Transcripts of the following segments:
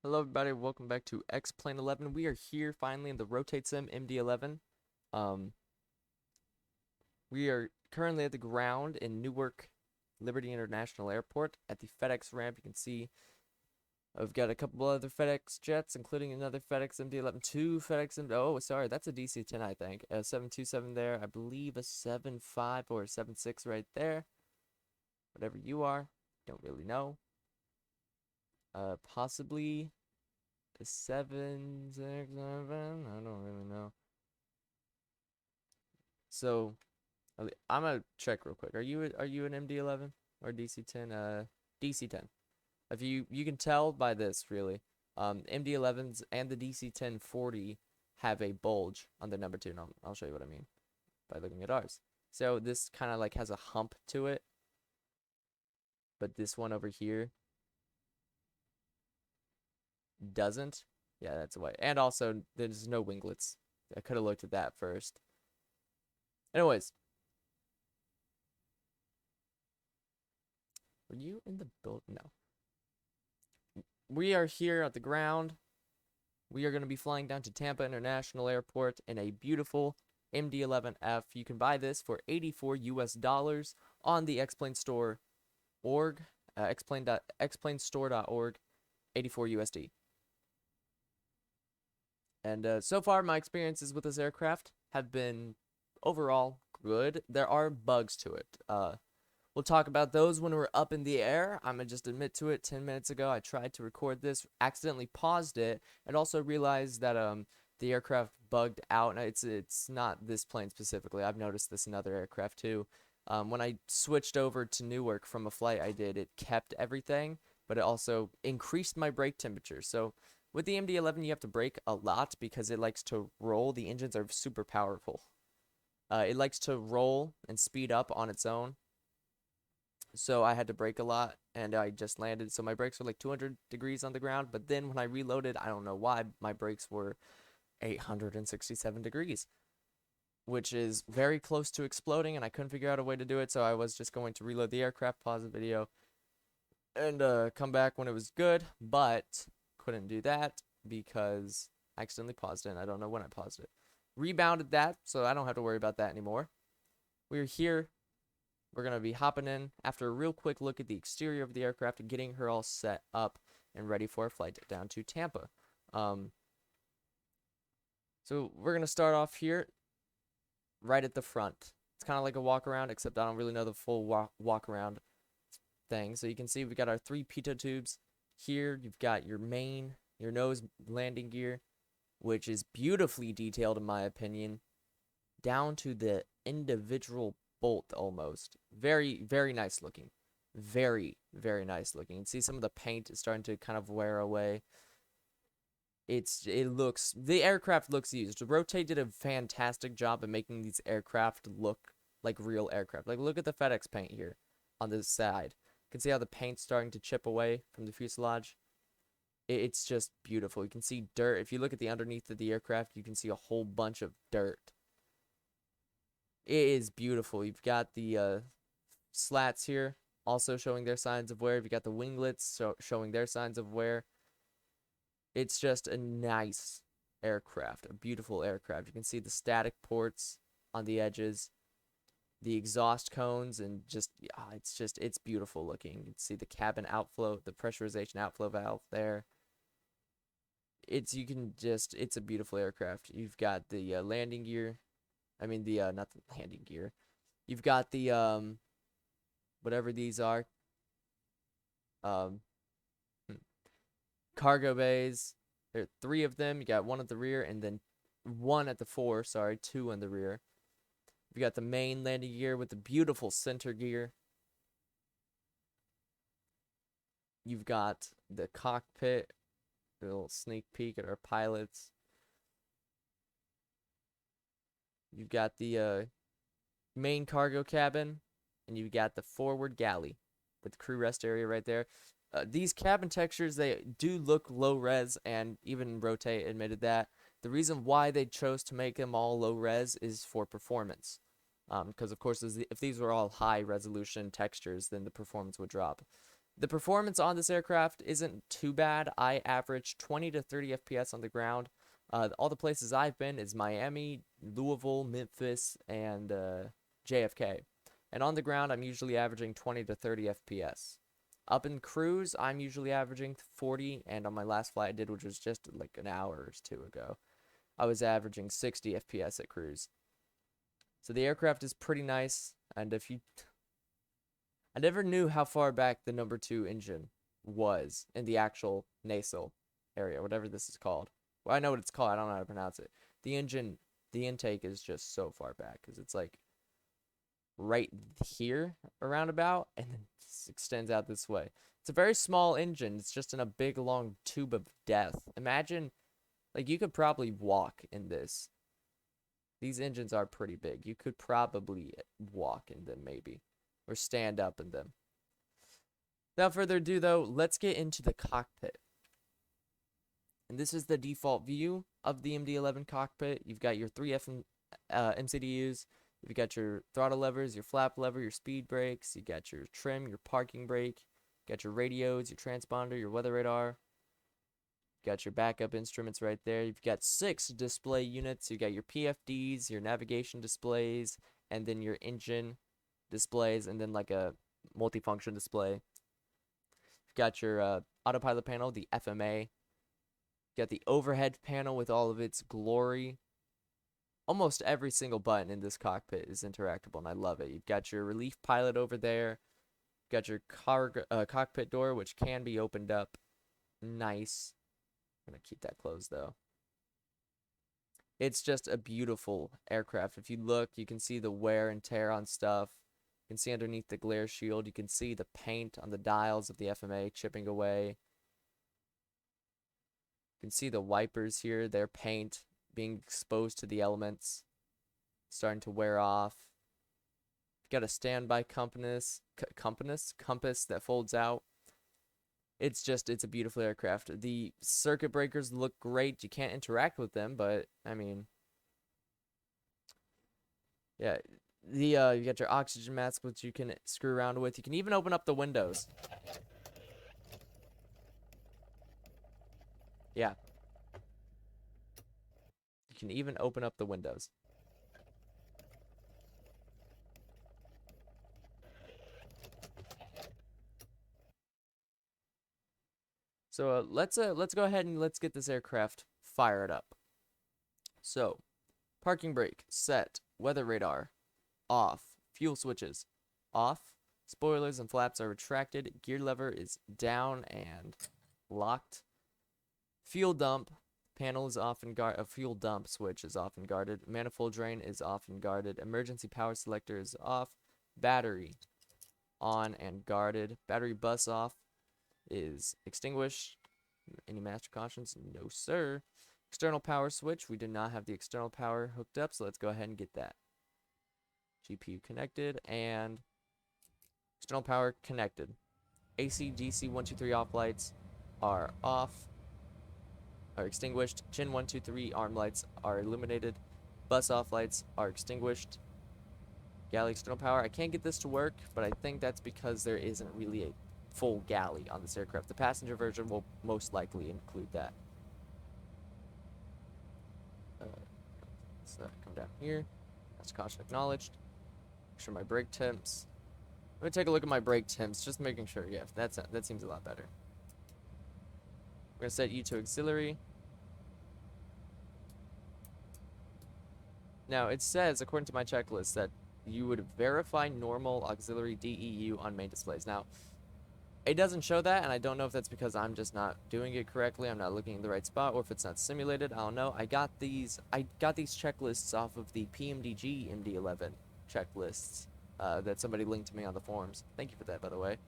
Hello everybody, welcome back to X-Plane 11. We are here finally in the RotateSim MD-11. Um, we are currently at the ground in Newark Liberty International Airport at the FedEx ramp. You can see I've got a couple other FedEx jets, including another FedEx MD-11, two FedEx MD. Oh, sorry, that's a DC-10, I think. A 727 there, I believe a 75 or a 76 right there. Whatever you are, don't really know. Possibly a 767. I don't really know. So I'm gonna check real quick. Are you an MD-11 or DC-10? DC-10. If you can tell by this really, MD-11s and the DC-1040 have a bulge on the number two, and I'll show you what I mean by looking at ours. So this kind of like has a hump to it, but this one over here doesn't. Yeah, that's why. And also, there's no winglets. I could have looked at that first. Anyways, were you in the build? No. We are here at the ground. We are going to be flying down to Tampa International Airport in a beautiful MD-11F. You can buy this for $84 US on the Xplane Store org, xplanestore.org, 84 USD. And so far, my experiences with this aircraft have been overall good. There are bugs to it. We'll talk about those when we're up in the air. I'm going to just admit to it. 10 minutes ago, I tried to record this, accidentally paused it, and also realized that the aircraft bugged out. And it's not this plane specifically. I've noticed this in other aircraft too. When I switched over to Newark from a flight I did, it kept everything, but it also increased my brake temperature. So with the MD-11, you have to brake a lot because it likes to roll. The engines are super powerful. It likes to roll and speed up on its own. So I had to brake a lot, and I just landed. So my brakes were like 200 degrees on the ground. But then when I reloaded, I don't know why, my brakes were 867 degrees, which is very close to exploding, and I couldn't figure out a way to do it. So I was just going to reload the aircraft, pause the video, and come back when it was good, but couldn't do that because I accidentally paused it, and I don't know when I paused it. Rebounded that, so I don't have to worry about that anymore. We're here. We're going to be hopping in after a real quick look at the exterior of the aircraft and getting her all set up and ready for a flight down to Tampa. So we're going to start off here right at the front. It's kind of like a walk around, except I don't really know the full walk around thing. So you can see we've got our three pitot tubes. Here you've got your nose landing gear, which is beautifully detailed in my opinion, down to the individual bolt almost. Very, very nice looking. Very, very nice looking. You can see some of the paint is starting to kind of wear away. The aircraft looks used. Rotate did a fantastic job of making these aircraft look like real aircraft. Like, look at the FedEx paint here on this side. You can see how the paint's starting to chip away from the fuselage. It's just beautiful. You can see dirt. If you look at the underneath of the aircraft, you can see a whole bunch of dirt. It is beautiful. You've got the slats here also showing their signs of wear. You've got the winglets showing their signs of wear. It's just a nice aircraft, a beautiful aircraft. You can see the static ports on the edges, the exhaust cones, and it's beautiful looking. You can see the cabin outflow, the pressurization outflow valve there. It's a beautiful aircraft. You've got the landing gear. I mean not the landing gear. You've got the whatever these are. Cargo bays. There are three of them. You got one at the rear and then one at the fore. Sorry, two in the rear. You got the main landing gear with the beautiful center gear. You've got the cockpit. A little sneak peek at our pilots. You've got the main cargo cabin, and you've got the forward galley with the crew rest area right there. These cabin textures, they do look low res, and even Rotate admitted that. The reason why they chose to make them all low res is for performance. Because of course, if these were all high resolution textures, then the performance would drop. The performance on this aircraft isn't too bad. I average 20 to 30 FPS on the ground. All the places I've been is Miami, Louisville, Memphis, and JFK. And on the ground, I'm usually averaging 20 to 30 FPS. Up in cruise, I'm usually averaging 40, and on my last flight I did, which was just like an hour or two ago, I was averaging 60 FPS at cruise. So the aircraft is pretty nice, and I never knew how far back the number 2 engine was in the actual nacelle area, whatever this is called. Well, I know what it's called, I don't know how to pronounce it. The intake is just so far back, because it's like right here around about, and then it extends out this way. It's a very small engine. It's just in a big long tube of death. Imagine, like, you could probably walk in this. These engines are pretty big. You could probably walk in them, maybe, or stand up in them. Without further ado, though, let's get into the cockpit. And this is the default view of the MD-11 cockpit. You've got your 3 MCDUs. You've got your throttle levers, your flap lever, your speed brakes. You got your trim, your parking brake. You got your radios, your transponder, your weather radar. You got your backup instruments right there. You've got 6 display units. You got your PFDs, your navigation displays, and then your engine displays, and then like a multifunction display. You've got your autopilot panel, the FMA. You got the overhead panel with all of its glory. Almost every single button in this cockpit is interactable, and I love it. You've got your relief pilot over there. You've got your cockpit door, which can be opened up. Nice. I'm going to keep that closed, though. It's just a beautiful aircraft. If you look, you can see the wear and tear on stuff. You can see underneath the glare shield. You can see the paint on the dials of the FMA chipping away. You can see the wipers here, their paint being exposed to the elements, starting to wear off. You've got a standby compass that folds out. It's a beautiful aircraft. The circuit breakers look great. You can't interact with them, but I mean, yeah. You got your oxygen mask, which you can screw around with. You can even open up the windows. Yeah. You can even open up the windows. So let's go ahead and let's get this aircraft fired up. So, parking brake set, weather radar off, fuel switches off, spoilers and flaps are retracted, gear lever is down and locked. Fuel dump panel is off and guarded. A fuel dump switch is off and guarded. Manifold drain is off and guarded. Emergency power selector is off. Battery on and guarded. Battery bus off is extinguished. Any master cautions? No, sir. External power switch. We do not have the external power hooked up, so let's go ahead and get that. GPU connected and external power connected. AC, DC 1, 2, 3 off lights are off. Are extinguished. Chin 1, 2, 3 arm lights are illuminated. Bus off lights are extinguished. Galley external power. I can't get this to work, but I think that's because there isn't really a full galley on this aircraft. The passenger version will most likely include that. So come down here. That's caution acknowledged. Make sure my brake temps. Let me take a look at my brake temps, just making sure. Yeah, that seems a lot better. We're going to set you to auxiliary. Now, it says, according to my checklist, that you would verify normal auxiliary DEU on main displays. Now, it doesn't show that, and I don't know if that's because I'm just not doing it correctly, I'm not looking in the right spot, or if it's not simulated. I don't know. I got these checklists off of the PMDG MD-11 checklists that somebody linked to me on the forums. Thank you for that, by the way.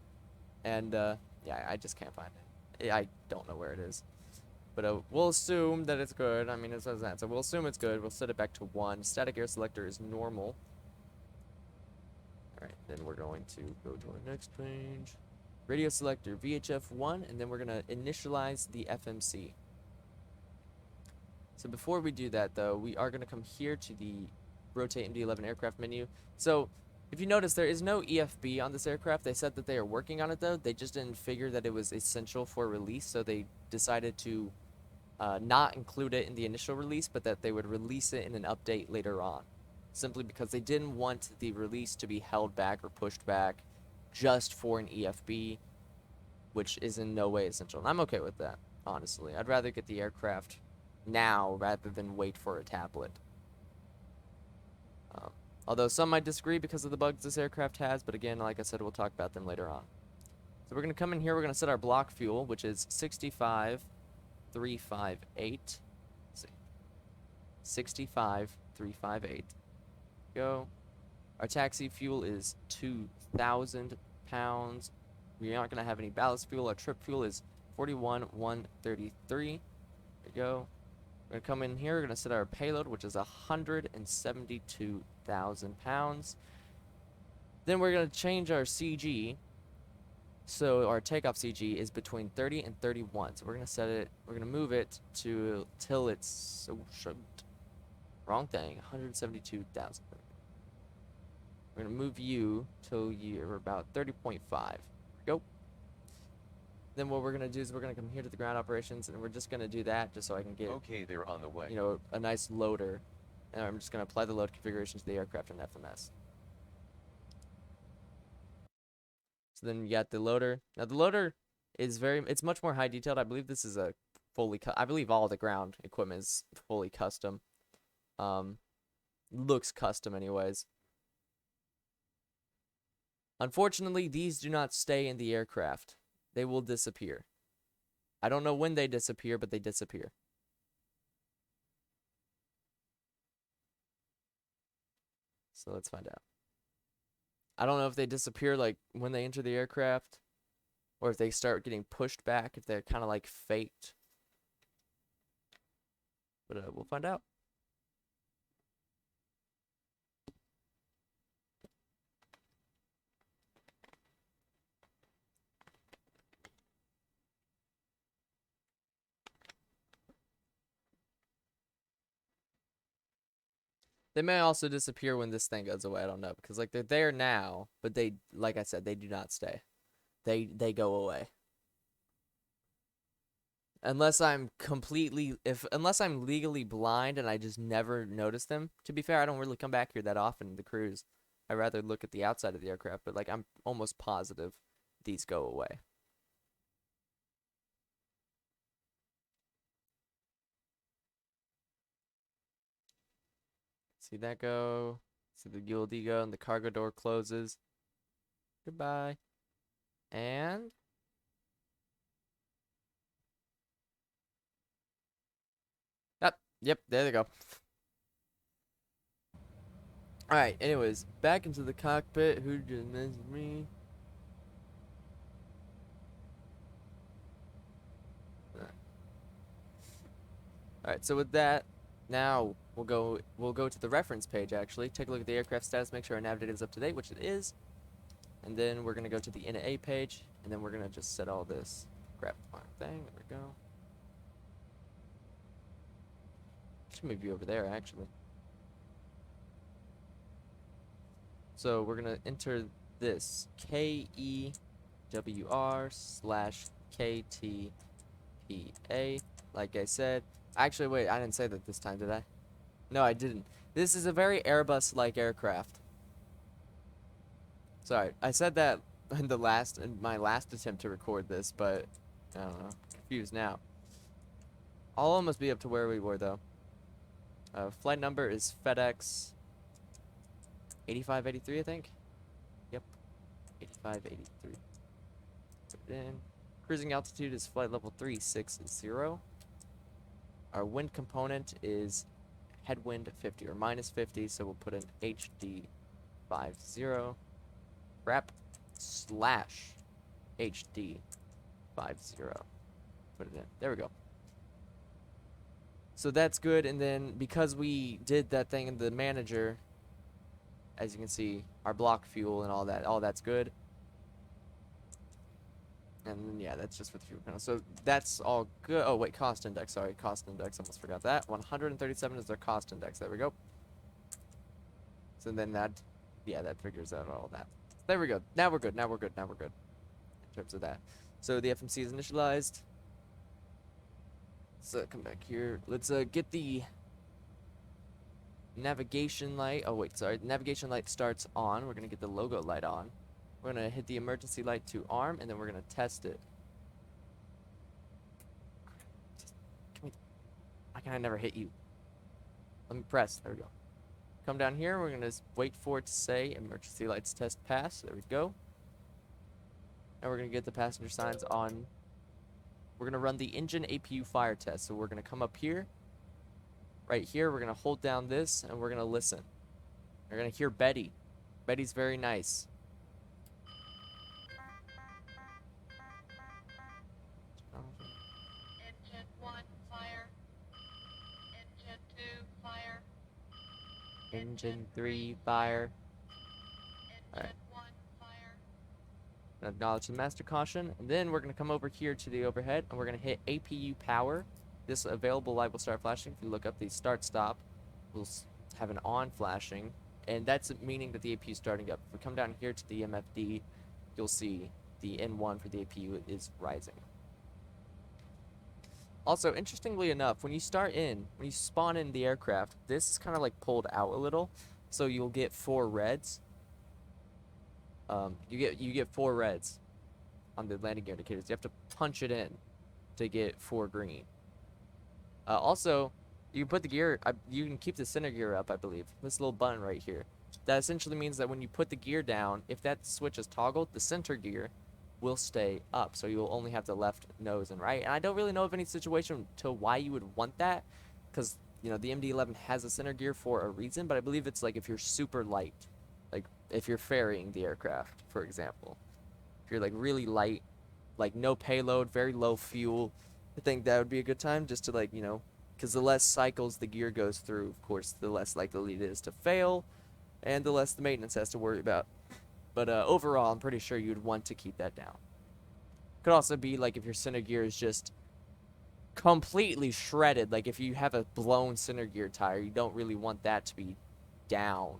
And, yeah, I just can't find it. I don't know where it is. But we'll assume that it's good. I mean, it says that. So we'll assume it's good. We'll set it back to 1. Static air selector is normal. Alright, then we're going to go to our next page. Radio selector VHF 1, and then we're going to initialize the FMC. So before we do that, though, we are going to come here to the Rotate MD-11 aircraft menu. So If you notice, there is no EFB on this aircraft. They said that they are working on it, though. They just didn't figure that it was essential for release, so they decided to not include it in the initial release, but that they would release it in an update later on. Simply because they didn't want the release to be held back or pushed back just for an EFB, which is in no way essential. And I'm okay with that, honestly. I'd rather get the aircraft now rather than wait for a tablet. Although some might disagree because of the bugs this aircraft has, but again, like I said, we'll talk about them later on. So we're going to come in here, we're going to set our block fuel, which is 65,358. 65,358. Go. Our taxi fuel is 2,000 pounds. We aren't going to have any ballast fuel. Our trip fuel is 41,133. There we go. We're going to come in here. We're going to set our payload, which is 172,000 pounds. Then we're going to change our CG. So our takeoff CG is between 30 and 31. So we're going to set it, we're going to move it to till it's, wrong thing, 172,000. We're going to move you till you're about 30.5. Go. Then what we're going to do is we're going to come here to the ground operations, and we're just going to do that just so I can get, Okay, they're on the way. you know, a nice loader. And I'm just going to apply the load configuration to the aircraft in FMS. So then you got the loader. Now the loader is it's much more high detailed. I believe this is a I believe all the ground equipment is fully custom. Looks custom anyways. Unfortunately, these do not stay in the aircraft. They will disappear. I don't know when they disappear, but they disappear. So let's find out. I don't know if they disappear like when they enter the aircraft, or if they start getting pushed back, if they're kind of like faked. But we'll find out. They may also disappear when this thing goes away. I don't know, because like they're there now, but they, like I said, they do not stay. They go away. Unless I'm unless I'm legally blind and I just never notice them. To be fair, I don't really come back here that often in the cruise. I rather look at the outside of the aircraft, but like I'm almost positive these go away. See that go? See the ULD go, and the cargo door closes. Goodbye. And yep, there they go. Alright, anyways, back into the cockpit. Who just messaged me? Alright, so with that, now we'll go to the reference page actually. Take a look at the aircraft status, make sure our nav data is up to date, which it is. And then we're gonna go to the NA page, and then we're gonna just set all this crap on thing. There we go. Should move you over there actually. So we're gonna enter this KEWR/KTPA. Like I said, actually wait, I didn't say that this time, did I? No, I didn't. This is a very Airbus-like aircraft. Sorry, I said that in my last attempt to record this, but I don't know, confused now. I'll almost be up to where we were though. Flight number is FedEx 8583, I think. Yep, 8583. Put it in. Cruising altitude is flight level 360. Our wind component is headwind 50 or minus 50, so we'll put in HD 50. Wrap / HD 50. Put it in. There we go. So that's good, and then because we did that thing in the manager, as you can see, our block fuel and all that's good. And yeah, that's just for the fuel panel. So that's all good. Oh wait, cost index. Sorry, cost index. Almost forgot that. 137 is their cost index. There we go. So then that Yeah, that figures out all that. There we go. Now we're good. Now we're good. Now we're good. In terms of that. So the FMC is initialized. So come back here. Let's get the navigation light. Oh wait, sorry. Navigation light starts on. We're gonna get the logo light on. We're gonna hit the emergency light to arm, and then we're gonna test it. Why can I never hit you? Let me press. There we go. Come down here. We're gonna wait for it to say emergency lights test pass. There we go. And we're gonna get the passenger signs on. We're gonna run the engine APU fire test. So we're gonna come up here. Right here, we're gonna hold down this, and we're gonna listen. We're gonna hear Betty. Betty's very nice. Engine 1, fire. Engine 2, fire. Engine 3 fire. Engine 1, fire. Acknowledge the master caution, and then we're gonna come over here to the overhead, and we're gonna hit APU power. This available light will start flashing. If you look up the start stop, we'll have an on flashing, and that's meaning that the APU is starting up. If we come down here to the MFD, you'll see the N1 for the APU is rising. Also, interestingly enough, when you spawn in the aircraft, this is kind of like pulled out a little, so you'll get 4 reds. You get 4 reds on the landing gear indicators. You have to punch it in to get 4 green. Also, you can put the gear, you can keep the center gear up, I believe. This little button right here. That essentially means that when you put the gear down, if that switch is toggled, the center gear will stay up. So you'll only have the left nose and right. And I don't really know of any situation to why you would want that, because, you know, the MD-11 has a center gear for a reason, but I believe it's like if you're super light. Like, if you're ferrying the aircraft, for example. If you're, like, really light, like, no payload, very low fuel, I think that would be a good time just to, like, you know, because the less cycles the gear goes through, of course, the less likely it is to fail, and the less the maintenance has to worry about. But overall, I'm pretty sure you'd want to keep that down. Could also be, like, if your center gear is just completely shredded, like, if you have a blown center gear tire, you don't really want that to be down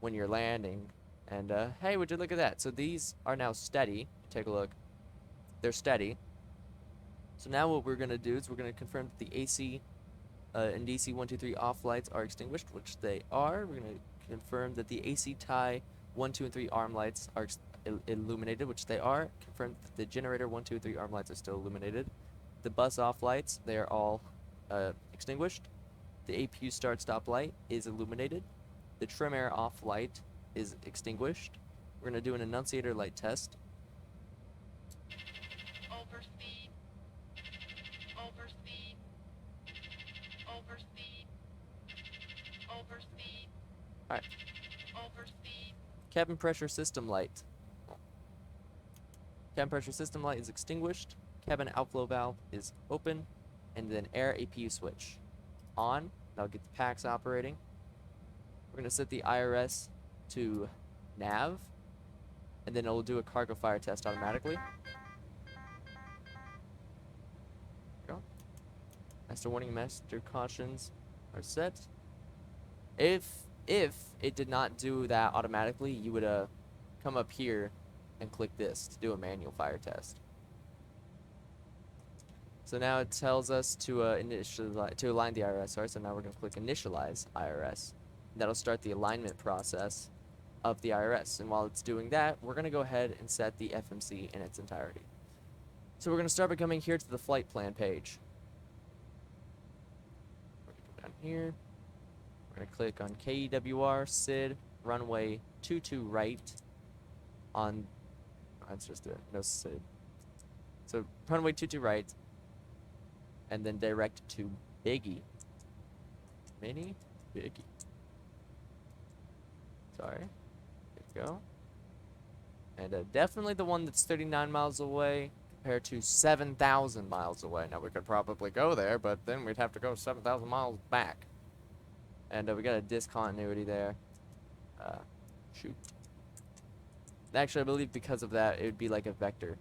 when you're landing. And hey, would you look at that? So these are now steady. Take a look. They're steady. So now what we're going to do is we're going to confirm that the AC and DC 1, 2, 3 off lights are extinguished, which they are. We're going to confirm that the AC tie 1, 2, and 3 arm lights are illuminated, which they are. Confirm that the generator 1, 2, and 3 arm lights are still illuminated. The bus off lights, they are all extinguished. The APU start stop light is illuminated. The trim air off light is extinguished. We're going to do an annunciator light test. Overspeed. Overspeed. Overspeed. Overspeed. Alright. Overspeed. Cabin pressure system light. Cabin pressure system light is extinguished. Cabin outflow valve is open. And then air APU switch on. That'll get the packs operating. We're going to set the IRS to nav. And then it will do a cargo fire test automatically. Go. Master warning, master cautions are set. If it did not do that automatically, you would come up here and click this to do a manual fire test. So now it tells us to align the IRS. Sorry, so now we're going to click initialize IRS. That'll start the alignment process of the IRS. And while it's doing that, we're going to go ahead and set the FMC in its entirety. So we're going to start by coming here to the flight plan page. We're going to go down here. We're going to click on KEWR, SID, runway 22 right on, that's just a no SID. So runway 22 right, and then direct to Biggie. Mini Biggie. Sorry. There we go. And definitely the one that's 39 miles away compared to 7,000 miles away. Now, we could probably go there, but then we'd have to go 7,000 miles back. And we got a discontinuity there. Shoot. Actually, I believe because of that, it would be like a vector.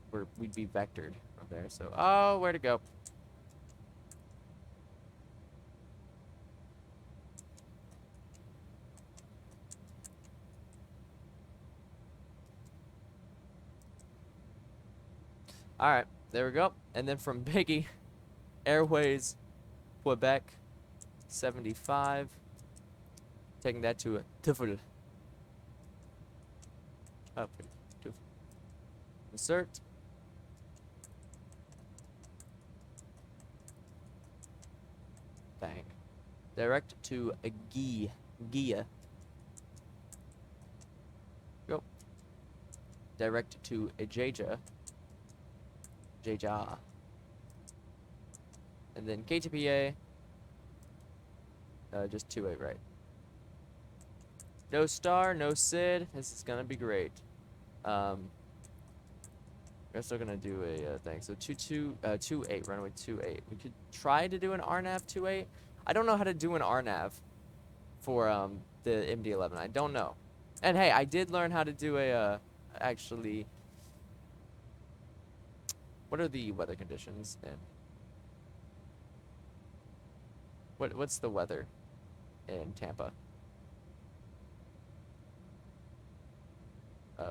Where we'd be vectored from there. So, oh, where to go? All right, there we go. And then from Biggie, Airways, Quebec, 75. Taking that to a Tiffel. Up. Insert. Bang. Direct to a Gia. Go. Direct to a Jaja. And then KTPA. Just 28, right? No star, no Sid. This is gonna be great. We're still gonna do a thing. So 28, runway 28. We could try to do an RNAV 28. I don't know how to do an RNAV for the MD-11. I don't know. And hey, I did learn how to do a actually. What are the weather conditions in? What's the weather in Tampa?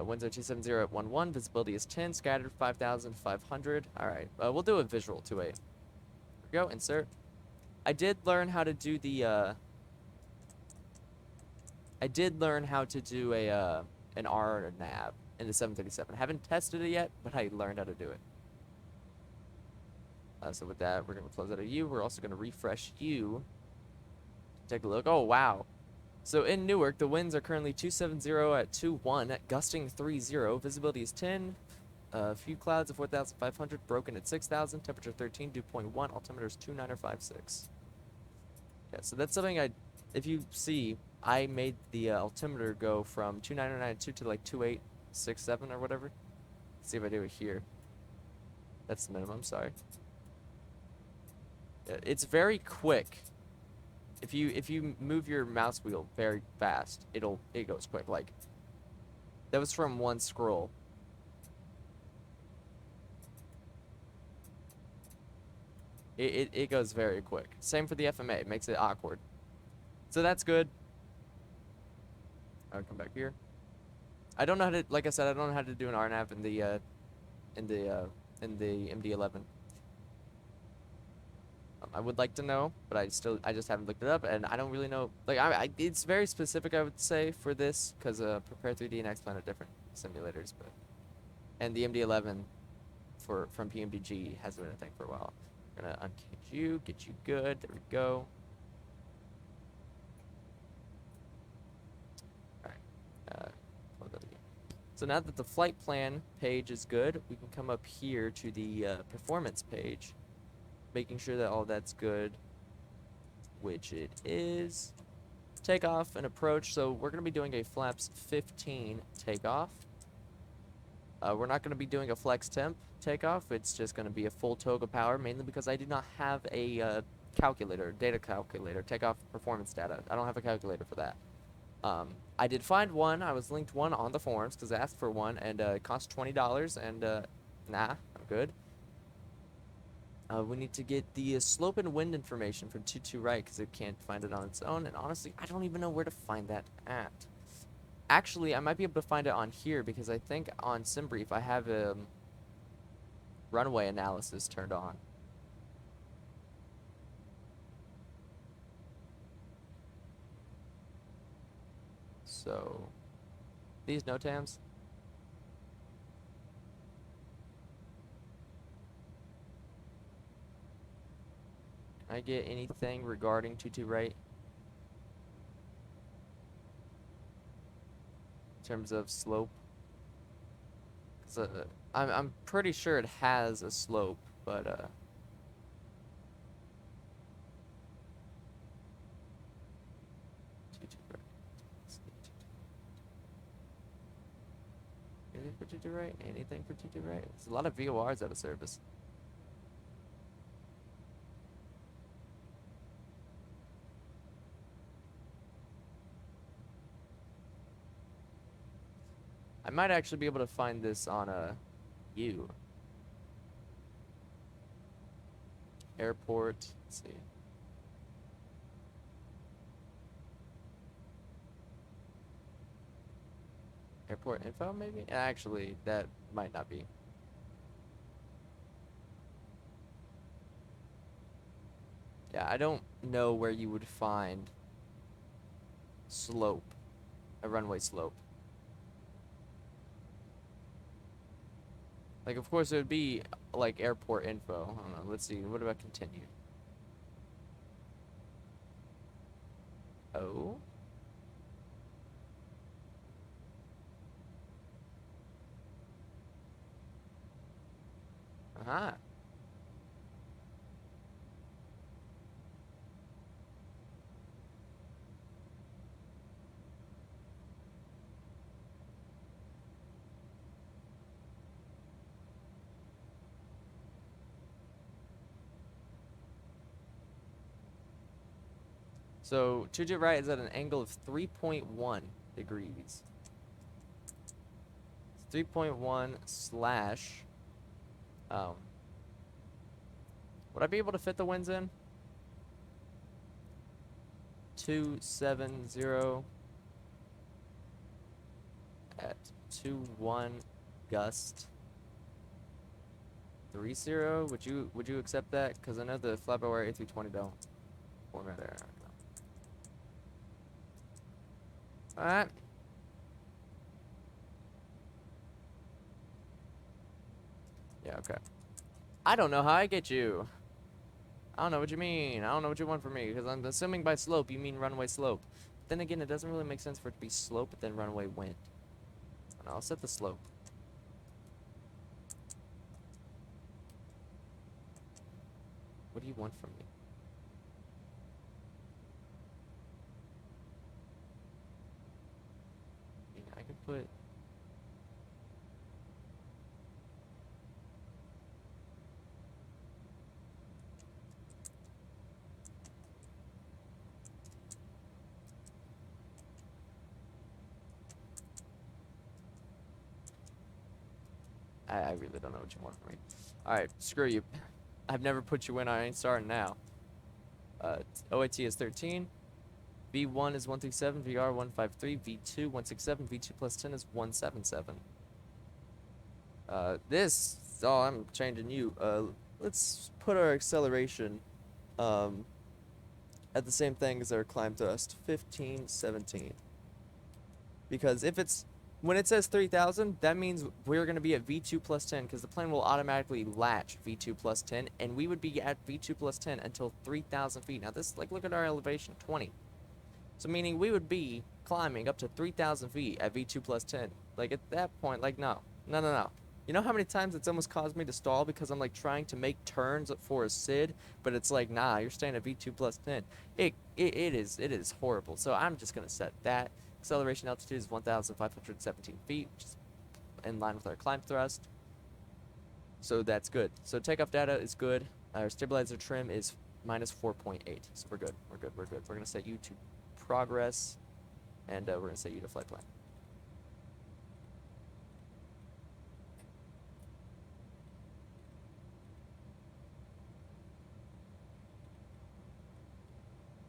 Winds are 270 at 11. Visibility is 10. Scattered 5,500. All right. We'll do a visual 28. Here we go. Insert. I did learn how to do the. I did learn how to do an RNAV in the 737. I haven't tested it yet, but I learned how to do it. So with that, we're gonna close out of U. We're also gonna refresh U. Take a look. Oh wow. So in Newark, the winds are currently 270 at 21, gusting 30. Visibility is 10. Few clouds of 4,500, broken at 6,000. Temperature 13, dew point 1. Altimeter is 2956. Yeah, so that's something if you see, I made the altimeter go from 2992 to like 2867 or whatever. Let's see if I do it here. That's the minimum. Sorry. It's very quick. If you move your mouse wheel very fast, it goes quick. Like that was from one scroll. It goes very quick. Same for the FMA. It makes it awkward. So that's good. I'll come back here. I don't know how to, like I said, I don't know how to do an RNAV in the MD-11. I would like to know, but I just haven't looked it up, and I don't really know. Like it's very specific, I would say, for this, because Prepare 3D and X-Plan are different simulators, and the MD-11 from PMDG has been a thing for a while. We're gonna uncage you, get you good. There we go. All right. Close that again. So now that the flight plan page is good, we can come up here to the performance page, making sure that all that's good, which it is. Takeoff and approach. So we're going to be doing a flaps 15 takeoff. We're not going to be doing a flex temp takeoff. It's just going to be a full toga power, mainly because I do not have a data calculator, takeoff performance data. I don't have a calculator for that. I did find one. I was linked one on the forums because I asked for one, and it cost $20, and nah, I'm good. We need to get the slope and wind information from 22 right because it can't find it on its own. And honestly, I don't even know where to find that at. Actually, I might be able to find it on here because I think on SimBrief I have runway analysis turned on. So, these NOTAMs. Can I get anything regarding 22 right? In terms of slope? I'm pretty sure it has a slope, but 22 right. Anything for 22 right? Anything for 22 right? There's a lot of VORs out of service. I might actually be able to find this on a U. Airport. Let's see. Airport info, maybe? Actually, that might not be. Yeah, I don't know where you would find slope, a runway slope. Like, of course, it would be like airport info. I don't know. Let's see. What about continue? Oh. Uh-huh. So, to your right is at an angle of 3.1 degrees. 3.1 slash, um, would I be able to fit the winds in? 270 at 21 gust 30. Would you accept that? Because I know the flat-by-wire A320 don't format there. Alright. Yeah, okay. I don't know how I get you. I don't know what you mean. I don't know what you want from me. Because I'm assuming by slope you mean runway slope. Then again, it doesn't really make sense for it to be slope, but then runway wind. And I'll set the slope. What do you want from me? I mean, I can put... I really don't know what you want from me. Alright, screw you. I've never put you in, I ain't starting now. OAT is 13. V1 is 137, VR 153, V2 167, V2 plus 10 is 177. I'm changing you. Let's put our acceleration at the same thing as our climb thrust, 15, 17. Because when it says 3,000, that means we're going to be at V2 plus 10 because the plane will automatically latch V2 plus 10, and we would be at V2 plus 10 until 3,000 feet. Now this, like, look at our elevation, 20. So meaning we would be climbing up to 3,000 feet at V2 plus 10. Like, at that point, like, no. You know how many times it's almost caused me to stall because I'm, like, trying to make turns for a SID, but it's like, nah, you're staying at V2 plus 10. It is horrible. So I'm just going to set that. Acceleration altitude is 1,517 feet, which is in line with our climb thrust. So that's good. So takeoff data is good. Our stabilizer trim is minus 4.8. So we're good. We're going to set you to progress, and we're going to set you to flight plan.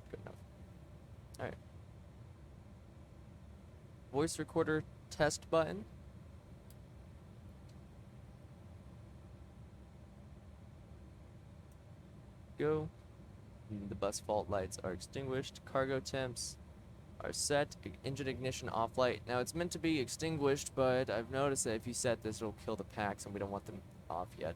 Good enough. All right. Voice recorder test button. Go. The bus fault lights are extinguished. Cargo temps are set. Engine ignition off light. Now it's meant to be extinguished, but I've noticed that if you set this, it'll kill the packs, and we don't want them off yet.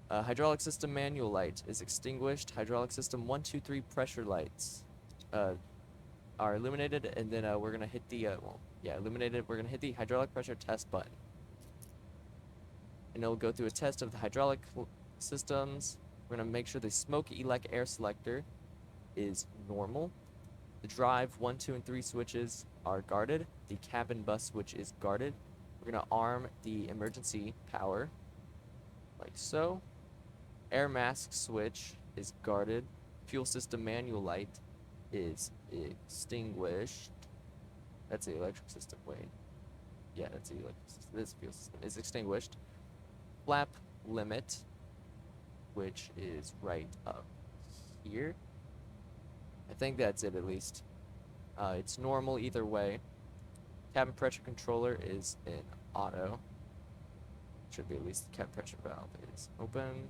Hydraulic system manual light is extinguished. Hydraulic system 1, 2, 3 pressure lights are illuminated, and then we're gonna hit the illuminated. We're gonna hit the hydraulic pressure test button, and it'll go through a test of the hydraulic systems. We're gonna make sure the smoke elec air selector is normal. The drive 1, 2, and 3 switches are guarded. The cabin bus switch is guarded. We're gonna arm the emergency power, like so. Air mask switch is guarded. Fuel system manual light is extinguished. That's the electric system. Wait. Yeah, that's the electric system. This fuel system is extinguished. Flap limit, which is right up here. I think that's it, at least. It's normal either way. Cabin pressure controller is in auto. Should be at least the cabin pressure valve is open.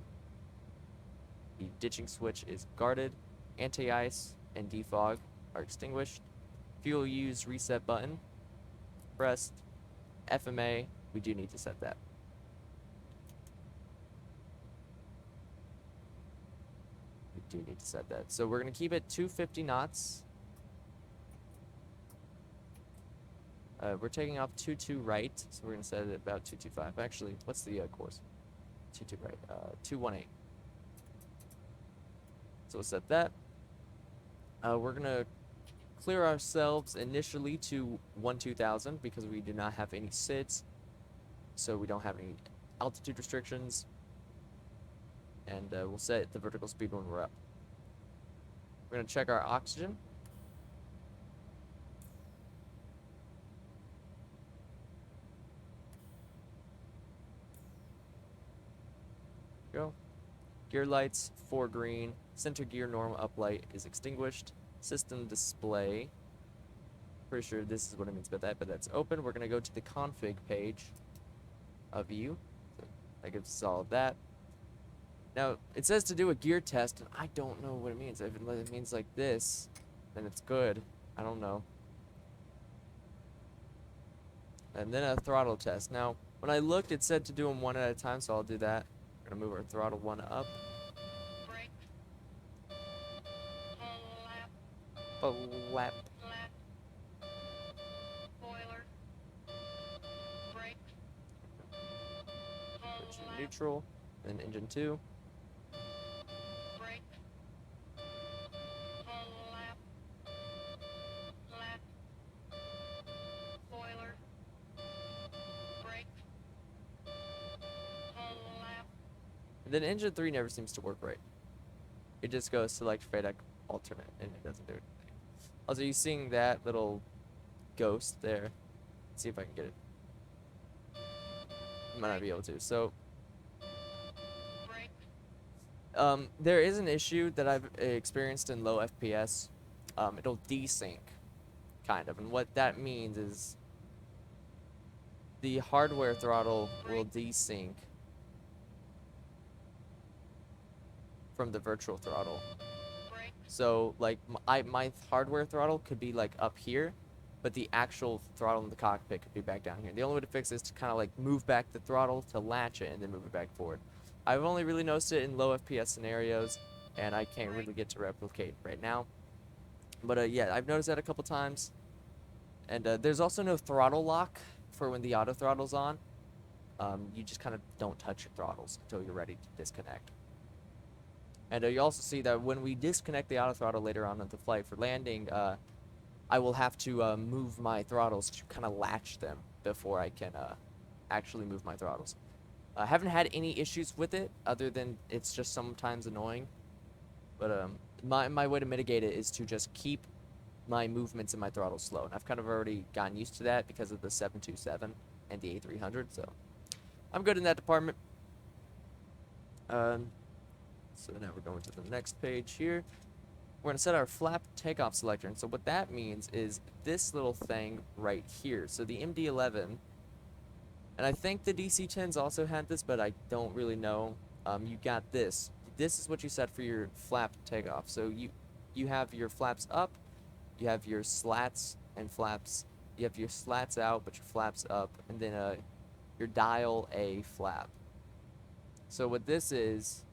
The ditching switch is guarded. Anti-ice and defog are extinguished. Fuel use reset button pressed. FMA, we do need to set that. We do need to set that. So we're going to keep it 250 knots. We're taking off 22 right, so we're going to set it at about 225. Actually, what's the course? 22 right, 218. So we'll set that. We're going to clear ourselves initially to 12,000 because we do not have any SIDs, so we don't have any altitude restrictions. And we'll set the vertical speed when we're up. We're going to check our oxygen. Go. Gear lights, 4 green. Center gear normal up light is extinguished. System display. Pretty sure this is what it means by that, but that's open. We're going to go to the config page of view. So that gives us all of that. Now, it says to do a gear test, and I don't know what it means. If it means like this, then it's good. I don't know. And then a throttle test. Now, when I looked, it said to do them one at a time, so I'll do that. We're going to move our throttle 1 up. Brake. Lap. A lap. Lap. Boiler. Brake. Put you Lap. neutral. Then engine 2. Brake. Lap. Lap. Boiler. Brake. Lap. And then engine 3 never seems to work right. It just goes select FADEC alternate, and it doesn't do anything. Also, you seeing that little ghost there? Let's see if I can get it. I might not be able to. So, Brake. there is an issue that I've experienced in low FPS. It'll desync, kind of. And what that means is the hardware throttle will desync from the virtual throttle. Brake. So, like, my hardware throttle could be, like, up here, but the actual throttle in the cockpit could be back down here. The only way to fix this is to kind of, like, move back the throttle to latch it and then move it back forward. I've only really noticed it in low FPS scenarios, and I can't really get to replicate right now. But, yeah, I've noticed that a couple times. And there's also no throttle lock for when the auto throttle's on. You just kind of don't touch your throttles until you're ready to disconnect. And you also see that when we disconnect the auto throttle later on in the flight for landing, I will have to move my throttles to kind of latch them before I can actually move my throttles. I haven't had any issues with it other than it's just sometimes annoying. But my way to mitigate it is to just keep my movements in my throttle slow. And I've kind of already gotten used to that because of the 727 and the A300. So I'm good in that department. So now we're going to the next page here. We're going to set our flap takeoff selector. And so what that means is this little thing right here. So the MD-11, and I think the DC-10s also had this, but I don't really know. You got this. This is what you set for your flap takeoff. So you have your flaps up, you have your slats and flaps. You have your slats out, but your flaps up, and then your dial A flap. So what this is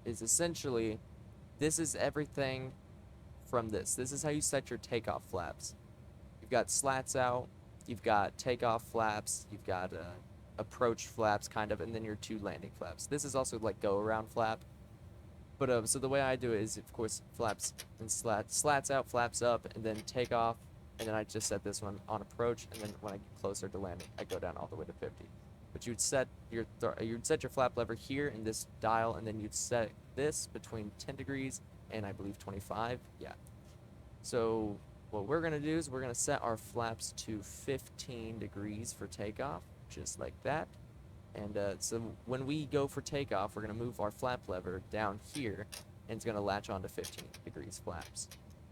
essentially, this is everything from this. This is how you set your takeoff flaps. You've got slats out, you've got takeoff flaps, you've got approach flaps, kind of, and then your 2 landing flaps. This is also like go around flap. But so the way I do it is, of course, flaps and slats out, flaps up, and then takeoff, and then I just set this one on approach, and then when I get closer to landing, I go down all the way to 50. But you'd set your flap lever here in this dial, and then you'd set this between 10 degrees and I believe 25. Yeah. So what we're gonna do is we're gonna set our flaps to 15 degrees for takeoff, just like that. And so when we go for takeoff, we're gonna move our flap lever down here, and it's gonna latch onto 15 degrees flaps.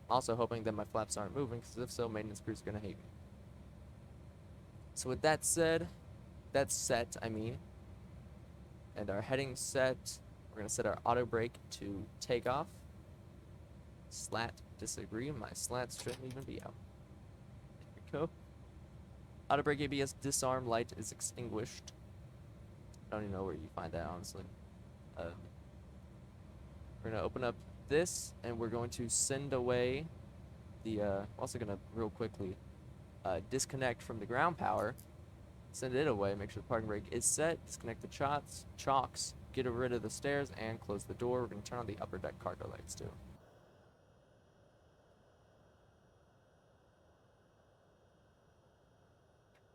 Also hoping that my flaps aren't moving, because if so, maintenance crew's gonna hate me. So with that said, that's set, I mean, and our heading set, We're going to set our auto brake to takeoff. Slat, disagree. My slats shouldn't even be out. There we go. Auto brake ABS disarm light is extinguished. I don't even know where you find that, honestly. We're going to open up this, and we're going to send away the, also going to real quickly disconnect from the ground power, send it away, make sure the parking brake is set, disconnect the chocks, get rid of the stairs, and close the door. We're going to turn on the upper deck cargo lights too.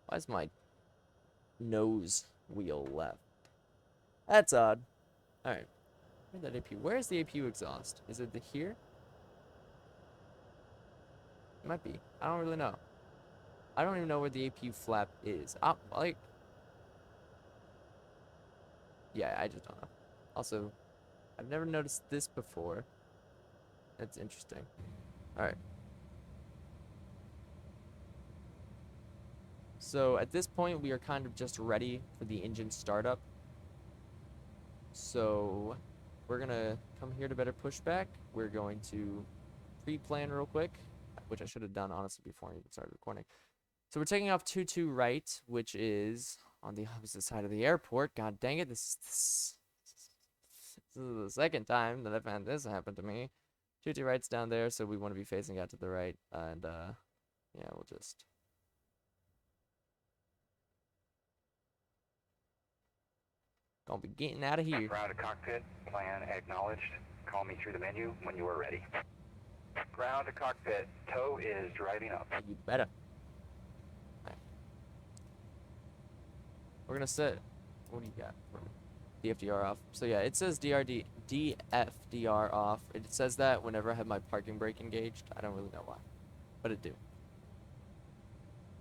Why is my nose wheel left? That's odd. Alright. Where's that APU? Where's the APU exhaust? Is it here? It might be. I don't really know. I don't even know where the APU flap is. Like... Yeah, I just don't know. Also, I've never noticed this before. That's interesting. Alright. So, at this point, we are kind of just ready for the engine startup. So, we're going to come here to better pushback. We're going to pre-plan real quick, which I should have done, honestly, before I even started recording. So, we're taking off 22 right, which is on the opposite side of the airport. God dang it, this is the second time that I've had this happen to me. 22 right's down there, so we want to be facing out to the right. And, yeah, we'll just... Gonna be getting out of here. Ground to cockpit, plan acknowledged. Call me through the menu when you are ready. Ground to cockpit, tow is driving up. You better. Right. We're gonna set. What do you got? DFDR off. So yeah, it says DFDR off. It says that whenever I have my parking brake engaged. I don't really know why, but it do.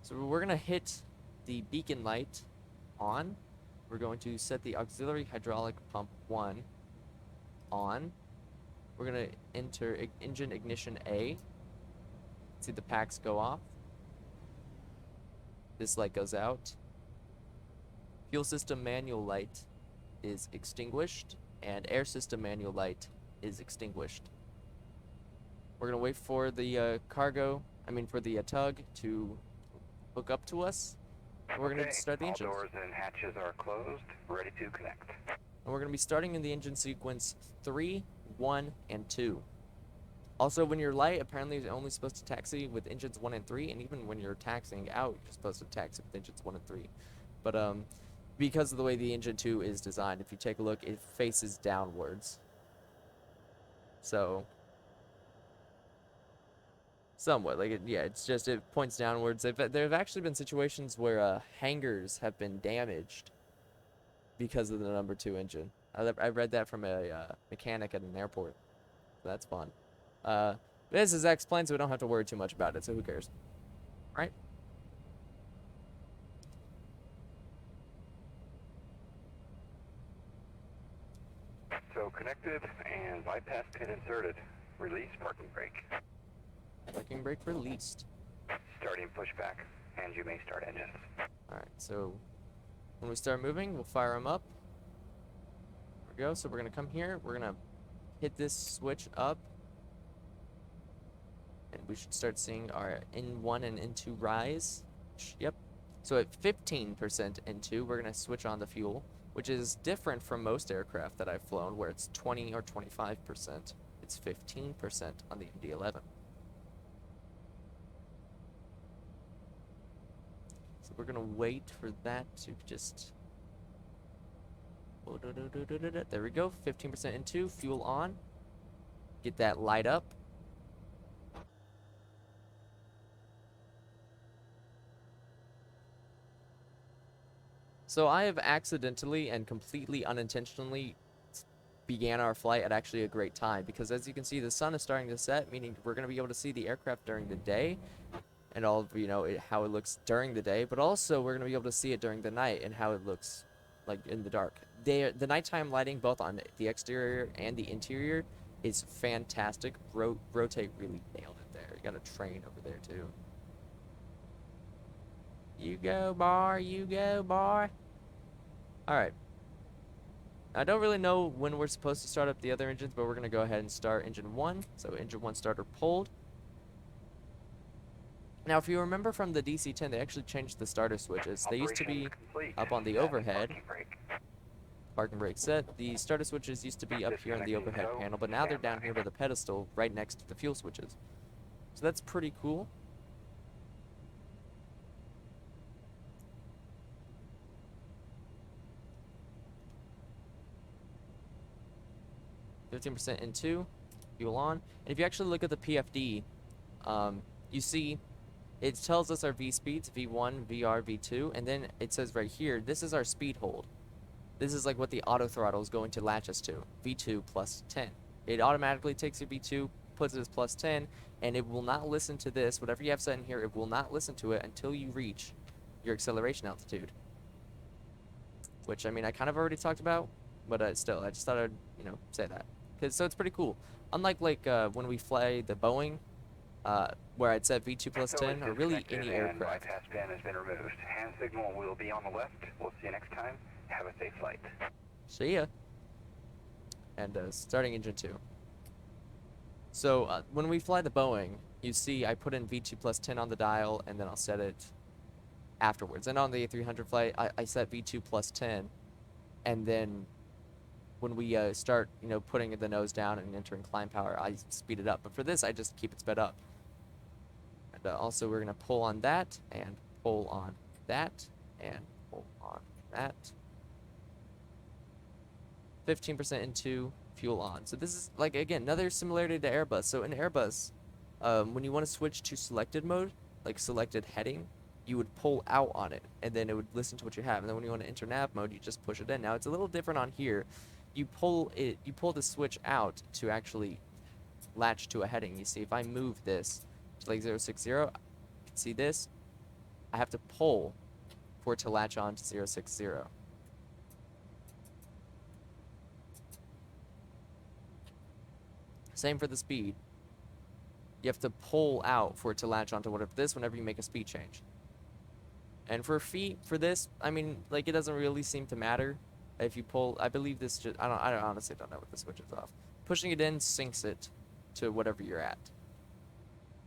So we're gonna hit the beacon light on. We're going to set the auxiliary hydraulic pump 1 on. We're going to enter engine ignition A. See the packs go off. This light goes out. Fuel system manual light is extinguished, and air system manual light is extinguished. We're going to wait for the for the tug to hook up to us. And we're going to start the engine. All doors and hatches are closed, ready to connect. And we're going to be starting in the engine sequence 3, 1, and 2. Also, when you're light, apparently you're only supposed to taxi with engines 1 and 3, and even when you're taxiing out, you're supposed to taxi with engines 1 and 3. But because of the way the engine 2 is designed, if you take a look, it faces downwards. So... somewhat, like, it points downwards. There have actually been situations where hangars have been damaged because of the number 2 engine. I read that from a mechanic at an airport. So that's fun. This is X-Plane, so we don't have to worry too much about it, so who cares? Right? So connected and bypass pin inserted. Release parking brake. Parking brake released. Starting pushback, and you may start engines. Alright, so when we start moving, we'll fire them up. There we go. So we're going to come here. We're going to hit this switch up. And we should start seeing our N1 and N2 rise. Yep. So at 15% N2, we're going to switch on the fuel, which is different from most aircraft that I've flown, where it's 20 or 25%. It's 15% on the MD-11. We're gonna wait for that to just... There we go, 15% into, fuel on. Get that light up. So I have accidentally and completely unintentionally began our flight at actually a great time, because as you can see, the sun is starting to set, meaning we're gonna be able to see the aircraft during the day. And all of, how it looks during the day, but also we're going to be able to see it during the night and how it looks like in the dark. The nighttime lighting, both on the exterior and the interior, is fantastic. Rotate really nailed it there. You got a train over there too. You go, bar. You go, bar. All right. I don't really know when we're supposed to start up the other engines, but we're going to go ahead and start engine 1. So engine 1 starter pulled. Now, if you remember from the DC-10, they actually changed the starter switches. They used to be Operations complete. up on the Set overhead. parking brake. Parking brake set. The starter switches used to be up here on the overhead panel, but now they're down here by the pedestal right next to the fuel switches. So that's pretty cool. %, in 2, fuel on. And if you actually look at the PFD, you see it tells us our V speeds, V1, VR, V2, and then it says right here, this is our speed hold. This is like what the auto throttle is going to latch us to, V2 plus 10. It automatically takes your V2, puts it as plus 10, and it will not listen to this. Whatever you have set in here, it will not listen to it until you reach your acceleration altitude. Which, I mean, I kind of already talked about, but still, I just thought I'd, say that. So it's pretty cool. Unlike when we fly the Boeing, where I'd set V2 plus 10, or really any aircraft. Bypass pin has been removed. Hand signal will be on the left. We'll see you next time. Have a safe flight. See ya. And starting engine 2. So when we fly the Boeing, you see I put in V2 plus 10 on the dial, and then I'll set it afterwards. And on the A300 flight, I set V2 plus 10, and then when we start, putting the nose down and entering climb power, I speed it up. But for this, I just keep it sped up. And also, we're going to pull on that, and pull on that, and pull on that. 15% into fuel on. So this is, like, again, another similarity to Airbus. So in Airbus, when you want to switch to selected mode, like selected heading, you would pull out on it, and then it would listen to what you have. And then when you want to enter nav mode, you just push it in. Now, it's a little different on here. You pull the switch out to actually latch to a heading. You see, if I move this to like 060, you can see this. I have to pull for it to latch on to 060. Same for the speed. You have to pull out for it to latch onto whatever this whenever you make a speed change. And for feet, for this, I mean, like, it doesn't really seem to matter. If you pull, I believe this just, I honestly don't know what the switch is off. Pushing it in syncs it to whatever you're at.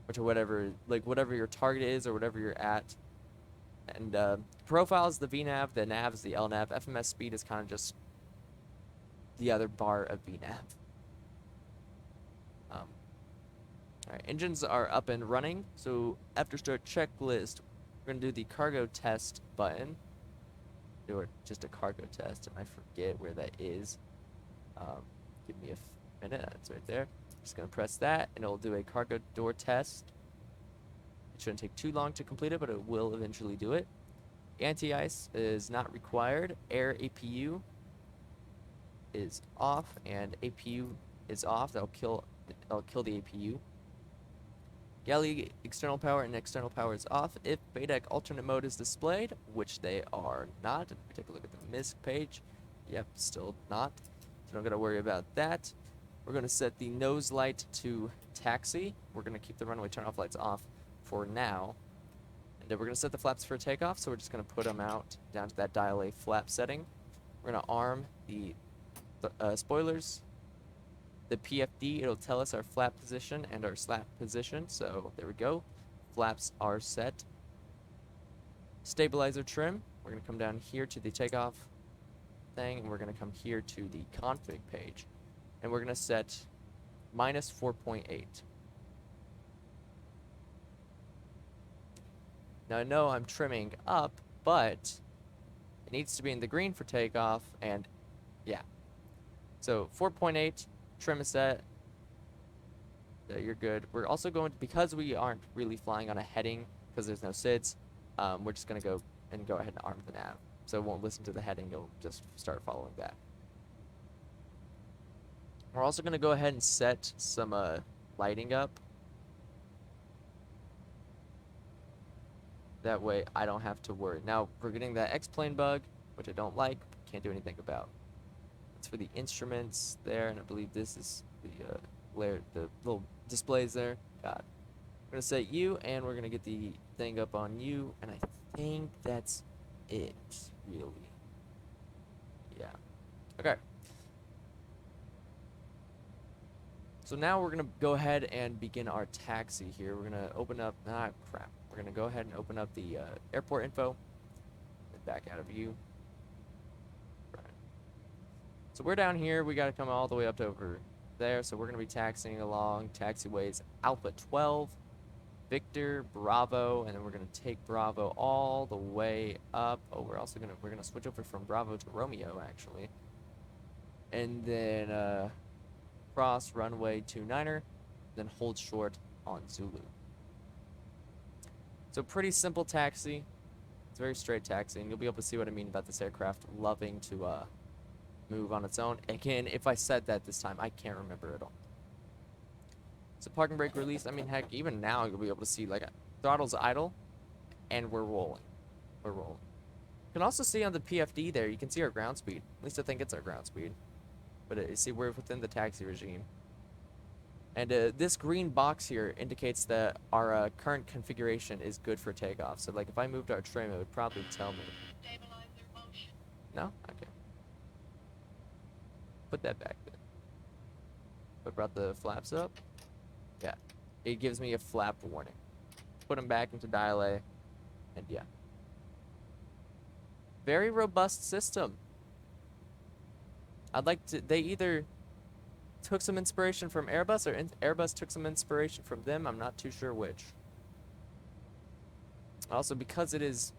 Or to whatever your target is or whatever you're at. And profile is the VNAV, the nav is the LNAV. FMS speed is kind of just the other bar of VNAV. Alright, engines are up and running. So after start checklist, we're going to do the cargo test button. Do just a cargo test, and I forget where that is. Give me a minute. It's right there. Just gonna press that, and it'll do a cargo door test. It shouldn't take too long to complete it, but it will eventually do it. Anti-ice is not required. Air APU is off, and APU is off. That'll kill the APU. Galley external power and external power is off. If BEDEC alternate mode is displayed, which they are not, if we take a look at the MISC page, yep, still not. So don't gotta worry about that. We're gonna set the nose light to taxi. We're gonna keep the runway turn-off lights off for now. And then we're gonna set the flaps for takeoff, so we're just gonna put them out down to that dial A flap setting. We're gonna arm the spoilers. The PFD, it'll tell us our flap position and our slap position. So there we go. Flaps are set. Stabilizer trim. We're going to come down here to the takeoff thing, and we're going to come here to the config page. And we're going to set minus 4.8. Now I know I'm trimming up, but it needs to be in the green for takeoff, and yeah. So 4.8. Trim is set. You're good. We're also going to, because we aren't really flying on a heading because there's no SIDS, we're just going to go ahead and arm the nav. So it won't listen to the heading. It'll just start following that. We're also going to go ahead and set some lighting up. That way I don't have to worry. Now, we're getting that X-plane bug, which I don't like, can't do anything about. For the instruments there, and I believe this is the the little displays there. God, we're gonna set U, and we're gonna get the thing up on U, and I think that's it, really. Yeah. Okay. So now we're gonna go ahead and begin our taxi here. We're gonna open up, crap. We're gonna go ahead and open up the airport info, and back out of view. Right. So we're down here, we gotta come all the way up to over there. So we're gonna be taxiing along taxiways Alpha 12, Victor, Bravo, and then we're gonna take Bravo all the way up. Oh, we're gonna switch over from Bravo to Romeo actually. And then cross runway 29er, then hold short on Zulu. So pretty simple taxi. It's a very straight taxi, and you'll be able to see what I mean about this aircraft loving to move on its own. Again, if I said that this time, I can't remember at all. So parking brake release, I mean, heck, even now you'll be able to see, like, throttle's idle, and we're rolling. We're rolling. You can also see on the PFD there, you can see our ground speed. At least I think it's our ground speed. But see, we're within the taxi regime. And this green box here indicates that our current configuration is good for takeoff. So, like, if I moved our trim, it would probably tell me. Stabilizer motion. No? Okay. Put that back then. But brought the flaps up. Yeah. It gives me a flap warning. Put them back into dial A. And yeah. Very robust system. I'd like to, they either took some inspiration from Airbus or Airbus took some inspiration from them. I'm not too sure which. Also, because it is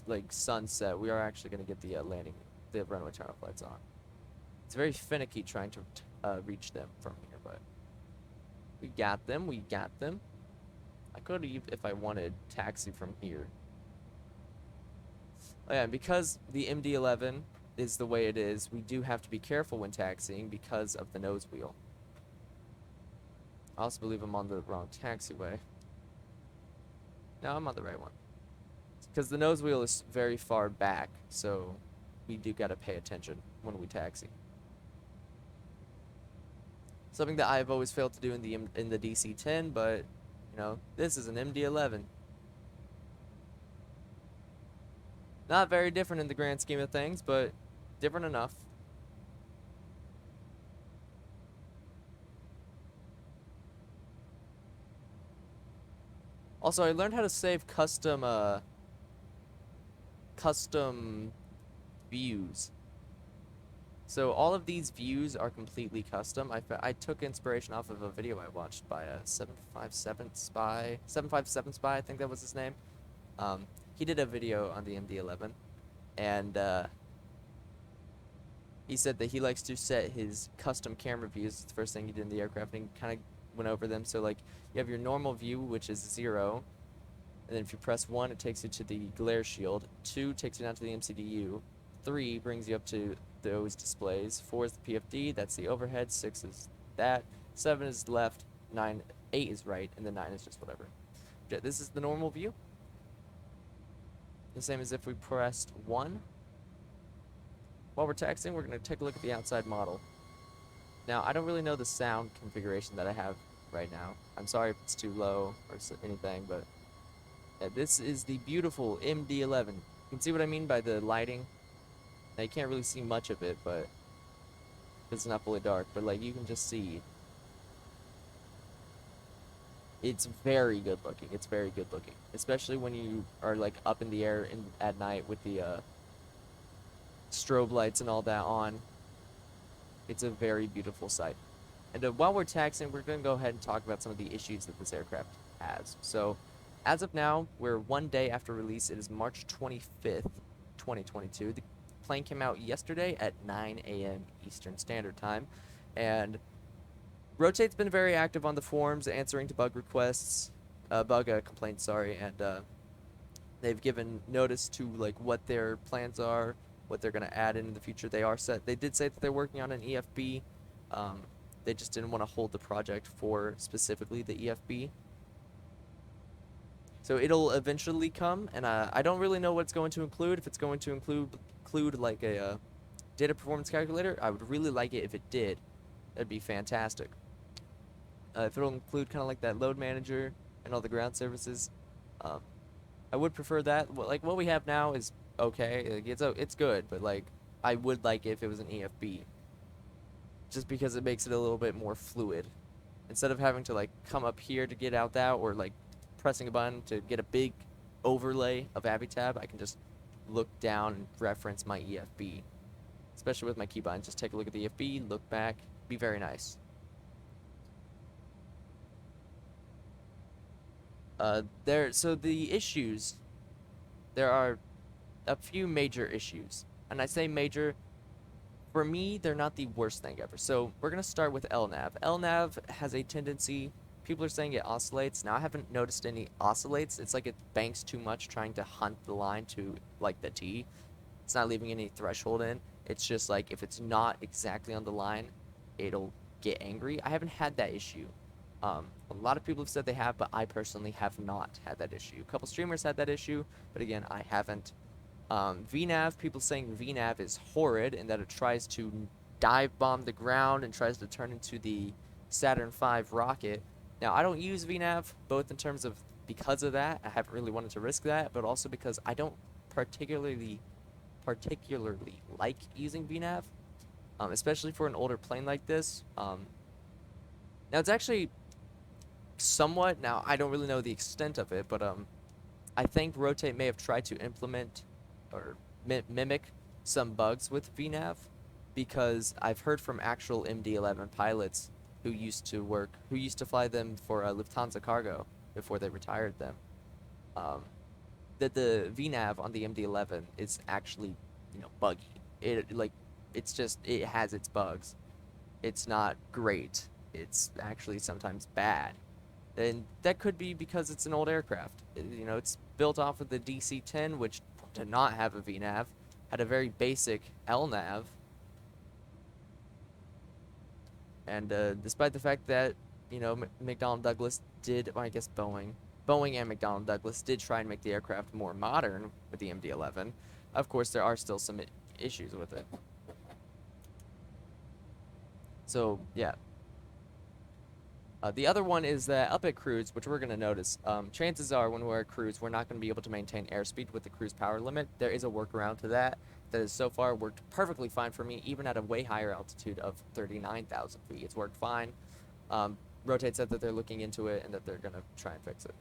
like sunset, we are actually going to get the the runway turn off lights on. It's very finicky trying to reach them from here, but we got them. We got them. I could, if I wanted, taxi from here. Oh yeah, because the MD-11 is the way it is, we do have to be careful when taxiing because of the nose wheel. I also believe I'm on the wrong taxiway. No, I'm on the right one. Because the nose wheel is very far back, so we do gotta pay attention when we taxi. Something that I've always failed to do in the DC-10, but you know, this is an MD-11. Not very different in the grand scheme of things, but different enough. Also, I learned how to save custom views. So all of these views are completely custom. I took inspiration off of a video I watched by a 757 Spy, I think that was his name. He did a video on the MD-11, and he said that he likes to set his custom camera views. It's the first thing he did in the aircraft, and he kind of went over them. So, like, you have your normal view, which is 0, and then if you press 1, it takes you to the glare shield. 2 takes you down to the MCDU. 3 brings you up to those displays. 4 is the PFD, that's the overhead. 6 is that. 7 is left. 8 is right, and then 9 is just whatever. Okay, this is the normal view. The same as if we pressed 1. While we're taxiing, we're going to take a look at the outside model. Now, I don't really know the sound configuration that I have right now. I'm sorry if it's too low or anything, but yeah, this is the beautiful MD-11. You can see what I mean by the lighting. Now, you can't really see much of it, but it's not fully dark, but like you can just see. It's very good looking. It's very good looking, especially when you are like up in the air at night with the strobe lights and all that on. It's a very beautiful sight. And while we're taxiing, we're going to go ahead and talk about some of the issues that this aircraft has. So, as of now, we're 1 day after release. It is March 25th, 2022. The plane came out yesterday at 9 a.m. Eastern Standard Time, and Rotate's been very active on the forums, answering to bug requests, complaints, sorry, and they've given notice to like what their plans are, what they're going to add in the future. They did say that they're working on an EFB. They just didn't want to hold the project for specifically the EFB. So it'll eventually come, and I don't really know what it's going to include. If it's going to include like a data performance calculator, I would really like it if it did. That'd be fantastic. If it'll include kind of like that load manager and all the ground services, I would prefer that. Like what we have now is okay. Like, it's good, but like I would like it if it was an EFB, just because it makes it a little bit more fluid. instead of having to like come up here to get out that, or like pressing a button to get a big overlay of AviTab, I can just look down and reference my EFB. Especially with my key button, just take a look at the EFB, look back, be very nice. So the issues, there are a few major issues, and I say major, for me, they're not the worst thing ever. So we're gonna start with LNAV. LNAV has a tendency, people are saying it oscillates. Now I haven't noticed any oscillates. It's like it banks too much trying to hunt the line to like the T. It's not leaving any threshold in. It's just like if it's not exactly on the line, it'll get angry. I haven't had that issue. A lot of people have said they have, but I personally have not had that issue. A couple streamers had that issue, but again, I haven't. VNAV, people saying VNAV is horrid and that it tries to dive bomb the ground and tries to turn into the Saturn V rocket. Now, I don't use VNAV, both in terms of because of that, I haven't really wanted to risk that, but also because I don't particularly like using VNAV, especially for an older plane like this. Now, it's actually somewhat, now I don't really know the extent of it, but I think Rotate may have tried to implement or mimic some bugs with VNAV, because I've heard from actual MD-11 pilots who used to fly them for Lufthansa Cargo before they retired them, that the VNAV on the MD-11 is actually, buggy. It has its bugs. It's not great. It's actually sometimes bad. And that could be because it's an old aircraft. It's built off of the DC-10, which did not have a VNAV, had a very basic LNAV. And despite the fact that, McDonnell Douglas did, well, I guess Boeing and McDonnell Douglas did try and make the aircraft more modern with the MD-11, of course there are still some issues with it. So, yeah. The other one is that up at cruise, which we're going to notice, chances are when we're at cruise, we're not going to be able to maintain airspeed with the cruise power limit. There is a workaround to that has so far worked perfectly fine for me, even at a way higher altitude of 39,000 feet. It's worked fine. Rotate said that they're looking into it and that they're going to try and fix it.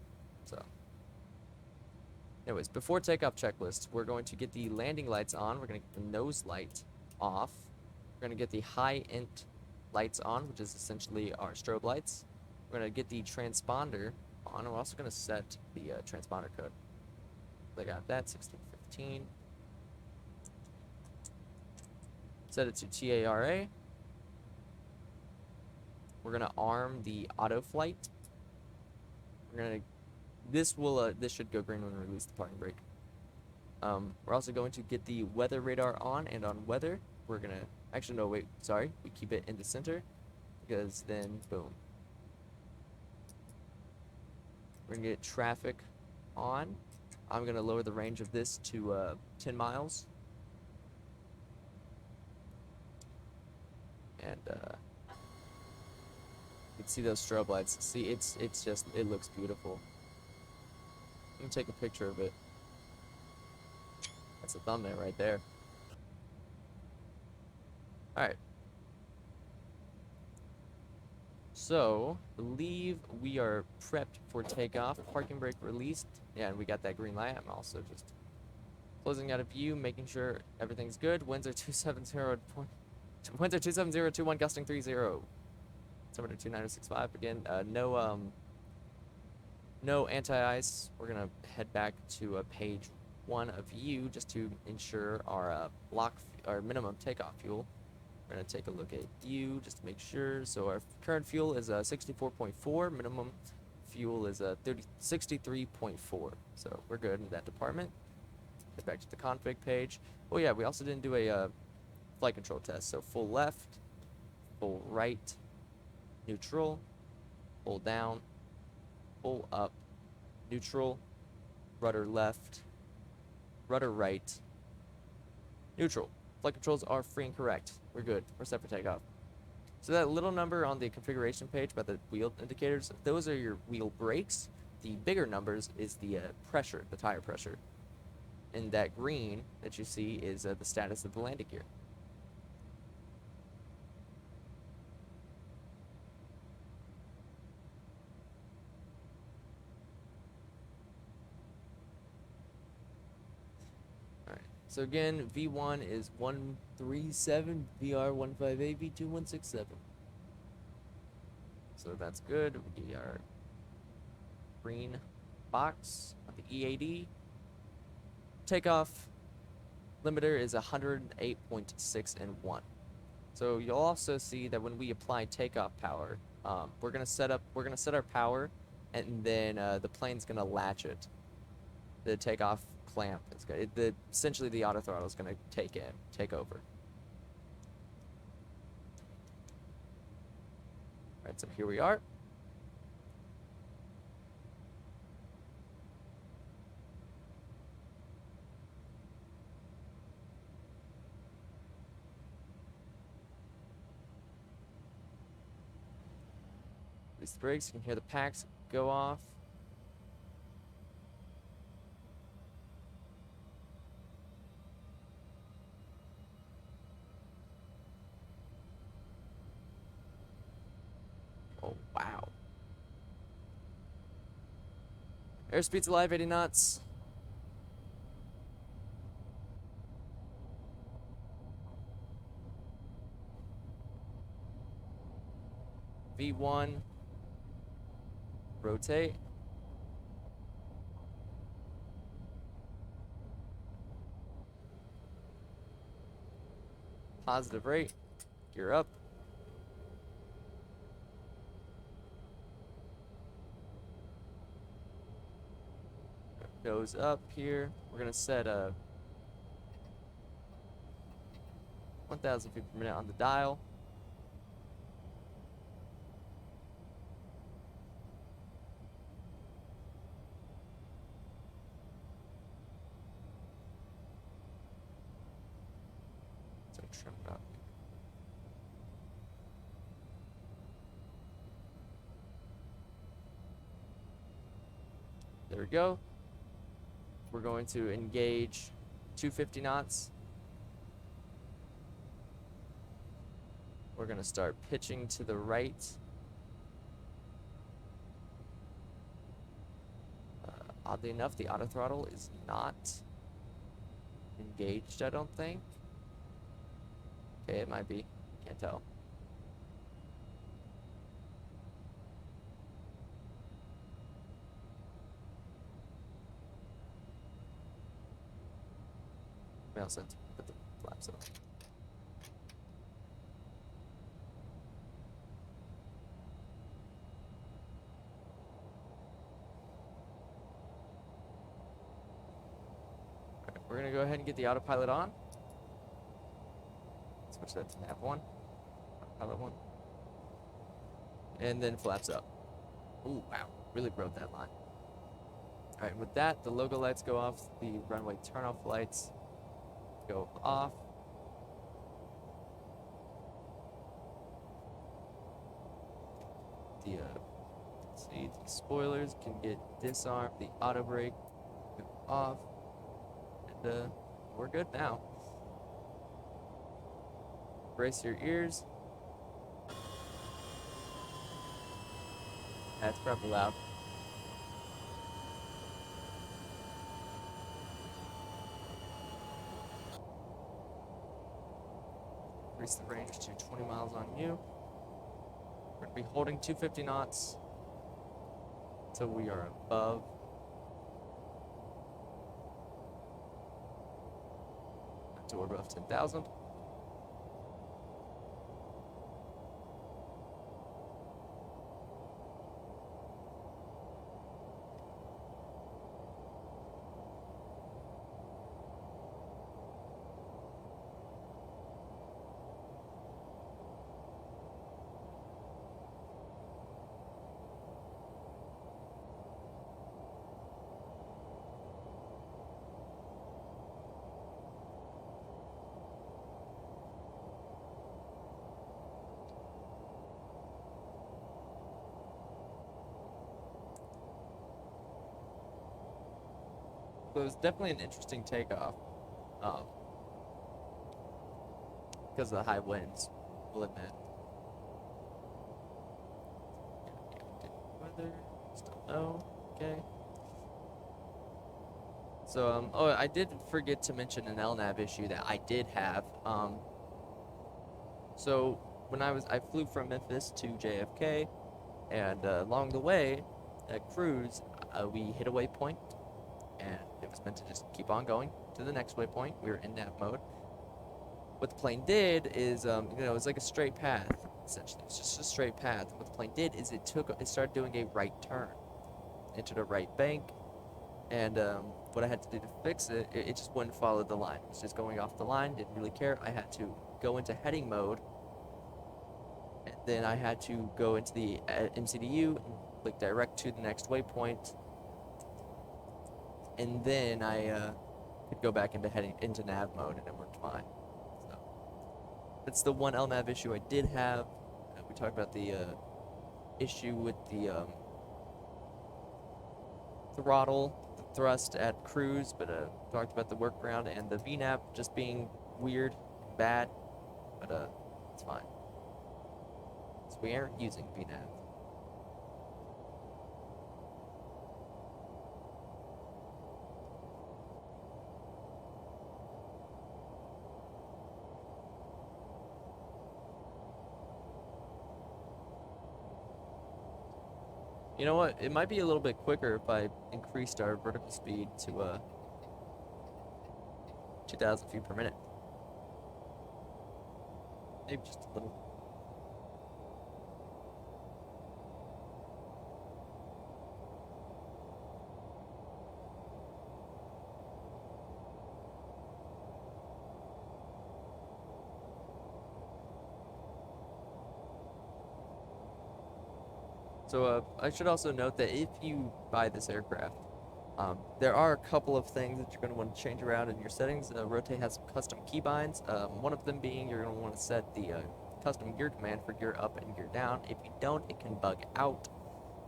So, anyways, before takeoff checklist, we're going to get the landing lights on. We're going to get the nose light off. We're going to get the high int lights on, which is essentially our strobe lights. We're going to get the transponder on. We're also going to set the transponder code. I got that, 1615. Set it to TARA. We're going to arm the auto flight. We're going to, this should go green when we release the parking brake. We're also going to get the weather radar on, and on weather, we're going to, actually no, wait, sorry, we keep it in the center, because then, boom. We're going to get traffic on. I'm going to lower the range of this to 10 miles. And you can see those strobe lights. See, it's just, it looks beautiful. Let me take a picture of it. That's a thumbnail right there. Alright. So, believe we are prepped for takeoff. Parking brake released. Yeah, and we got that green light. I'm also just closing out a view, making sure everything's good. Winds are 270. Winds are 27021, gusting 30. September 2965. Again, no anti-ice. We're gonna head back to page 1 of view just to ensure our our minimum takeoff fuel. We're gonna take a look at you just to make sure. So our current fuel is 64.4. Minimum fuel is 63.4. So we're good in that department. Get back to the config page. Oh yeah, we also didn't do a flight control test. So full left, full right, neutral, full down, full up, neutral, rudder left, rudder right, neutral. Flight controls are free and correct. We're good. We're set for takeoff. So that little number on the configuration page by the wheel indicators, those are your wheel brakes. The bigger numbers is the pressure, the tire pressure. And that green that you see is the status of the landing gear. So again, V1 is 137, VR 158, V2 167. So that's good. We are green box on the E80. Takeoff limiter is 108.6 and 1. So you'll also see that when we apply takeoff power, we're gonna set our power, and then the plane's gonna latch it. The takeoff clamp is gonna, essentially the auto throttle is gonna take over. All right, so here we are. Release the brakes. You can hear the packs go off. Oh, wow. Airspeed's alive, 80 knots. V1. Rotate. Positive rate. Gear up. Goes up here. We're gonna set a 1,000 feet per minute on the dial. So trim it up. There we go. We're going to engage 250 knots. We're going to start pitching to the right. Oddly enough, the auto throttle is not engaged, I don't think. Okay, it might be. Can't tell. We also have to put the flaps up. Alright, we're gonna go ahead and get the autopilot on. Switch that to nav 1. Autopilot 1. And then flaps up. Ooh, wow. Really broke that line. Alright, with that, the logo lights go off, the runway turnoff lights go off. The let's see, the spoilers can get disarmed, the auto brake go off, and we're good now. Brace your ears. That's probably loud. Increase the range to 20 miles on you. We're going to be holding 250 knots until we are above. Until we're above 10,000. So it was definitely an interesting takeoff, because of the high winds, we'll admit. Weather, still no, okay. So, oh, I did forget to mention an LNAV issue that I did have. So when I flew from Memphis to JFK, and along the way, at cruise, we hit a waypoint, and it was meant to just keep on going to the next waypoint. We were in nav mode. What the plane did is, it was like a straight path, essentially. It's just a straight path. What the plane did is it started doing a right turn into the right bank, and what I had to do to fix it, it just wouldn't follow the line. It was just going off the line, didn't really care. I had to go into heading mode, and then I had to go into the MCDU and click direct to the next waypoint, and then I could go back into nav mode, and it worked fine. So that's the one LNAV issue I did have. We talked about the issue with the throttle, the thrust at cruise, but talked about the workaround and the VNAV just being weird, bad, but it's fine. So we aren't using VNAV. You know what? It might be a little bit quicker if I increased our vertical speed to 2,000 feet per minute. Maybe just a little. So I should also note that if you buy this aircraft, there are a couple of things that you're going to want to change around in your settings. Rotate has some custom keybinds. One of them being you're going to want to set the custom gear command for gear up and gear down. If you don't, it can bug out.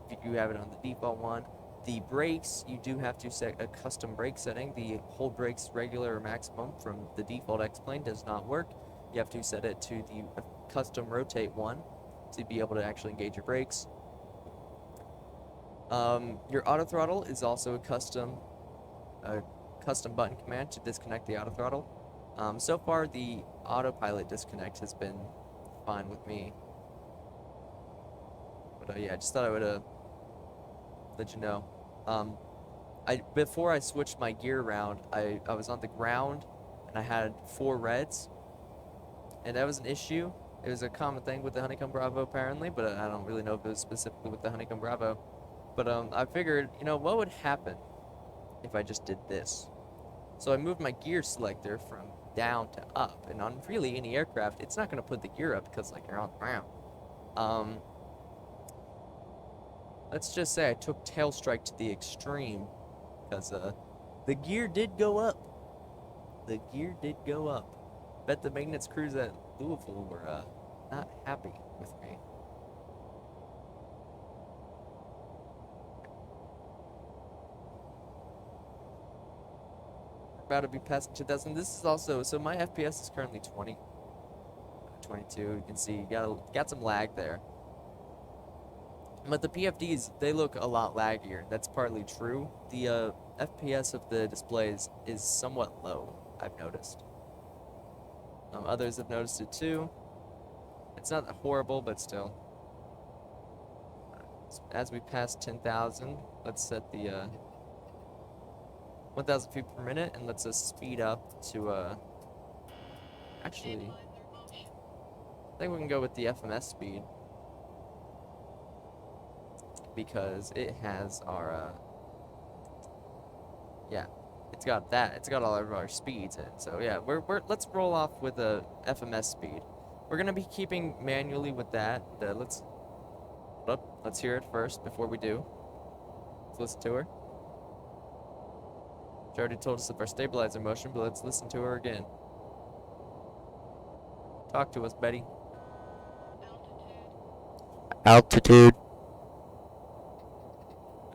If you have it on the default one, the brakes, you do have to set a custom brake setting. The hold brakes regular or maximum from the default X-plane does not work. You have to set it to the custom rotate one to be able to actually engage your brakes. Your auto throttle is also a custom button command to disconnect the auto throttle. So far, the autopilot disconnect has been fine with me. But yeah, I just thought I would let you know. Before I switched my gear around, I was on the ground and I had 4 reds, and that was an issue. It was a common thing with the Honeycomb Bravo apparently, but I don't really know if it was specifically with the Honeycomb Bravo. But I figured, what would happen if I just did this? So I moved my gear selector from down to up, and on really any aircraft, it's not going to put the gear up because you're on the ground. Let's just say I took tail strike to the extreme because the gear did go up. The gear did go up. Bet the maintenance crews at Louisville were not happy with me. About to be past 2,000. This is also, so my FPS is currently 20, 22. You can see got some lag there. But the PFDs, they look a lot laggier. That's partly true. The FPS of the displays is somewhat low, I've noticed. Others have noticed it too. It's not horrible, but still. As we pass 10,000, let's set the 1,000 feet per minute, and let's speed up to actually, I think we can go with the FMS speed because it has our yeah, it's got all of our speeds in. So yeah, let's roll off with a FMS speed. We're gonna be keeping manually with that. Let's hear it first before we do. Let's listen to her. She already told us of our stabilizer motion, but let's listen to her again. Talk to us, Betty. Altitude.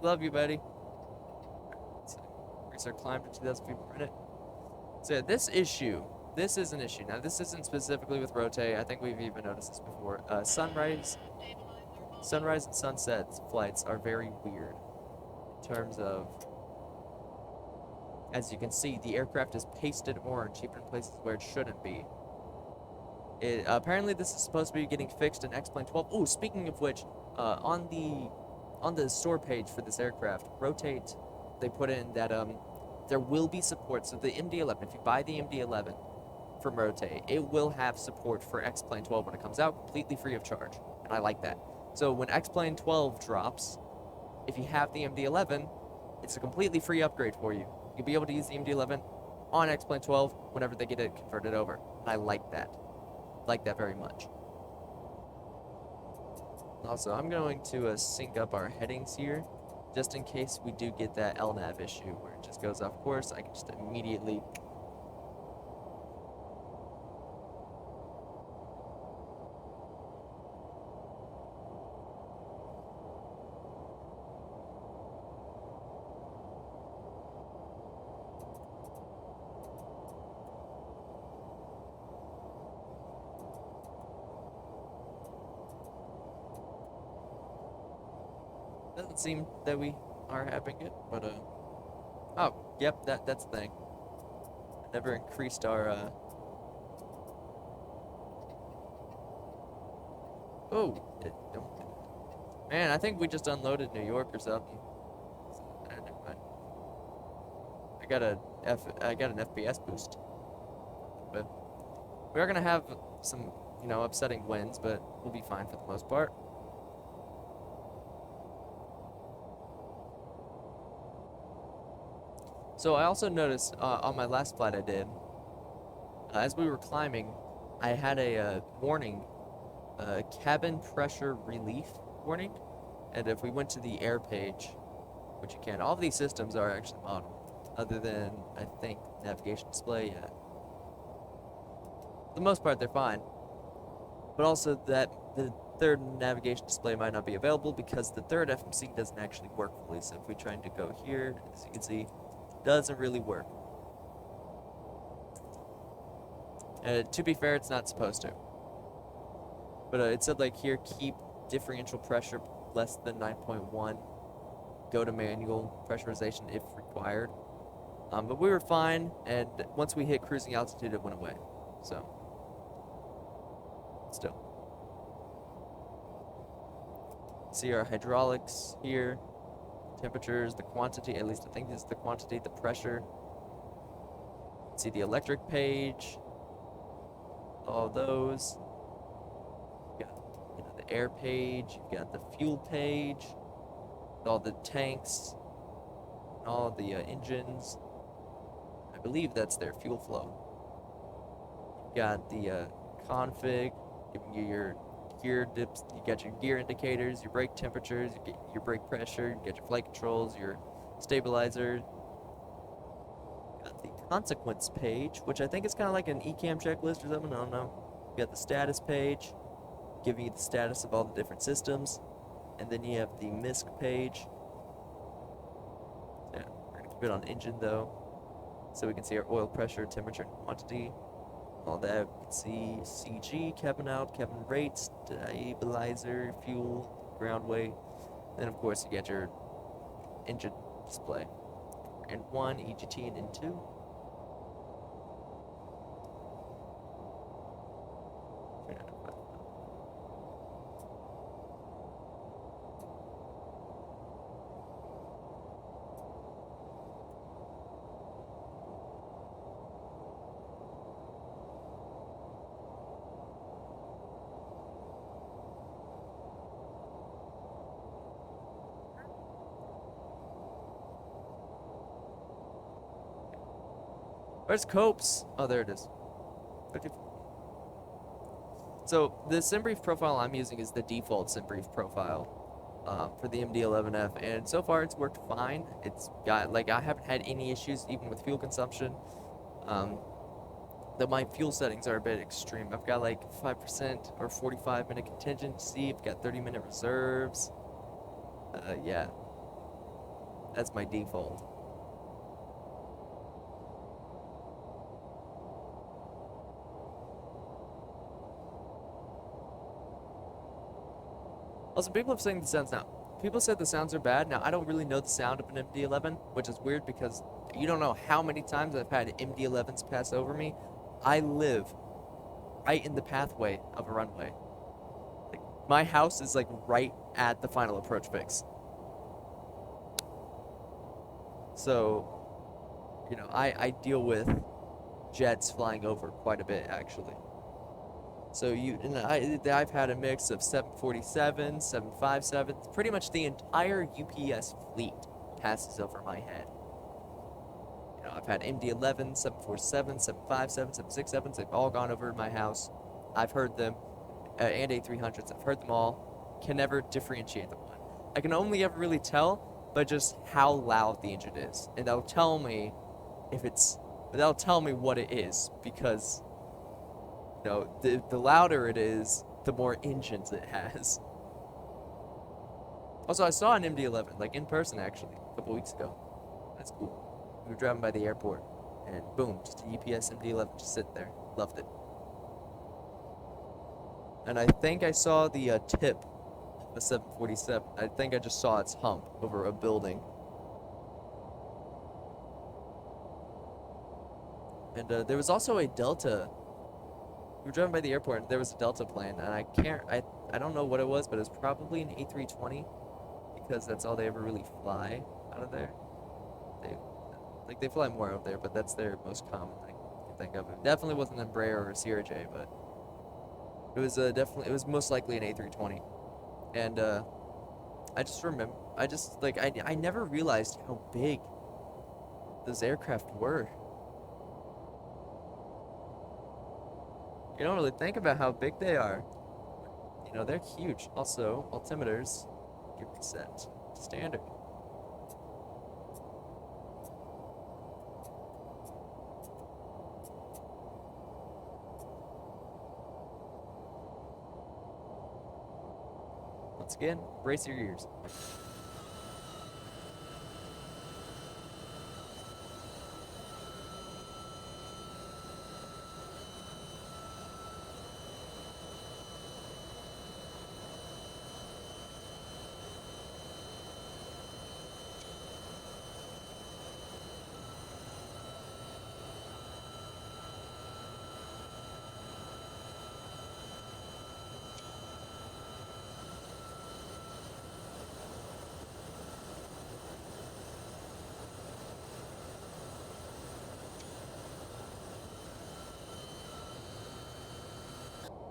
Love you, Betty. Increase our climb to 2,000 feet per minute. So yeah, this is an issue. Now, this isn't specifically with Rotate. I think we've even noticed this before. Sunrise and sunset flights are very weird in terms of As you can see, the aircraft is pasted orange, even in places where it shouldn't be. Apparently this is supposed to be getting fixed in X-Plane 12. Oh, speaking of which, on the store page for this aircraft, Rotate, they put in that there will be support. So the MD-11, if you buy the MD-11 from Rotate, it will have support for X-Plane 12 when it comes out, completely free of charge, and I like that. So when X-Plane 12 drops, if you have the MD-11, it's a completely free upgrade for you. You'll be able to use the MD-11 on X-Plane 12 whenever they get it converted over, and I like that. Like that very much. Also, I'm going to sync up our headings here, just in case we do get that LNAV issue where it just goes off course. I can just immediately doesn't seem that we are having it, but oh, yep, that's the thing. Never increased our man, I think we just unloaded New York or something. Never mind. I got an FPS boost. But we are gonna have some, upsetting winds, but we'll be fine for the most part. So I also noticed on my last flight I did, as we were climbing, I had a warning, cabin pressure relief warning, and if we went to the air page, which you can, all of these systems are actually modeled, other than, I think, navigation display, yeah. For the most part, they're fine, but also that the third navigation display might not be available because the third FMC doesn't actually work fully, so if we're trying to go here, as you can see, doesn't really work. To be fair, it's not supposed to. But it said like here, keep differential pressure less than 9.1. Go to manual pressurization if required. But we were fine, and once we hit cruising altitude, it went away. So, still. See our hydraulics here. Temperatures, the quantity, at least I think this is the quantity, the pressure. See the electric page, all those. You got the air page, you got the fuel page, all the tanks, all the engines. I believe that's their fuel flow. You got the config, giving you your gear dips, you got your gear indicators, your brake temperatures, you get your brake pressure, you get your flight controls, your stabilizer. Got the consequence page, which I think is kind of like an ECAM checklist or something, I don't know. You got the status page, giving you the status of all the different systems, and then you have the MISC page. Yeah, we're gonna keep it on engine though, so we can see our oil pressure, temperature, and quantity. All that, we can see CG, cabin out, cabin rates, stabilizer, fuel, groundway. Then of course you get your engine display. N1, EGT, and N2. Where's Copes? Oh, there it is. Okay. So the sim brief profile I'm using is the default sim brief profile for the MD-11F, and so far it's worked fine. It's got, like, I haven't had any issues even with fuel consumption. My fuel settings are a bit extreme. I've got like 5% or 45-minute contingency. I've got 30-minute reserves. Yeah, that's my default. Also, people have said the sounds are bad. Now, I don't really know the sound of an MD-11, which is weird because You don't know how many times I've had MD-11s pass over me. I live right in the pathway of a runway. Like, my house is like right at the final approach fix. So, you know, I deal with jets flying over quite a bit, actually. So I've had a mix of 747s, 757s. Pretty much the entire UPS fleet passes over my head. You know, I've had MD-11, 747, 757, 767s. They've all gone over my house. I've heard them, and A300s. I've heard them all. Can never differentiate the one. I can only ever really tell by just how loud the engine is, and that'll tell me if it's. That'll tell me what it is, because you know, the louder it is, the more engines it has. Also, I saw an MD-11, like in person actually, a couple weeks ago. That's cool. We were driving by the airport, and boom, just a UPS MD-11 just sitting there. Loved it. And I think I saw the tip of the 747. I think I just saw its hump over a building. And there was also a Delta. We were driving by the airport, and there was a Delta plane, and I don't know what it was, but it was probably an A320, because that's all they ever really fly out of there. They fly more out there, but that's their most common thing I can think of. It definitely wasn't an Embraer or a CRJ, but it was definitely, it was most likely an A320. And I just remember, I never realized how big those aircraft were. You don't really think about how big they are. You know, they're huge. Also, altimeters get reset to standard. Once again, brace your ears.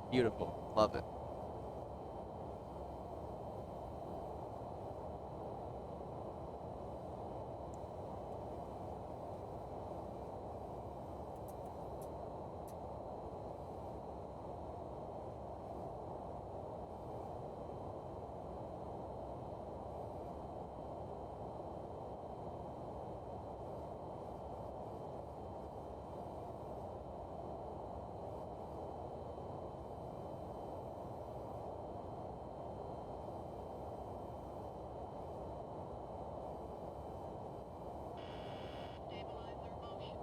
Beautiful. Love it. Stabilizer motion.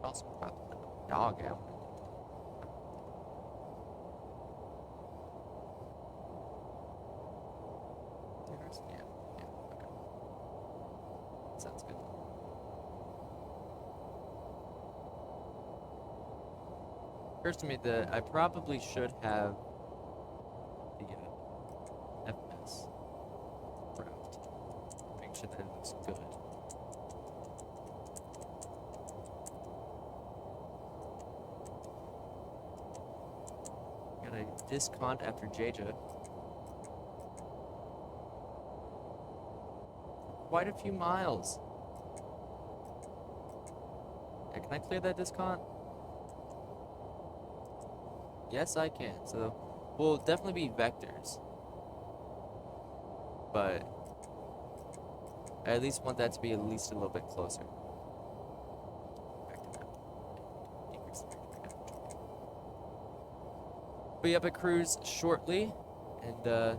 Also, dog out. occurs to me that I probably should have the FMS route. Make sure that it looks good. Got a discount after JJ. Quite a few miles. Yeah, can I clear that discount? Yes, I can. So, we'll definitely be vectors. But I at least want that to be at least a little bit closer. Vector map. Decrease the vector map. Be up at cruise shortly, and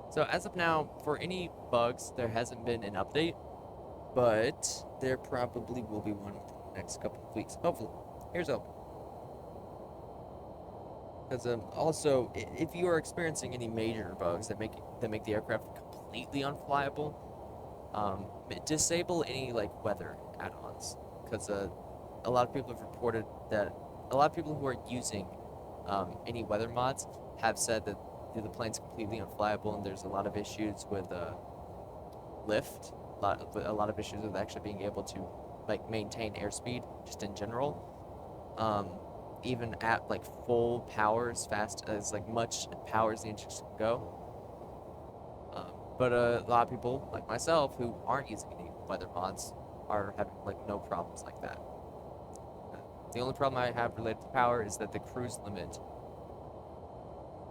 so as of now, for any bugs, there hasn't been an update, but there probably will be one within the next couple of weeks. Hopefully. Here's hope. Because also, if you are experiencing any major bugs that make the aircraft completely unflyable, disable any like weather add-ons. Because a lot of people have reported that a lot of people who are using any weather mods have said that the plane's completely unflyable, and there's a lot of issues with lift, a lot of issues with actually being able to like maintain airspeed just in general. Even at like full power, as fast as like much power as the engines can go. But a lot of people like myself who aren't using any weather mods are having like no problems like that. The only problem I have related to power is that the cruise limit,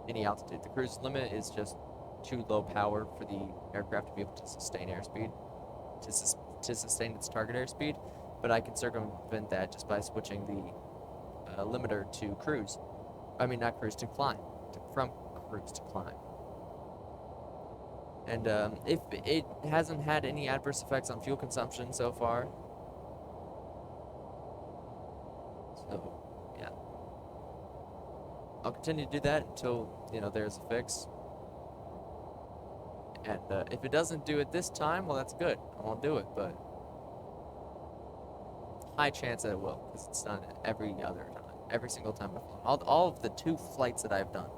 any altitude, the cruise limit is just too low power for the aircraft to be able to sustain airspeed, to sustain its target airspeed. But I can circumvent that just by switching the limiter to cruise. I mean, not cruise, to climb. From cruise to climb. And if it hasn't had any adverse effects on fuel consumption so far. So, yeah. I'll continue to do that until, there's a fix. And if it doesn't do it this time, well, that's good. I won't do it, but high chance that it will, because it's done every other time. Every single time I've flown. All of the 2 flights that I've done.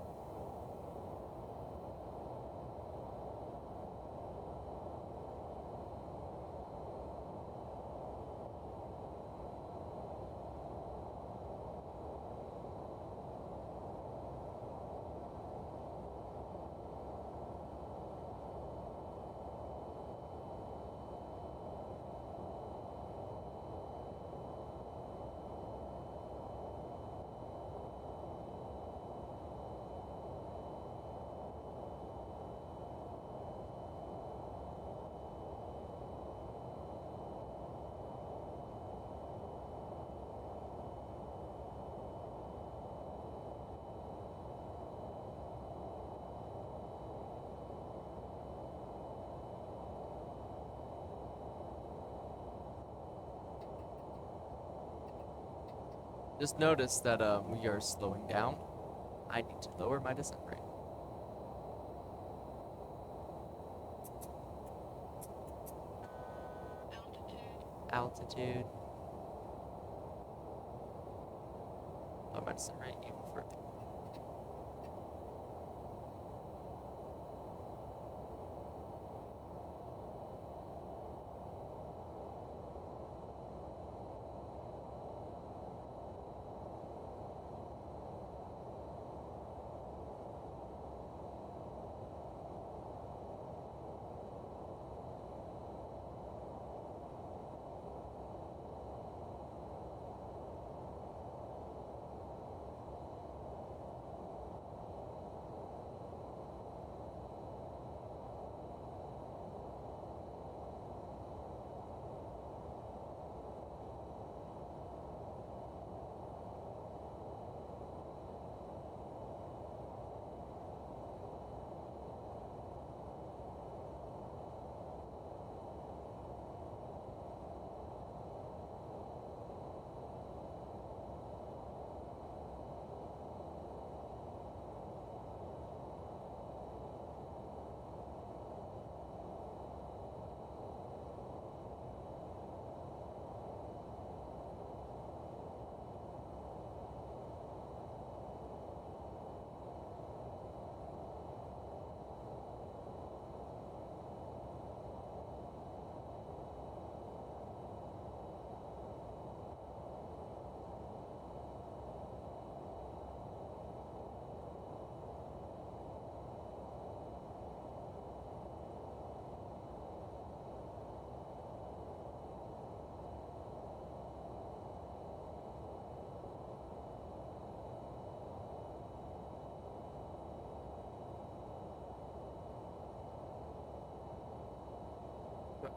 Just notice that we are slowing down. I need to lower my descent rate. Altitude. Lower my descent rate even further.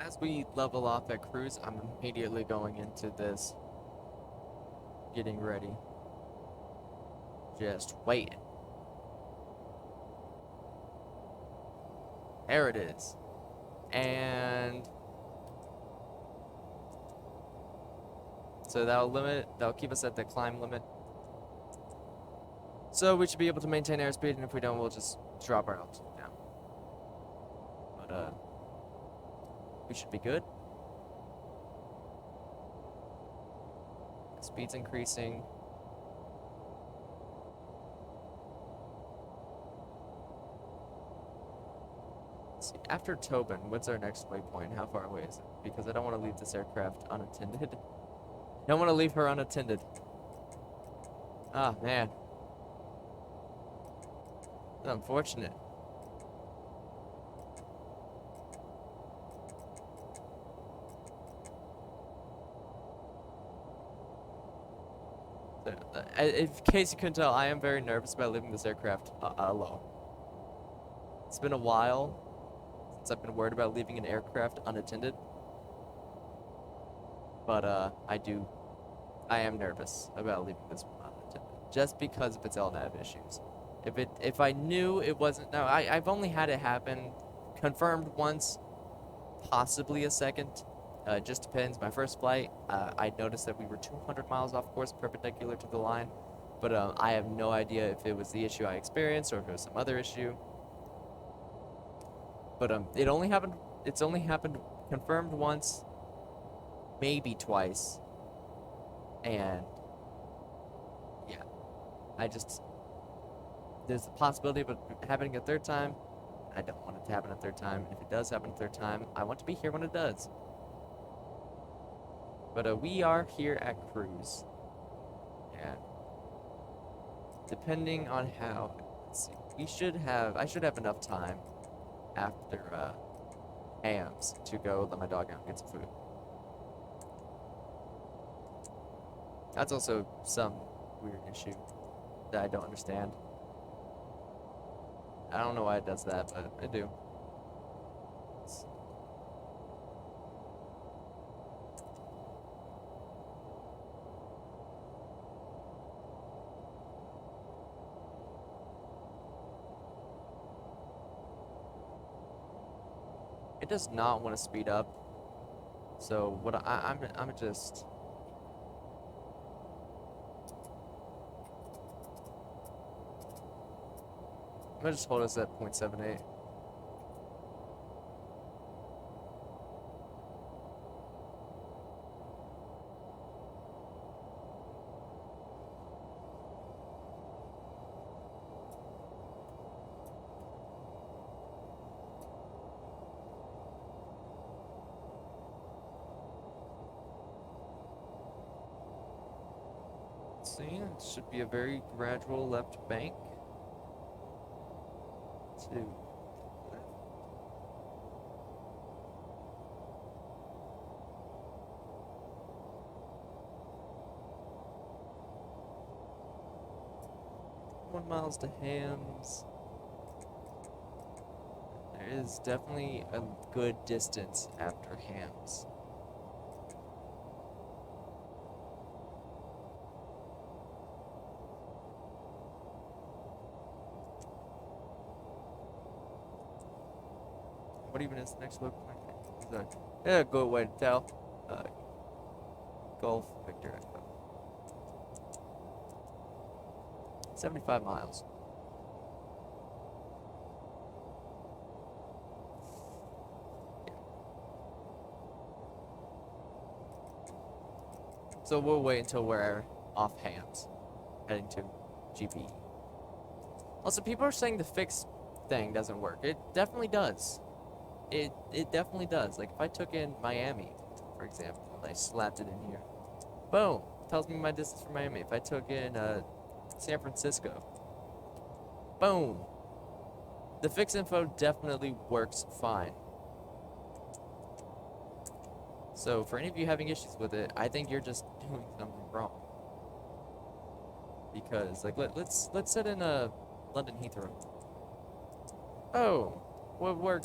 As we level off at cruise, I'm immediately going into this, getting ready. Just waiting. There it is. And so that'll keep us at the climb limit. So we should be able to maintain airspeed, and if we don't, we'll just drop our altitude down. But we should be good. Speed's increasing. Let's see, after Tobin, what's our next waypoint? How far away is it? Because I don't want to leave this aircraft unattended. Don't want to leave her unattended. Ah, man. That's unfortunate. So, in case you couldn't tell, I am very nervous about leaving this aircraft alone. It's been a while since I've been worried about leaving an aircraft unattended. But I am nervous about leaving this one unattended, just because of its LNAV issues. If I knew it wasn't, no, I've only had it happen, confirmed once, possibly a second. It just depends. My first flight, I noticed that we were 200 miles off course, perpendicular to the line, but I have no idea if it was the issue I experienced or if it was some other issue. But it's only happened confirmed once, maybe twice, and yeah, there's the possibility of it happening a third time. I don't want it to happen a third time. If it does happen a third time, I want to be here when it does. But we are here at cruise, and depending on how, let's see, I should have enough time after hams to go let my dog out and get some food. That's also some weird issue that I don't understand. I don't know why it does that, but I do. It does not want to speed up. So what I'm just. I'm gonna just hold us at 0.78. See, it should be a very gradual left bank. Two. One miles to hams. There is definitely a good distance after hams. What even is the next local point? Yeah, a good way to tell. Golf Victor Echo. 75 miles. Yeah. So we'll wait until we're off hams, heading to GP. Also, people are saying the fixed thing doesn't work. It definitely does. It definitely does. Like if I took in Miami, for example, and I slapped it in here, boom, tells me my distance from Miami. If I took in San Francisco, boom, the fix info definitely works fine. So for any of you having issues with it, I think you're just doing something wrong. Because like let's set in a London Heathrow. Oh.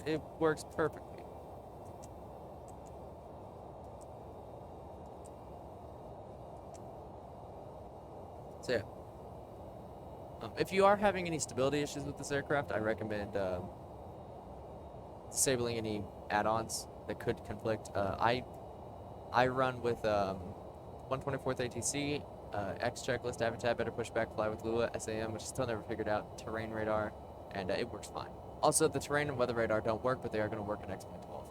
It works perfectly. So yeah. If you are having any stability issues with this aircraft, I recommend disabling any add-ons that could conflict. I run with 124th ATC, X checklist, Avatar, better pushback, fly with Lua, SAM, which I still never figured out, terrain radar, and it works fine. Also, the terrain and weather radar don't work, but they are going to work in X-Plane 12.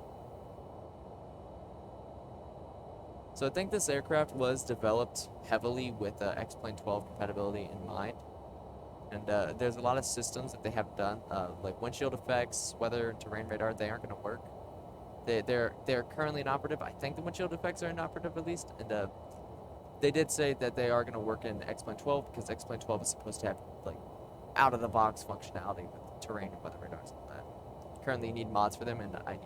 So I think this aircraft was developed heavily with X-Plane 12 compatibility in mind. And there's a lot of systems that they have done, like windshield effects, weather, and terrain radar. They aren't going to work. They're currently inoperative. I think the windshield effects are inoperative at least. And they did say that they are going to work in X-Plane 12 because X-Plane 12 is supposed to have like out-of-the-box functionality with terrain and weather radars and all that. Currently, you need mods for them, and I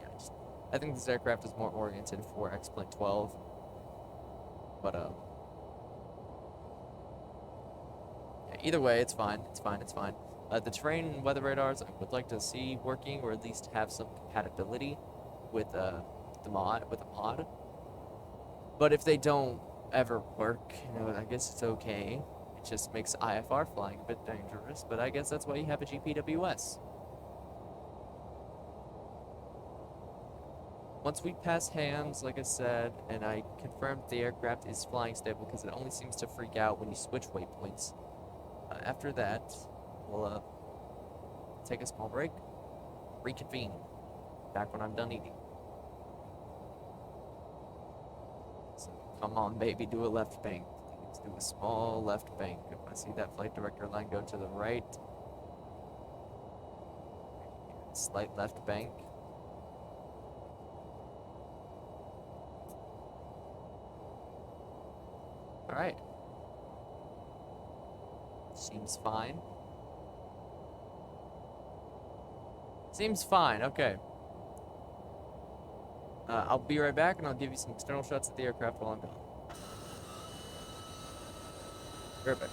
think this aircraft is more oriented for X-Plane 12. But either way, it's fine. It's fine. It's fine. The terrain and weather radars I would like to see working, or at least have some compatibility with the mod. But if they don't ever work, I guess it's okay. It just makes IFR flying a bit dangerous. But I guess that's why you have a GPWS. Once we pass hams, like I said, and I confirmed the aircraft is flying stable because it only seems to freak out when you switch waypoints. After that, we'll take a small break, reconvene, back when I'm done eating. So come on, baby, do a left bank. Please do a small left bank. If I see that flight director line go to the right, slight left bank. All right. Seems fine. Seems fine, okay. I'll be right back and I'll give you some external shots of the aircraft while I'm gone. Be right back.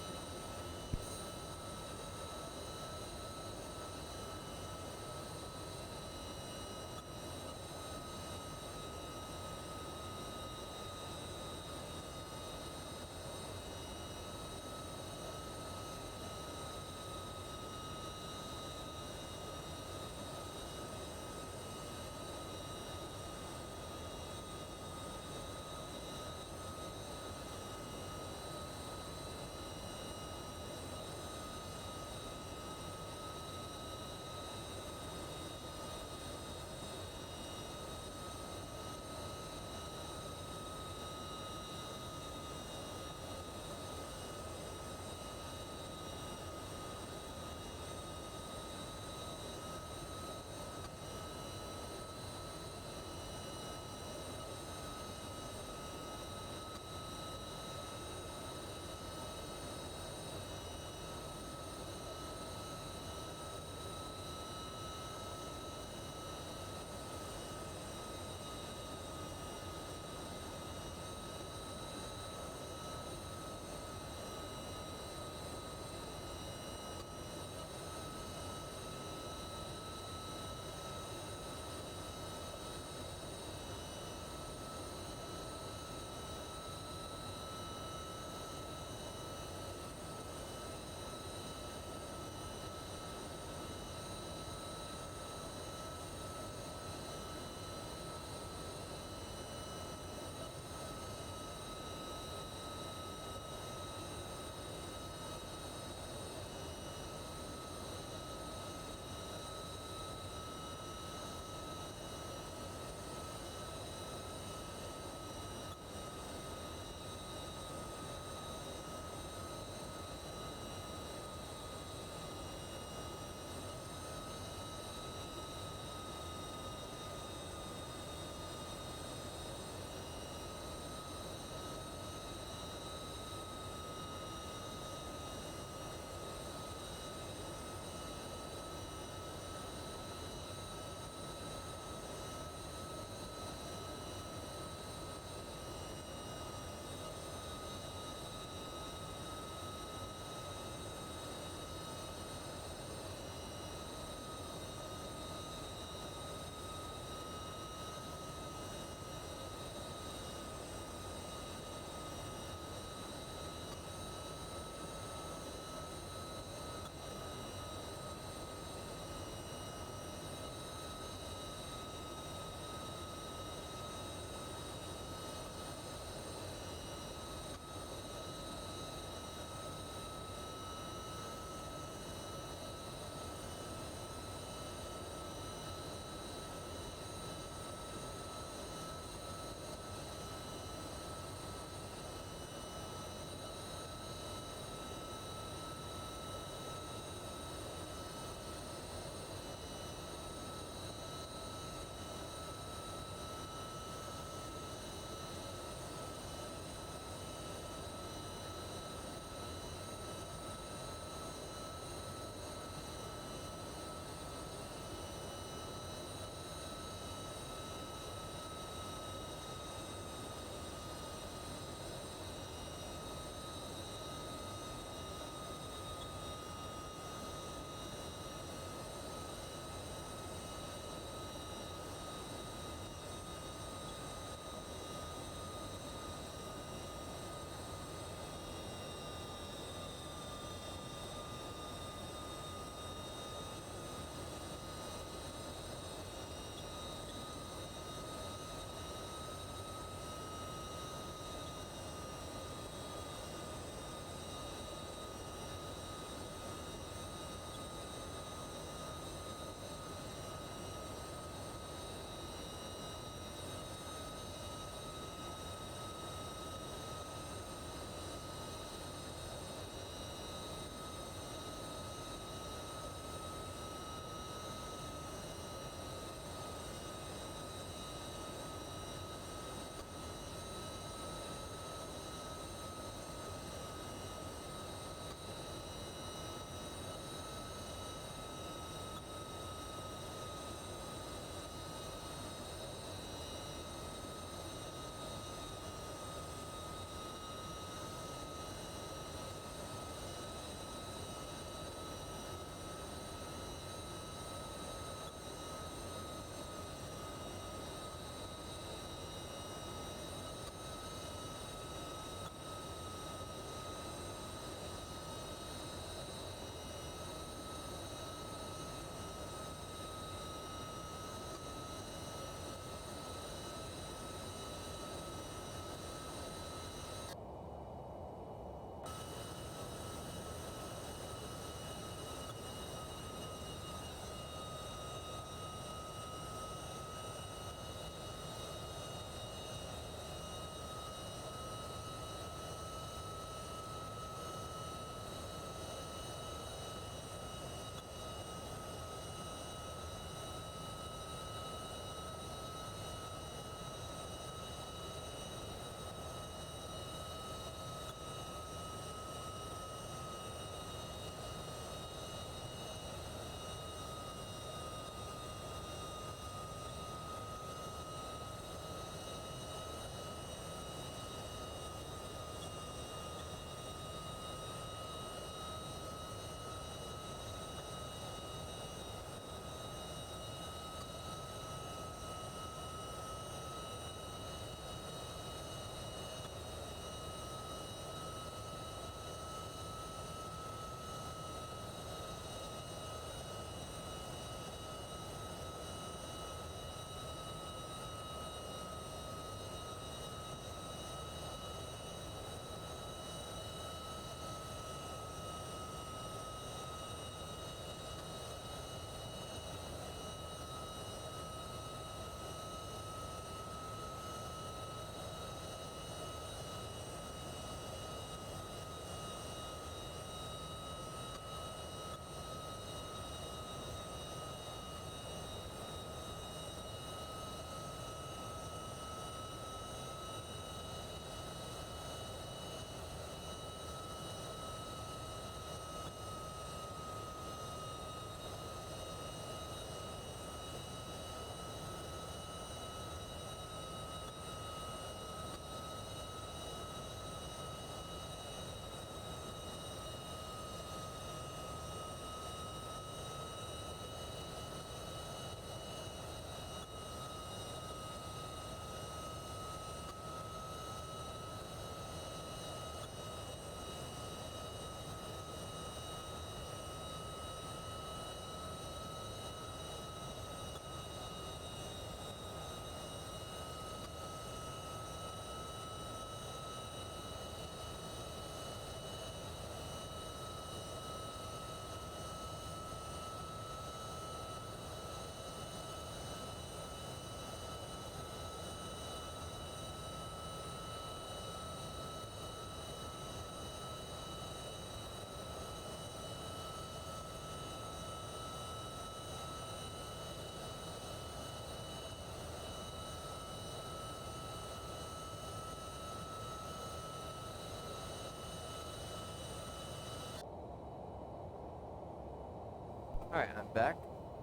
Alright, I'm back.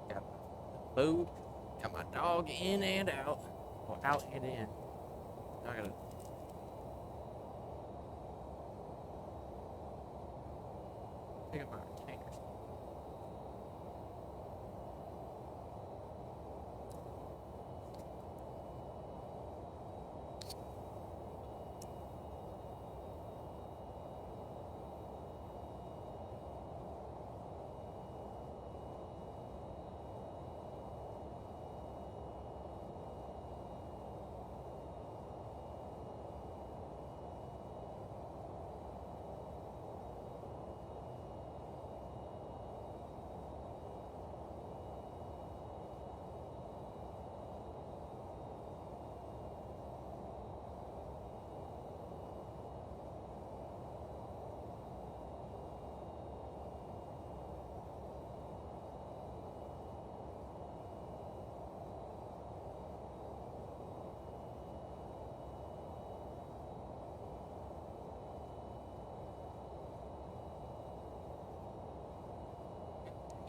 Got my food. Got my dog in and out. Or out and in. I gotta. Pick up my retainers.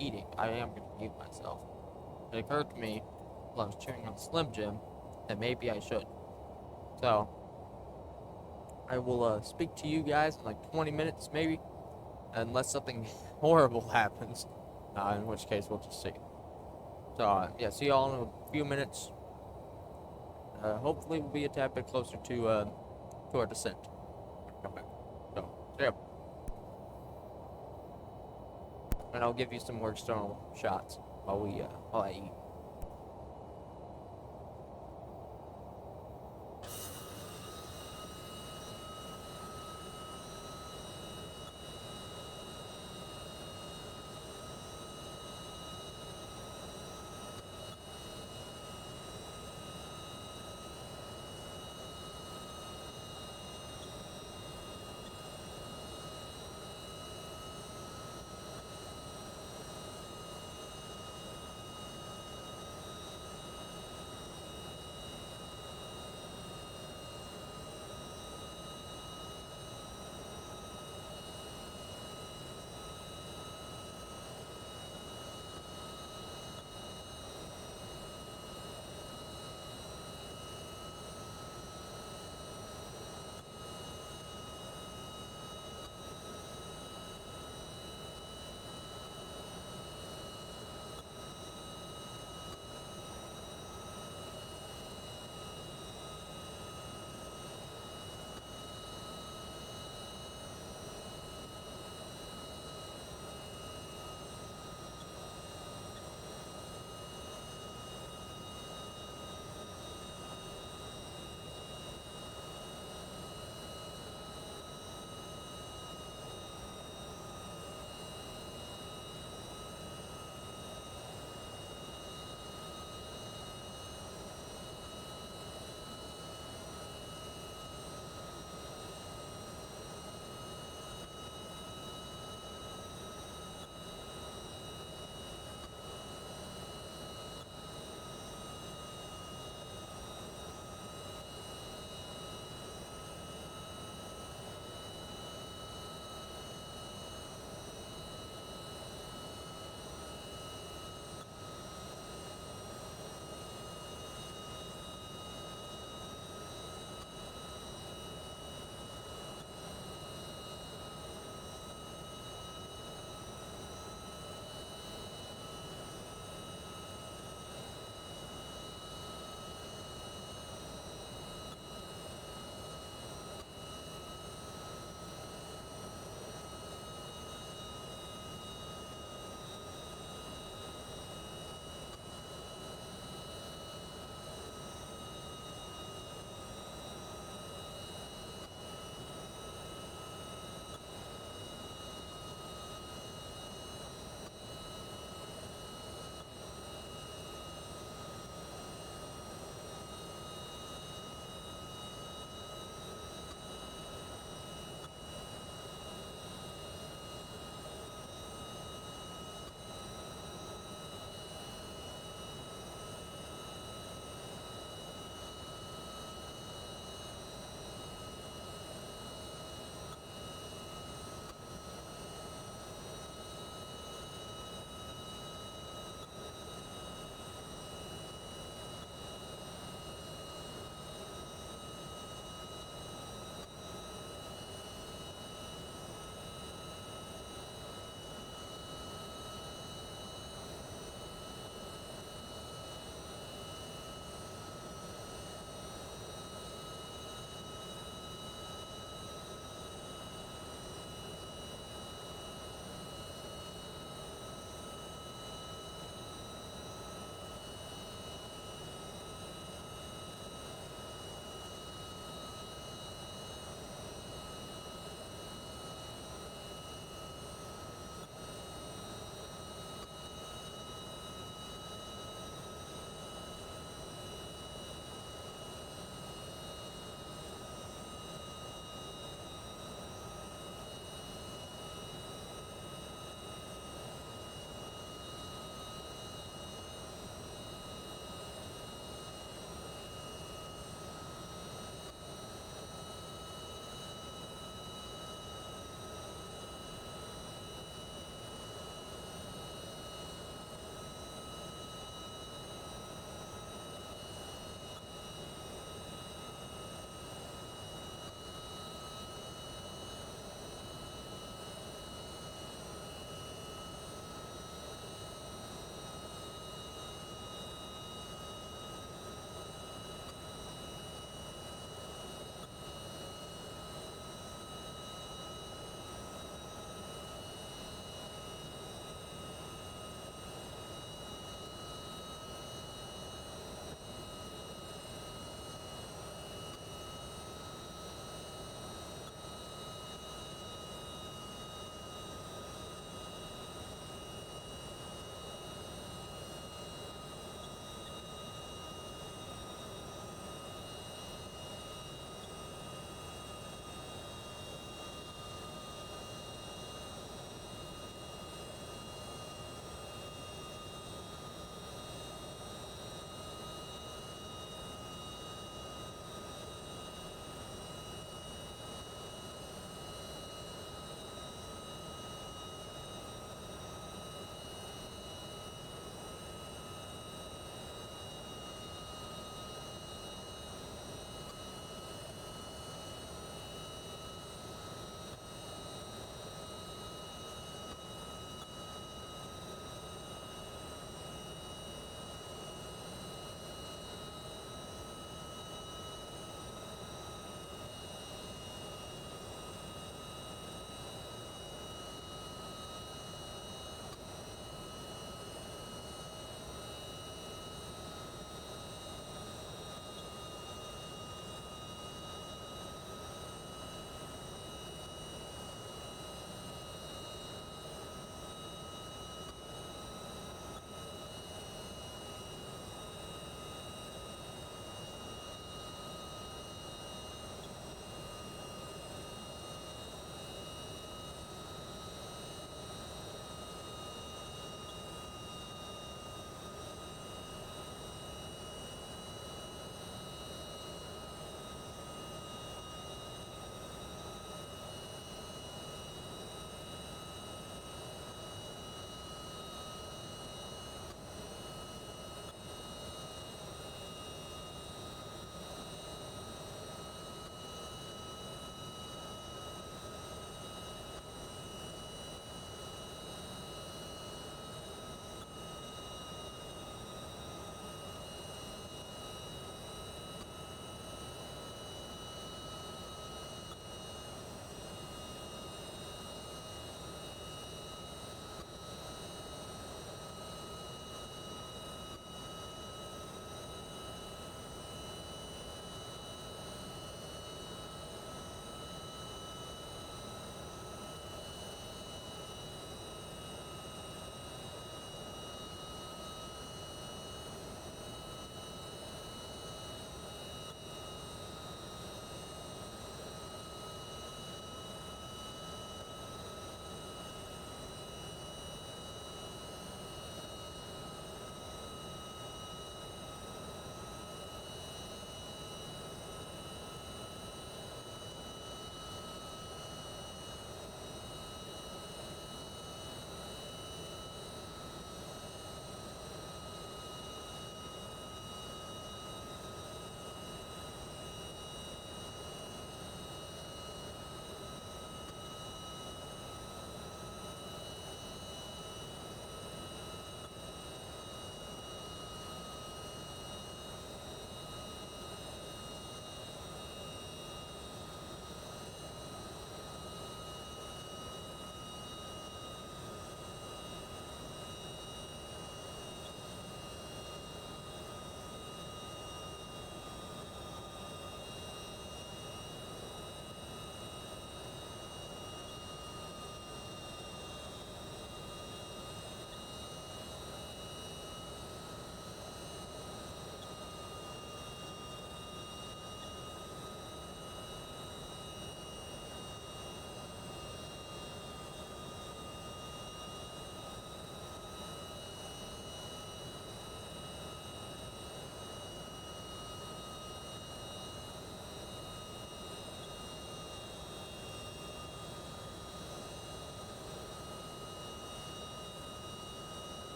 Eating. I am going to mute myself. It occurred to me while I was chewing on Slim Jim that maybe I should. So, I will speak to you guys in like 20 minutes maybe, unless something horrible happens, in which case we'll just see. So, yeah, see y'all in a few minutes. Hopefully we'll be a tad bit closer to our descent. Come back. So, see ya. And I'll give you some more external shots while I eat.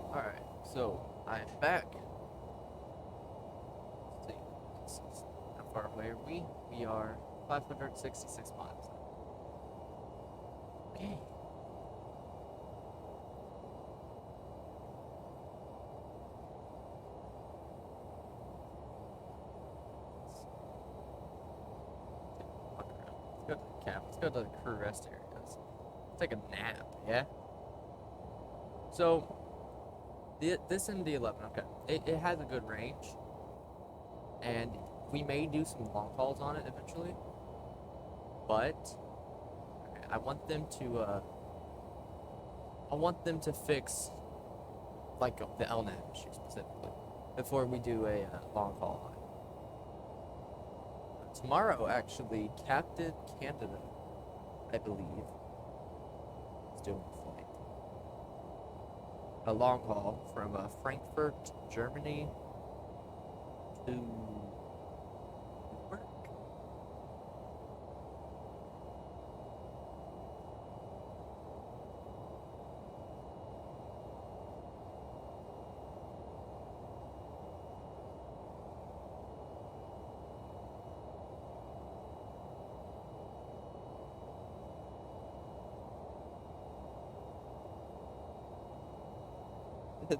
Alright, so I'm back. Let's see. How far away are we? We are 566 miles. Okay. Walk around. Let's go to the camp. Let's go to the crew rest areas. Let's take a nap, yeah? So, this MD-11, okay, it has a good range, and we may do some long hauls on it eventually, but okay, I want them to fix like the LNAV issue specifically before we do a long haul on it. Tomorrow, actually, Captain Canada, I believe, is doing a flight. A long haul from Frankfurt, Germany to Newark.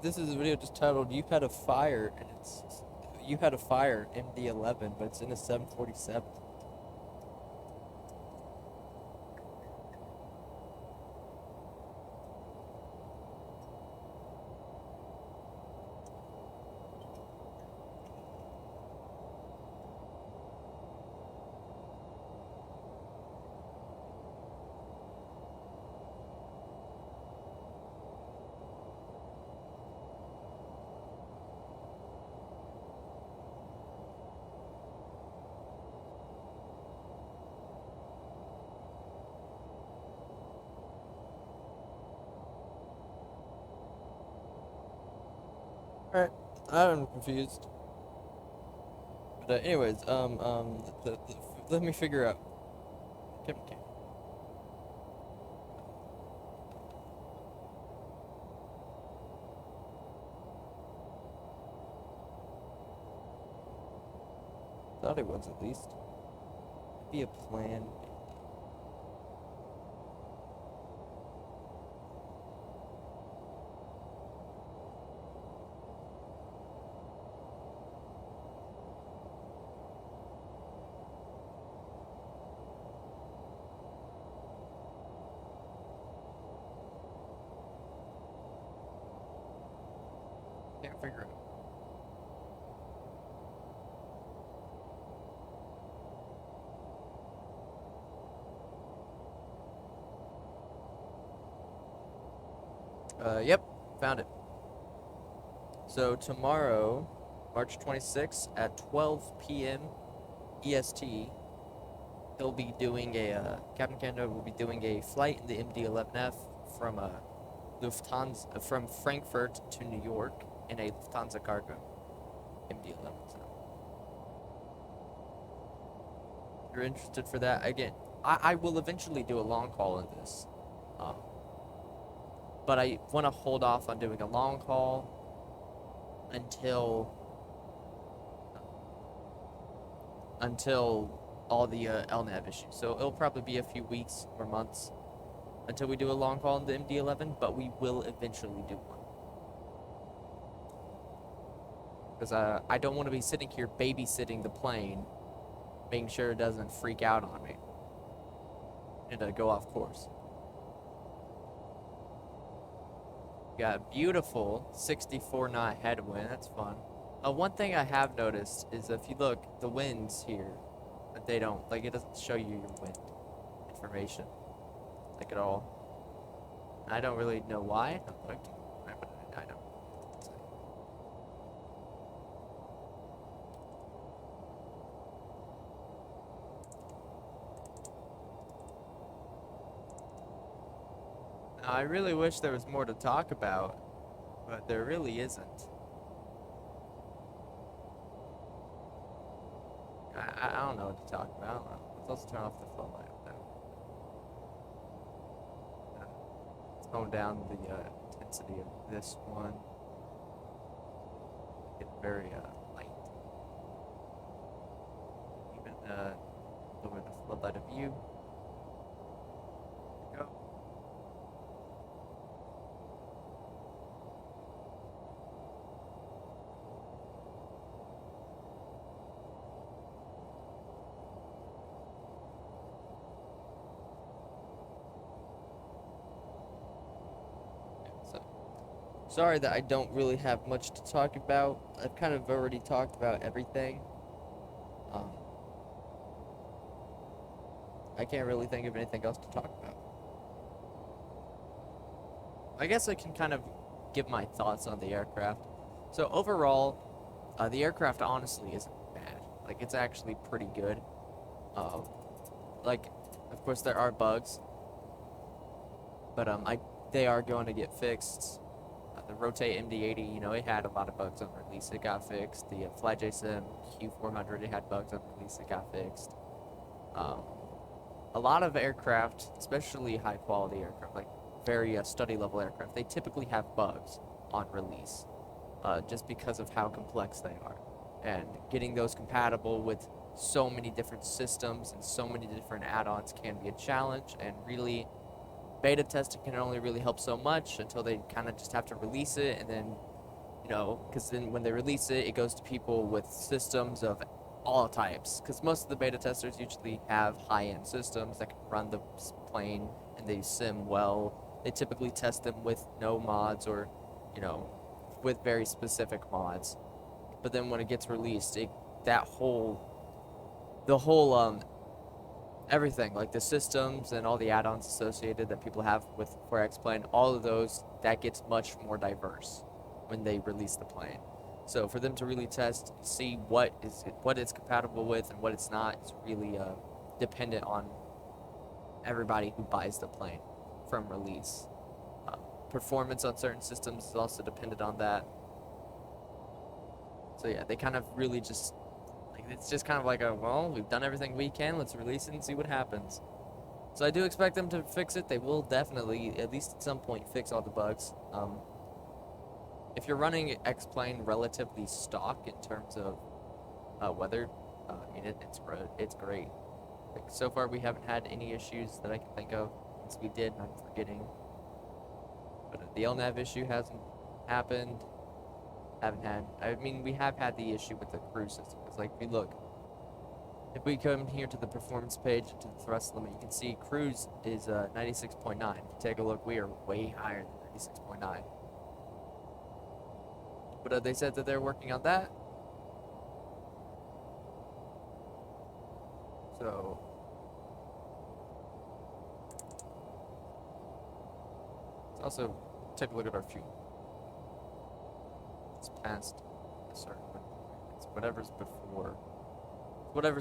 This is a video just titled "You Had a Fire," and you had a fire MD-11, but it's in a 747. Alright, I'm confused. But anyways, let me figure out. Okay. Thought it was at least. Be a plan. Can't figure it out. Yep, found it. So tomorrow, March 26th at 12 p.m. EST, he'll be doing Captain Canada will be doing a flight in the MD-11F from Lufthansa, from Frankfurt to New York in a Lufthansa cargo MD-11. So, if you're interested for that, again, I will eventually do a long haul in this. But I want to hold off on doing a long haul until all the LNAV issues. So it'll probably be a few weeks or months until we do a long haul in the MD-11, but we will eventually do one. Because I don't want to be sitting here babysitting the plane, making sure it doesn't freak out on me and go off course. Got a beautiful 64 knot headwind. That's fun. One thing I have noticed is if you look, the winds here, they don't, like, it doesn't show you your wind information, like, at all. I don't really know why. But I know. Now, I really wish there was more to talk about, but there really isn't. I don't know what to talk about. Let's also turn off the flow light. Let's tone down the intensity of this one. very light. Even lower the floodlight of view. There we go. So, sorry that I don't really have much to talk about. I've kind of already talked about everything. Um, I can't really think of anything else to talk about. I guess I can kind of give my thoughts on the aircraft. So overall, the aircraft honestly isn't bad. Like, it's actually pretty good. Um, like, of course there are bugs, but they are going to get fixed. The Rotate MD-80, you know, it had a lot of bugs on release. It got fixed. The RotateSim Q400, it had bugs on release. It got fixed. A lot of aircraft, especially high quality aircraft, like very study level aircraft, they typically have bugs on release, just because of how complex they are, and getting those compatible with so many different systems and so many different add-ons can be a challenge. And really, beta testing can only really help so much until they kind of just have to release it, and then, you know, because then when they release it, it goes to people with systems of all types, because most of the beta testers usually have high-end systems that can run the plane and they sim well. They typically test them with no mods, or, you know, with very specific mods. But then when it gets released, everything, like the systems and all the add-ons associated that people have with for X-Plane, all of those, that gets much more diverse when they release the plane. So for them to really test, see what it's compatible with and what it's not, is really dependent on everybody who buys the plane from release. Performance on certain systems is also dependent on that. So yeah, they kind of really just, like, it's just kind of like well, we've done everything we can, let's release it and see what happens. So I do expect them to fix it. They will definitely, at least at some point, fix all the bugs. If you're running X-Plane relatively stock in terms of weather, I mean, it's great. Like, so far we haven't had any issues that I can think of. Once we did, and I'm forgetting. But the LNAV issue hasn't happened. I mean, we have had the issue with the cruise system. It's like, if we come here to the performance page, to the thrust limit, you can see cruise is 96.9. If you take a look, we are way higher than 96.9. But they said that they're working on that. So let's also take a look at our fuel. It's past a certain limit. It's whatever's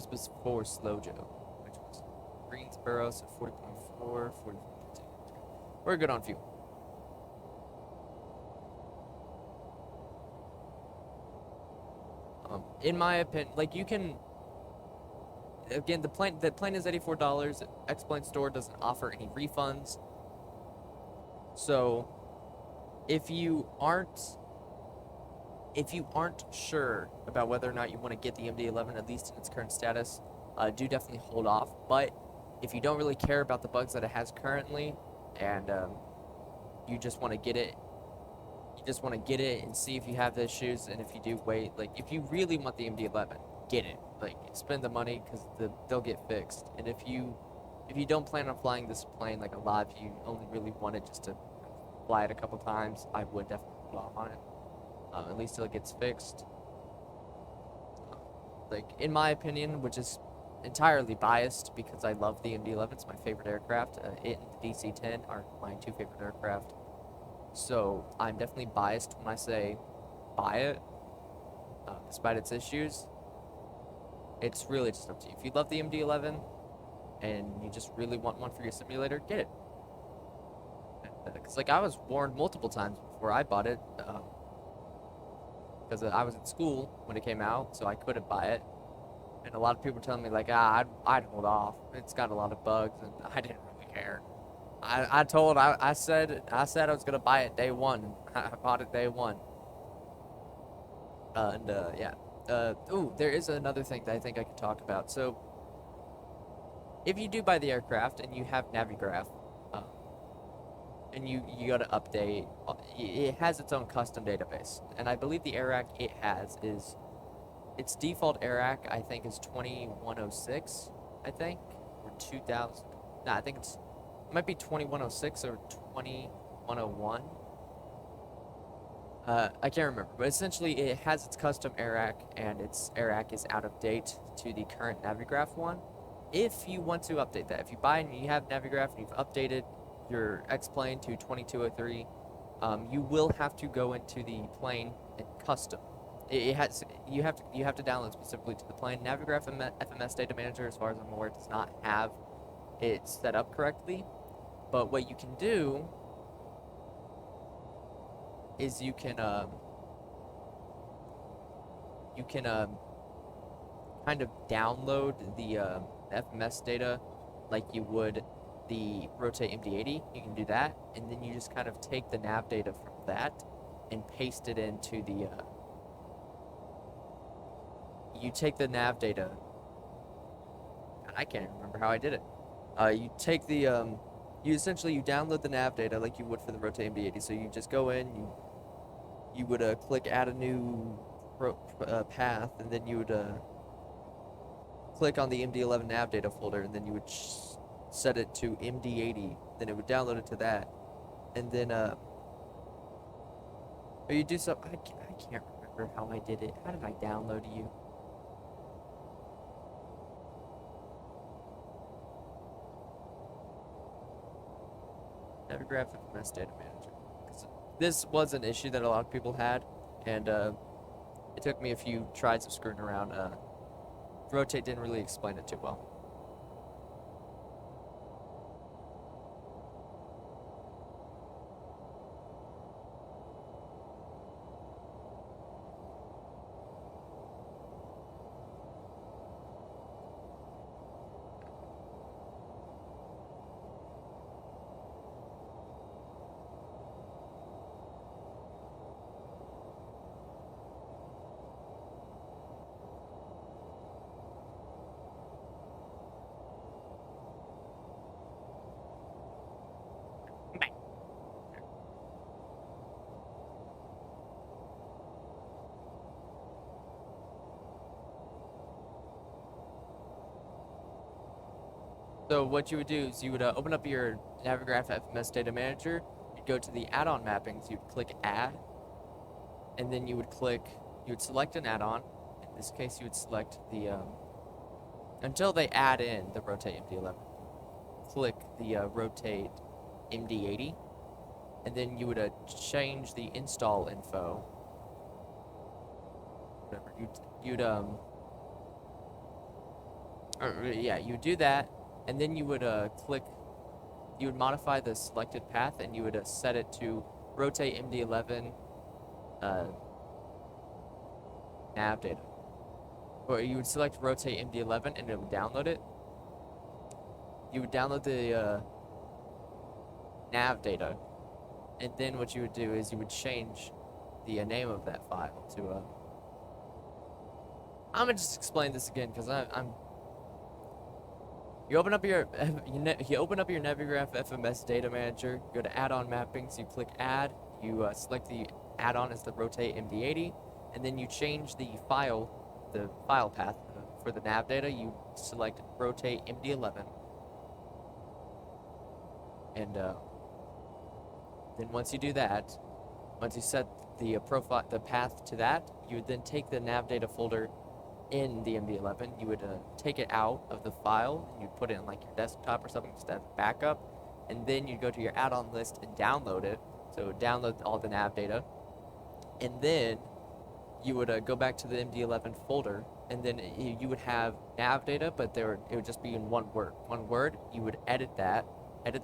before Slow Joe, which was Greensboro, so 40.4, 40.2. We're good on fuel. In my opinion, like, you can, again, the plane is $84. X-Plane store doesn't offer any refunds. So if you aren't sure about whether or not you want to get the MD-11, at least in its current status, do definitely hold off. But if you don't really care about the bugs that it has currently, and you just want to get it, and see if you have the issues, and if you do, wait. Like, if you really want the MD-11, get it. Like, spend the money, because they'll get fixed. And if you don't plan on flying this plane, like a lot of you only really want it just to fly it a couple times, I would definitely hold off on it. At least till it gets fixed. Like, in my opinion, which is entirely biased because I love the MD-11, it's my favorite aircraft. It and the DC-10 are my two favorite aircraft. So I'm definitely biased when I say buy it, despite its issues. It's really just up to you. If you love the MD-11 and you just really want one for your simulator, get it. Because, like, I was warned multiple times before I bought it, because I was in school when it came out, so I couldn't buy it. And a lot of people were telling me, like, I'd hold off. It's got a lot of bugs, and I didn't really care. I said I was gonna buy it day one. I bought it day one. Yeah. Ooh, there is another thing that I think I could talk about. So, if you do buy the aircraft and you have Navigraph, uh, and you go to update, it has its own custom database, and I believe the AIRAC it has is its default AIRAC I think is 2106, I think, or 2000. Nah, I think it might be 2106 or 2101. I can't remember, but essentially it has its custom AIRAC, and its AIRAC is out of date to the current Navigraph one. If you want to update that, if you buy and you have Navigraph and you've updated your X-plane to 2203, you will have to go into the plane and custom. It has you have to download specifically to the plane. Navigraph FMS Data Manager, as far as I'm aware, does not have it set up correctly. But what you can do is you can kind of download the FMS data like you would the Rotate MD-80. You can do that, and then you just kind of take the nav data from that and paste it into the you take the nav data. I can't remember how I did it. You take the you essentially download the nav data like you would for the Rotate MD-80. So you just go in, you would click add a new path, and then you would click on the MD-11 nav data folder, and then you would set it to MD-80. Then it would download it to that, and then or you do so. I can't remember how I did it. How did I download you? Navigraph FMS Data Manager. This was an issue that a lot of people had, and it took me a few tries of screwing around. Rotate didn't really explain it too well. So what you would do is you would open up your Navigraph FMS Data Manager. You'd go to the add-on mappings. You'd click Add, and then you would select an add-on. In this case, you would select the until they add in the Rotate MD-11. Click the Rotate MD-80, and then you would change the install info. Whatever you do that. And then you would you would modify the selected path, and you would set it to Rotate MD-11 nav data. Or you would select Rotate MD-11 and it would download it. You would download the nav data, and then what you would do is you would change the name of that file to I'm gonna just explain this again because I'm You open up your Navigraph FMS Data Manager. Go to Add-on Mappings. You click Add. You select the add-on as the Rotate MD-80, and then you change the file path for the nav data. You select Rotate MD-11, and then once you do that, once you set the path to that, you would then take the nav data folder in the MD-11, you would take it out of the file, and you'd put it in like your desktop or something just as backup, and then you'd go to your add-on list and download it. So download all the nav data, and then you would go back to the MD-11 folder, and then you would have nav data, but it would just be in one word. One word. You would edit the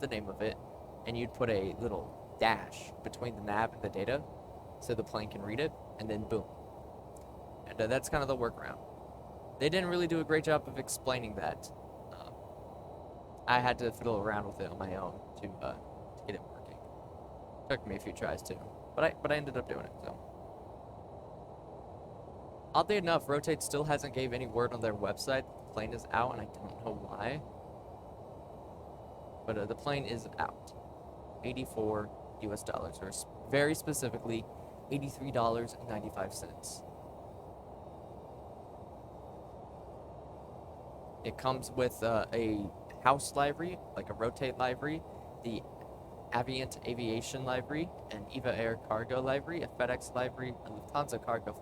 name of it, and you'd put a little dash between the nav and the data, so the plane can read it, and then boom. And that's kind of the workaround. They didn't really do a great job of explaining that. I had to fiddle around with it on my own to get it working. Took me a few tries too, but I ended up doing it. So Oddly enough, Rotate still hasn't gave any word on their website. The plane is out, and I don't know why. But the plane is out. 84 US dollars, or very specifically, $83.95. It comes with a house livery, like a Rotate livery, the Aviation livery, an EVA Air cargo livery, a FedEx livery, a Lufthansa cargo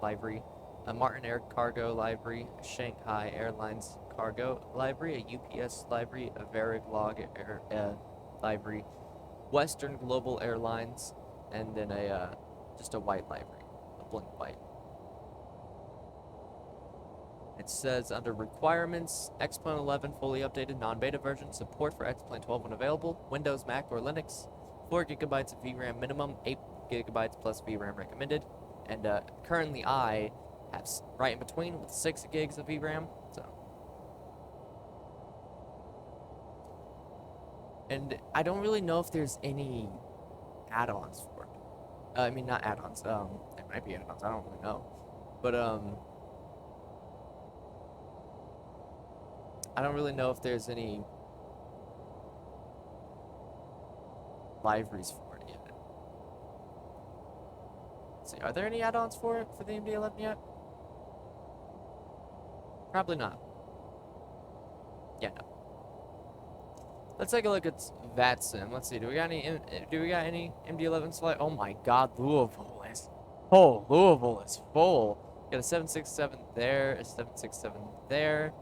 livery, a Martin Air cargo livery, a Shanghai Airlines cargo livery, a UPS livery, a Varig Log Air livery, Western Global Airlines, and then just a white livery, a blink white. It says under requirements, X-Plane 11 fully updated non-beta version, support for X-Plane 12 when available, Windows, Mac, or Linux, 4 gigabytes of VRAM minimum, 8 gigabytes plus VRAM recommended, and currently I have right in between with 6 gigs of VRAM, so. And I don't really know if there's any add-ons for it. I mean, not add-ons, there might be add-ons, I don't really know, but I don't really know if there's any liveries for it yet. Let's see, are there any add-ons for it for the MD-11 yet? Probably not. Yeah, no. Let's take a look at VATSIM. Let's see, do we got any MD-11 select? Oh my God, Louisville is full. Louisville is full. Got a 767 there, a 767 there.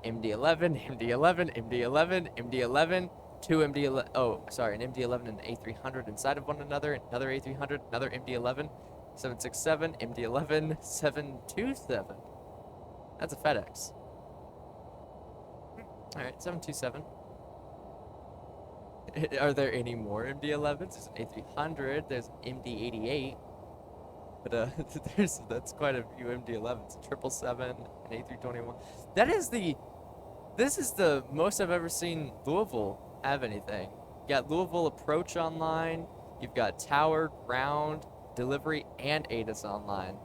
MD-11, MD-11, MD-11, MD-11, two MD-11, oh, sorry, an MD-11 and an A300 inside of one another, another A300, another MD-11, 767, MD-11, 727. That's a FedEx. Alright, 727. Are there any more MD-11s? There's an A300, there's an MD-88, but that's quite a few MD-11s. 777, an A321. This is the most I've ever seen Louisville have anything. You got Louisville Approach online, you've got Tower, Ground, Delivery, and ATIS online.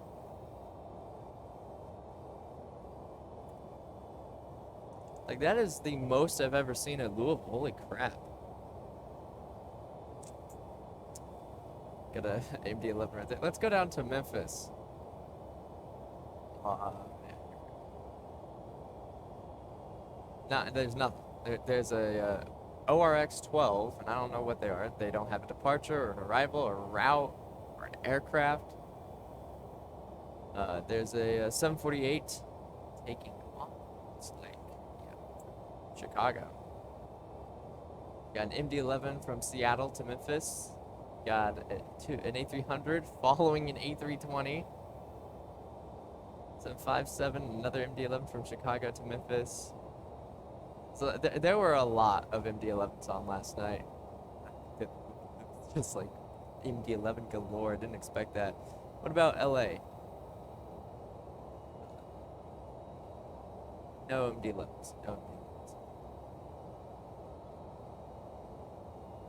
Like, that is the most I've ever seen at Louisville. Holy crap. Got a MD-11 right there. Let's go down to Memphis. No, there's nothing. There's a ORX-12, and I don't know what they are. They don't have a departure or an arrival or a route or an aircraft. There's a 748 taking off. It's like, yeah, Chicago. Got an MD-11 from Seattle to Memphis. Got an A300 following an A320. 757, another MD-11 from Chicago to Memphis. So there were a lot of MD-11s on last night. Just like MD-11 galore. Didn't expect that. What about LA? No MD-11s. No MD-11s.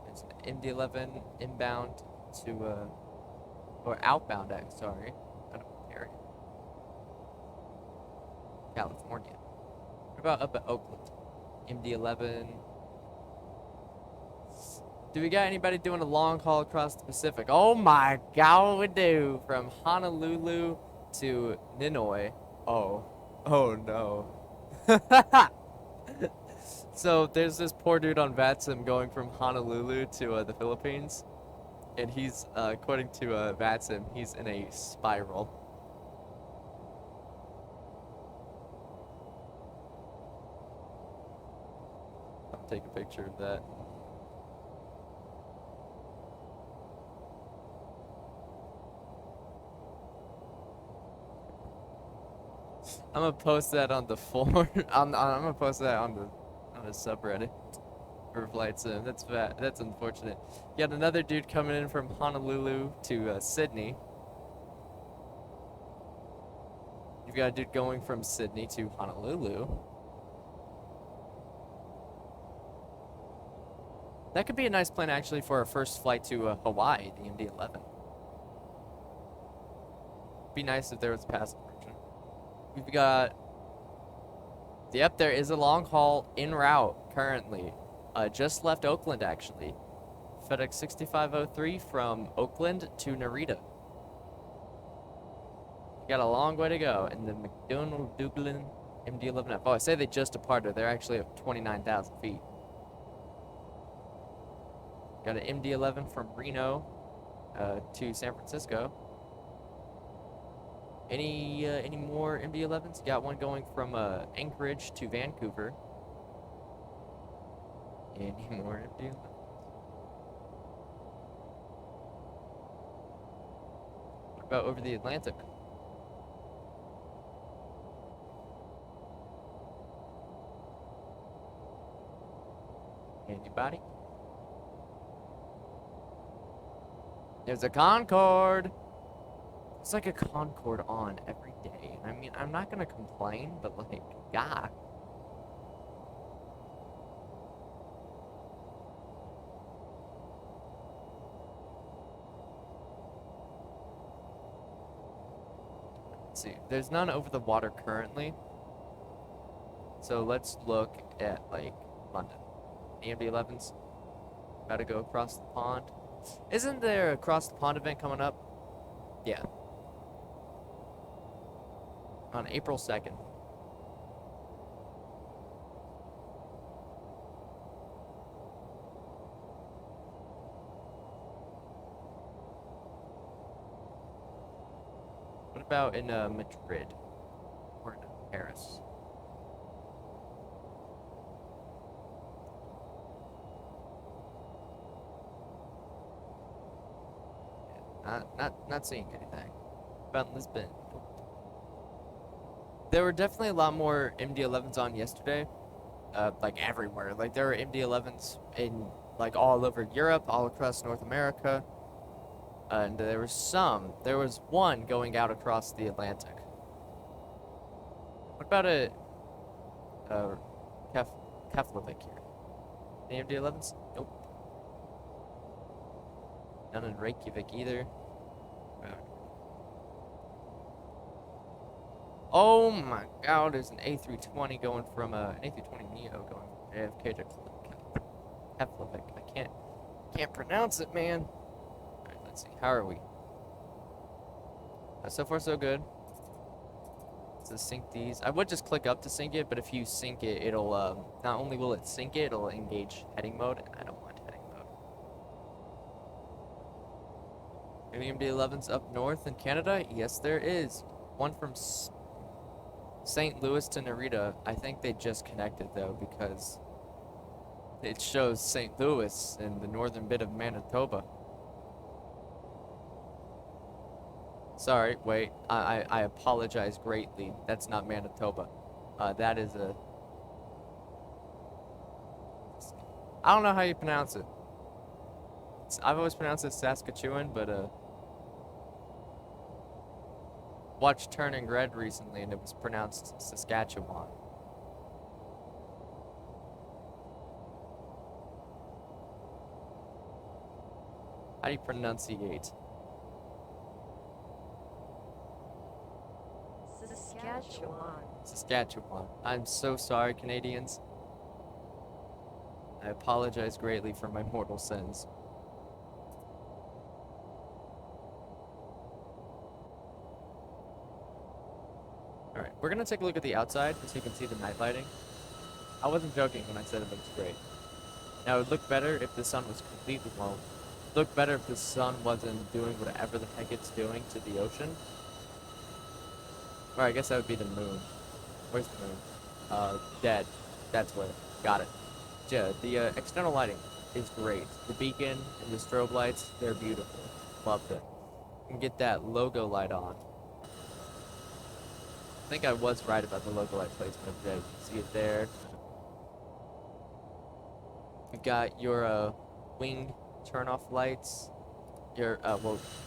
There's an MD-11 inbound to or outbound. Sorry, out of area. California. What about up at Oakland? MD-11. Do we got anybody doing a long haul across the Pacific? Oh my God, we do. From Honolulu to Ninoy. Oh no. So there's this poor dude on VATSIM going from Honolulu to the Philippines, and he's according to VATSIM, he's in a spiral. Take a picture of that. I'm gonna post that on the forum. I'm gonna post that on the subreddit for flight sim. That's unfortunate. You got another dude coming in from Honolulu to Sydney. You've got a dude going from Sydney to Honolulu. That could be a nice plan, actually, for our first flight to Hawaii, the MD-11. Be nice if there was a passenger version. We've got... Yep, there is a long haul en route currently. Just left Oakland, actually. FedEx 6503 from Oakland to Narita. Got a long way to go in the McDonnell Douglas MD-11F. Oh, I say they just departed. They're actually at 29,000 feet. Got an MD-11 from Reno to San Francisco. Any more MD-11s? Got one going from Anchorage to Vancouver. Any more MD-11s? What about over the Atlantic? Anybody? There's a Concorde. It's like a Concorde on every day. I mean, I'm not gonna complain, but like, God. Let's see. There's none over the water currently. So let's look at like London. MD-11s about to go across the pond. Isn't there a across the pond event coming up? Yeah. On April 2nd. What about in Madrid? Or in Paris? Not seeing anything. About Lisbon. There were definitely a lot more MD-11s on yesterday. Like everywhere. Like there were MD-11s in like all over Europe, all across North America. And there was one going out across the Atlantic. What about a Keflavik here? Any MD-11s? Nope. None in Reykjavik either. Oh my God! There's an A320 going from an A320 Neo going from JFK to Keflavik. I can't pronounce it, man. All right, let's see. How are we? So far, so good. Let's sync these. I would just click up to sync it, but if you sync it, it'll not only will it sync it, it'll engage heading mode, and I don't want heading mode. Any MD-11s up north in Canada? Yes, there is. One from St. Louis to Narita. I think they just connected though because it shows St. Louis in the northern bit of Manitoba. Sorry, wait. I apologize greatly. That's not Manitoba. That is a... I don't know how you pronounce it. I've always pronounced it Saskatchewan, but watched Turning Red recently and it was pronounced Saskatchewan. How do you pronunciate? Saskatchewan. Saskatchewan. I'm so sorry, Canadians. I apologize greatly for my mortal sins. Alright, we're gonna take a look at the outside so you can see the night lighting. I wasn't joking when I said it looks great. Now, it would look better if the sun was completely low. It would look better if the sun wasn't doing whatever the heck it's doing to the ocean. Or I guess that would be the moon. Where's the moon? Dead. That's where. Got it. Yeah, the external lighting is great. The beacon and the strobe lights, they're beautiful. Loved it. You can get that logo light on. I think I was right about the logo light placement. Yeah, you can see it there. You've got your wing turn-off lights. Your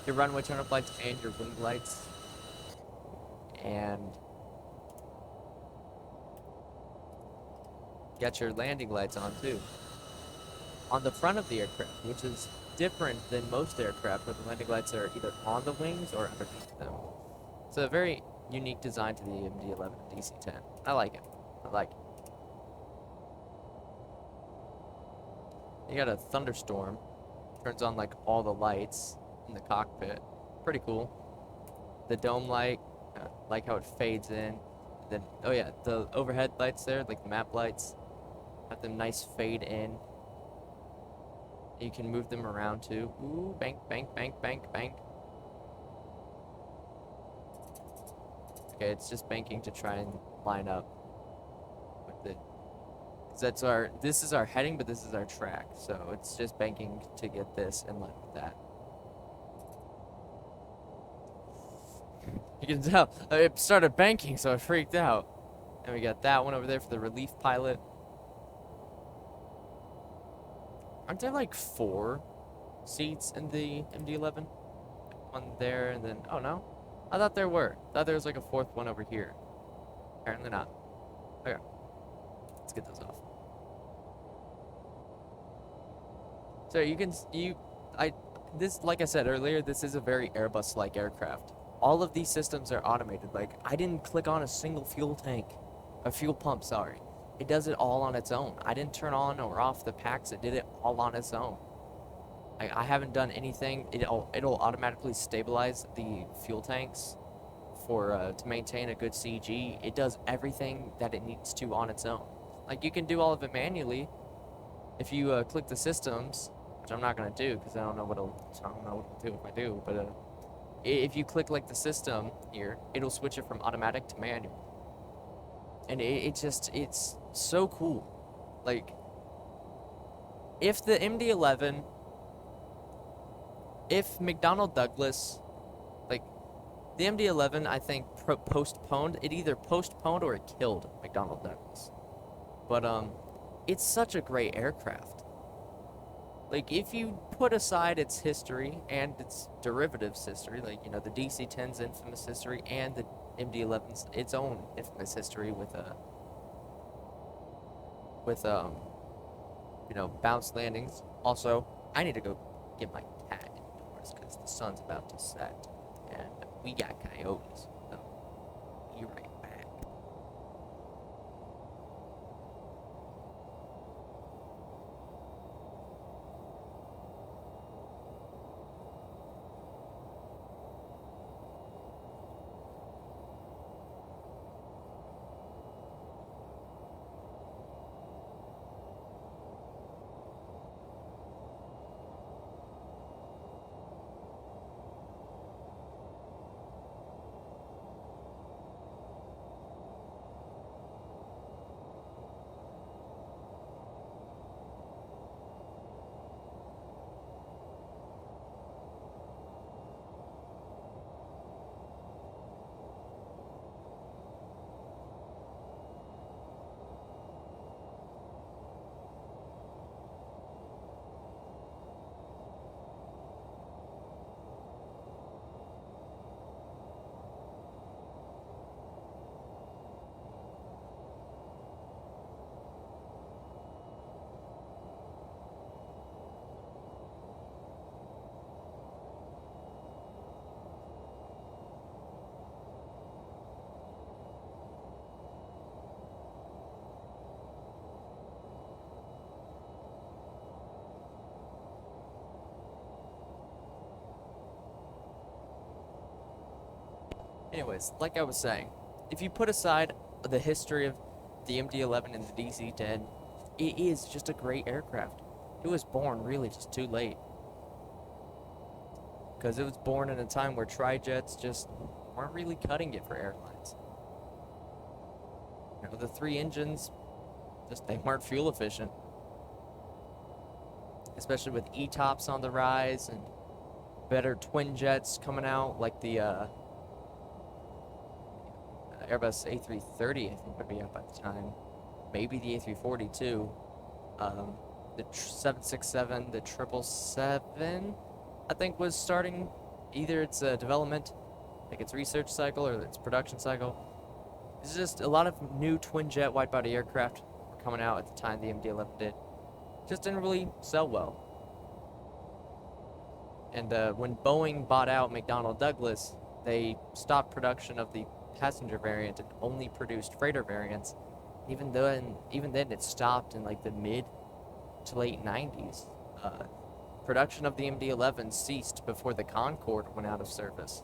your runway turn-off lights and your wing lights. And got your landing lights on too. On the front of the aircraft, which is different than most aircraft where the landing lights are either on the wings or underneath them. It's a very unique design to the MD-11 and DC-10. I like it. I like it. You got a thunderstorm. Turns on like all the lights in the cockpit. Pretty cool. The dome light, like how it fades in. Then, oh yeah, the overhead lights there, like the map lights, have them nice fade in. You can move them around too. Ooh, bank, bank, bank, bank, bank. Okay, it's just banking to try and line up with it. That's our, this is our heading, but this is our track. So it's just banking to get this in line with that. You can tell, it started banking, so I freaked out. And we got that one over there for the relief pilot. Aren't there like 4 seats in the MD-11? One there, and then, oh no? I thought there were. I thought there was like a 4th one over here. Apparently not. Okay. Let's get those off. So you can, this, like I said earlier, this is a very Airbus-like aircraft. All of these systems are automated. Like, I didn't click on a single fuel tank. A fuel pump, sorry. It does it all on its own. I didn't turn on or off the packs. It did it all on its own. I haven't done anything. It'll automatically stabilize the fuel tanks for to maintain a good CG. It does everything that it needs to on its own. Like, you can do all of it manually if you click the systems, which I'm not gonna do because I don't know what it'll do if I do. But if you click like the system here, it'll switch it from automatic to manual. And it's so cool. Like, if the MD-11, if McDonnell Douglas, like, the MD-11, I think, postponed, it either postponed or it killed McDonnell Douglas. But, it's such a great aircraft. Like, if you put aside its history and its derivatives history, like, you know, the DC-10's infamous history and the MD-11's its own infamous history with you know, bounce landings. Also, I need to go get my cat indoors because the sun's about to set and we got coyotes. So, be right back. Anyways, like I was saying, if you put aside the history of the MD-11 and the DC-10, it is just a great aircraft. It was born really just too late. Because it was born in a time where tri-jets just weren't really cutting it for airlines. You know, the 3 engines, they weren't fuel efficient. Especially with E-tops on the rise and better twin jets coming out, like the Airbus A330, I think, would be up at the time. Maybe the A340 too. The 767, the 777, I think, was starting either its development, like its research cycle, or its production cycle. It's just a lot of new twin jet wide body aircraft were coming out at the time the MD-11 did. Just didn't really sell well. And when Boeing bought out McDonnell Douglas, they stopped production of the passenger variant and only produced freighter variants. Even then, it stopped in like the mid to late 90s. Production of the MD-11 ceased before the Concorde went out of service.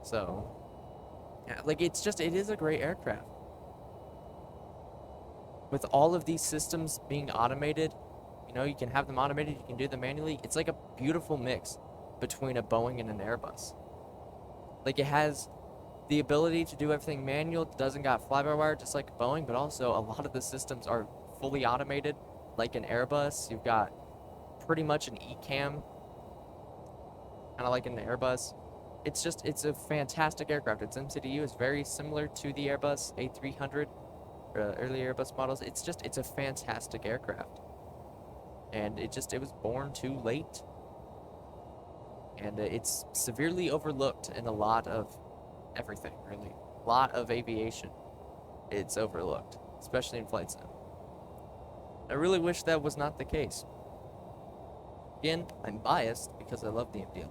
So, yeah, like it is a great aircraft. With all of these systems being automated, you can have them automated, you can do them manually. It's like a beautiful mix between a Boeing and an Airbus. Like it has the ability to do everything manual, it doesn't got fly-by-wire just like Boeing, but also a lot of the systems are fully automated. Like an Airbus, you've got pretty much an ECAM, kind of like an Airbus. It's a fantastic aircraft. Its MCDU is very similar to the Airbus A300, early Airbus models. It's a fantastic aircraft. And it was born too late. And it's severely overlooked in a lot of everything, really. A lot of aviation, it's overlooked, especially in flight sim. I really wish that was not the case. Again, I'm biased because I love the MD-11.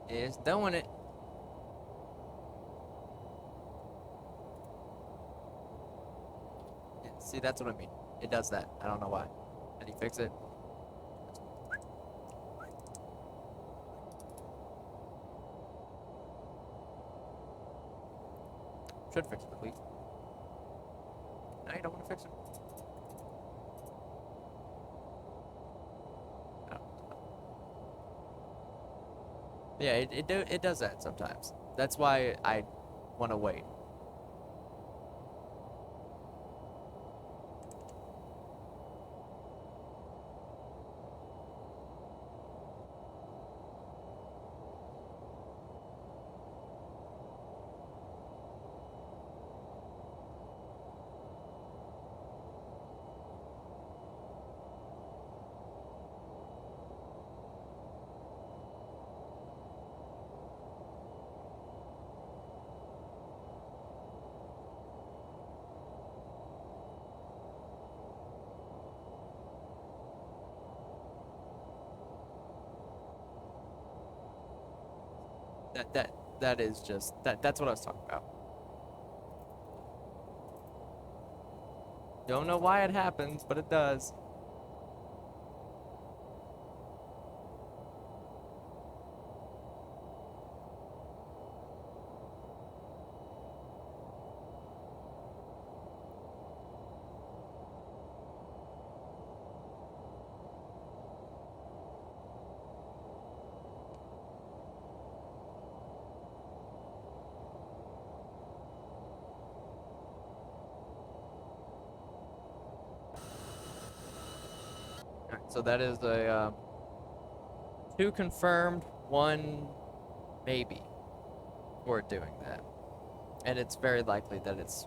It's doing it. Yeah, see, that's what I mean. It does that. I don't know why. Did he fix it? Should fix it at least. No, you don't want to fix it. No. Yeah, it does that sometimes. That's why I want to wait. That is just that's what I was talking about. Don't know why it happens, but it does. Alright, so that is a 2 confirmed, 1 maybe for it doing that. And it's very likely that it's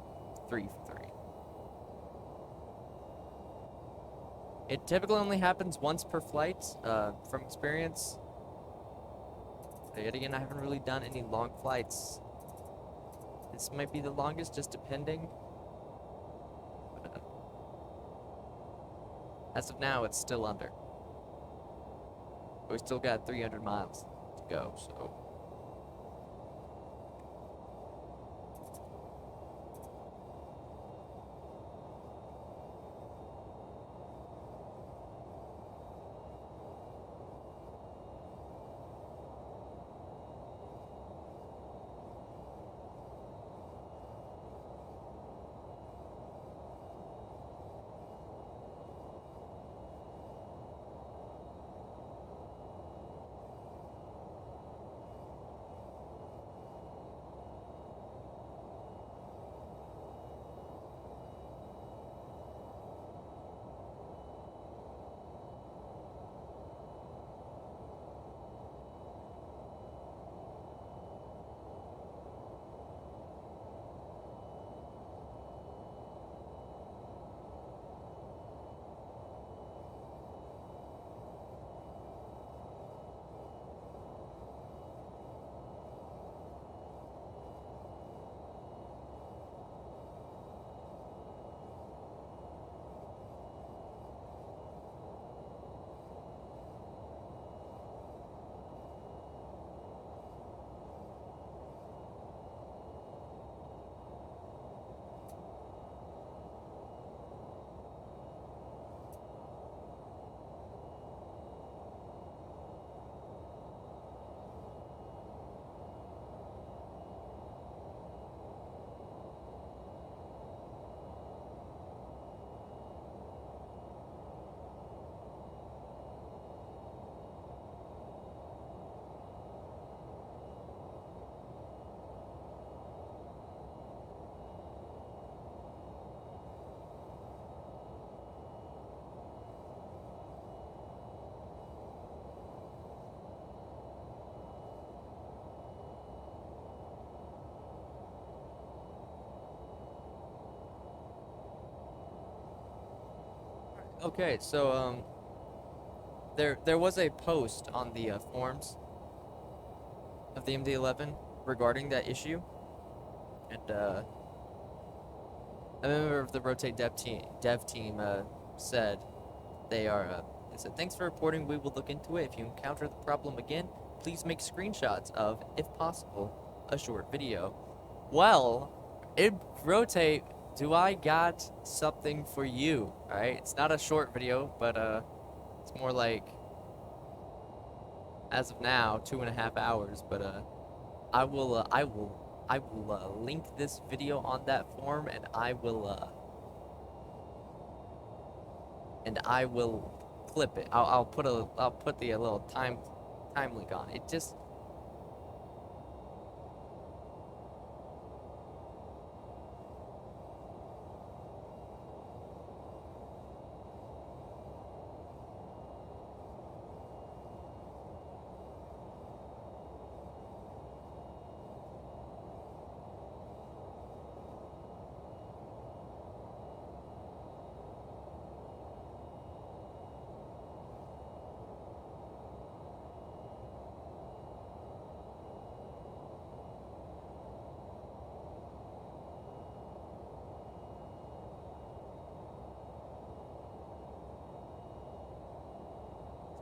3 for 3. It typically only happens once per flight, from experience. But yet again, I haven't really done any long flights. This might be the longest, just depending. But, as of now, it's still under. But we still got 300 miles to go, so. Okay, so there was a post on the forums of the MD-11 regarding that issue, and a member of the Rotate dev team said they said, thanks for reporting. We will look into it. If you encounter the problem again, please make screenshots of, if possible, a short video. Well, Rotate, do I got something for you? Alright, it's not a short video, but it's more like, as of now, 2.5 hours, but I will link this video on that form, and I will clip it. I'll put the little time link on it. Just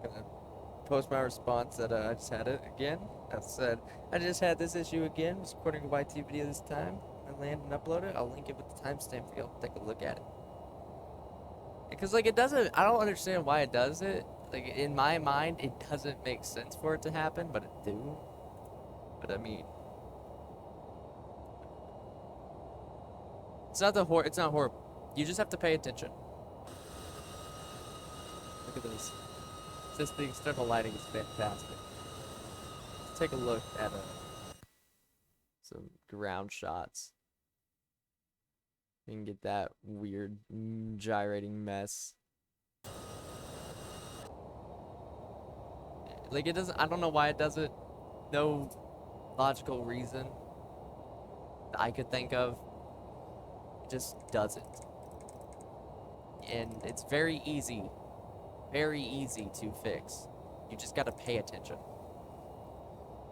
gonna post my response that I just had it again. I said, I just had this issue again. Was recording a YT video this time. I land and upload it. I'll link it with the timestamp for y'all to take a look at it. Because, like, it doesn't, I don't understand why it does it. Like, in my mind, it doesn't make sense for it to happen, but it do. But, I mean, it's not horrible. You just have to pay attention. Look at this. Just the external lighting is fantastic. Let's take a look at some ground shots. You can get that weird gyrating mess. Like, it doesn't, I don't know why it does it. No logical reason that I could think of. It just does it. And it's very easy to fix. You just gotta pay attention.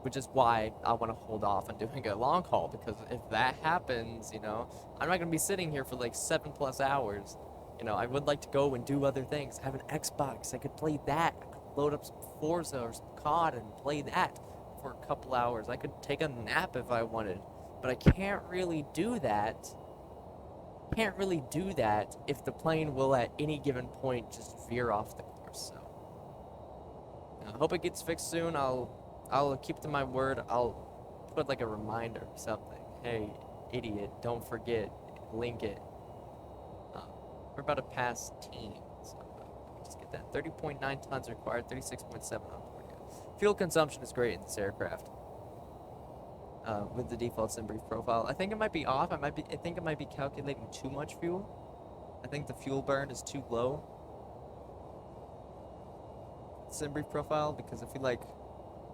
Which is why I want to hold off on doing a long haul, because if that happens, you know, I'm not gonna be sitting here for like 7+ hours. You know, I would like to go and do other things. I have an Xbox, I could play that. I could load up some Forza or some COD and play that for a couple hours. I could take a nap if I wanted, but I can't really do that. Can't really do that if the plane will at any given point just veer off the course. So I hope it gets fixed soon. I'll keep to my word. I'll put like a reminder or something. Hey, idiot, don't forget, link it. We're about to pass team. So just get that. 30.9 tons required, 36.7 on board. Fuel consumption is great in this aircraft. With the default sim brief profile. I think it might be off. I think it might be calculating too much fuel. I think the fuel burn is too low. Sim brief profile, because I feel like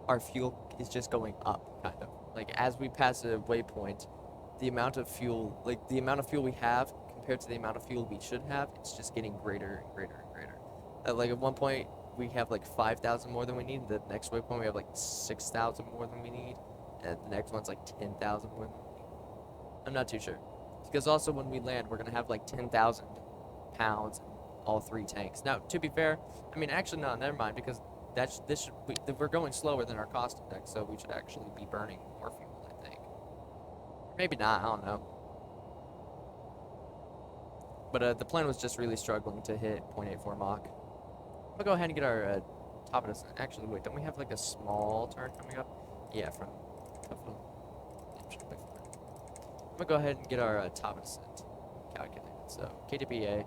our fuel is just going up, kind of. Like, as we pass a waypoint, the amount of fuel we have compared to the amount of fuel we should have, it's just getting greater and greater and greater. Like, at one point, we have like 5,000 more than we need. The next waypoint, we have like 6,000 more than we need. And the next one's like 10,000 more than we need. I'm not too sure. Because also when we land, we're going to have like 10,000 pounds in all 3 tanks. Now, to be fair, I mean, actually, no, never mind, because we're going slower than our cost index, so we should actually be burning more fuel, I think. Maybe not, I don't know. But the plane was just really struggling to hit 0.84 Mach. I'm gonna go ahead and get our top of this. Actually, wait, don't we have like a small turn coming up? Yeah, from Tampa. I'm gonna go ahead and get our top of descent calculated. So, KTPA.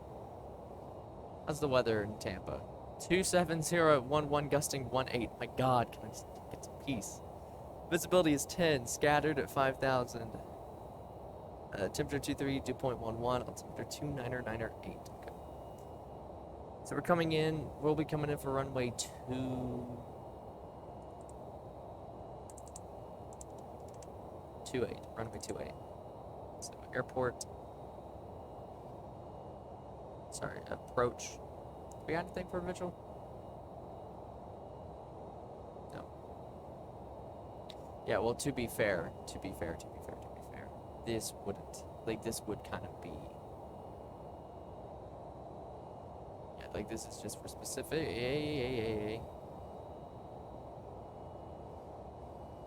How's the weather in Tampa? 270 at 11, gusting 18. My God, can I just get some peace? Visibility is 10, scattered at 5,000. Temperature 23, 2.11, altimeter 2998. Okay. So we're coming in, we'll be coming in for runway 28, runway 28. So airport, sorry, approach. We got anything for a visual? No. Yeah, well, to be fair, this wouldn't, like, this would kind of be, yeah, like, this is just for specific,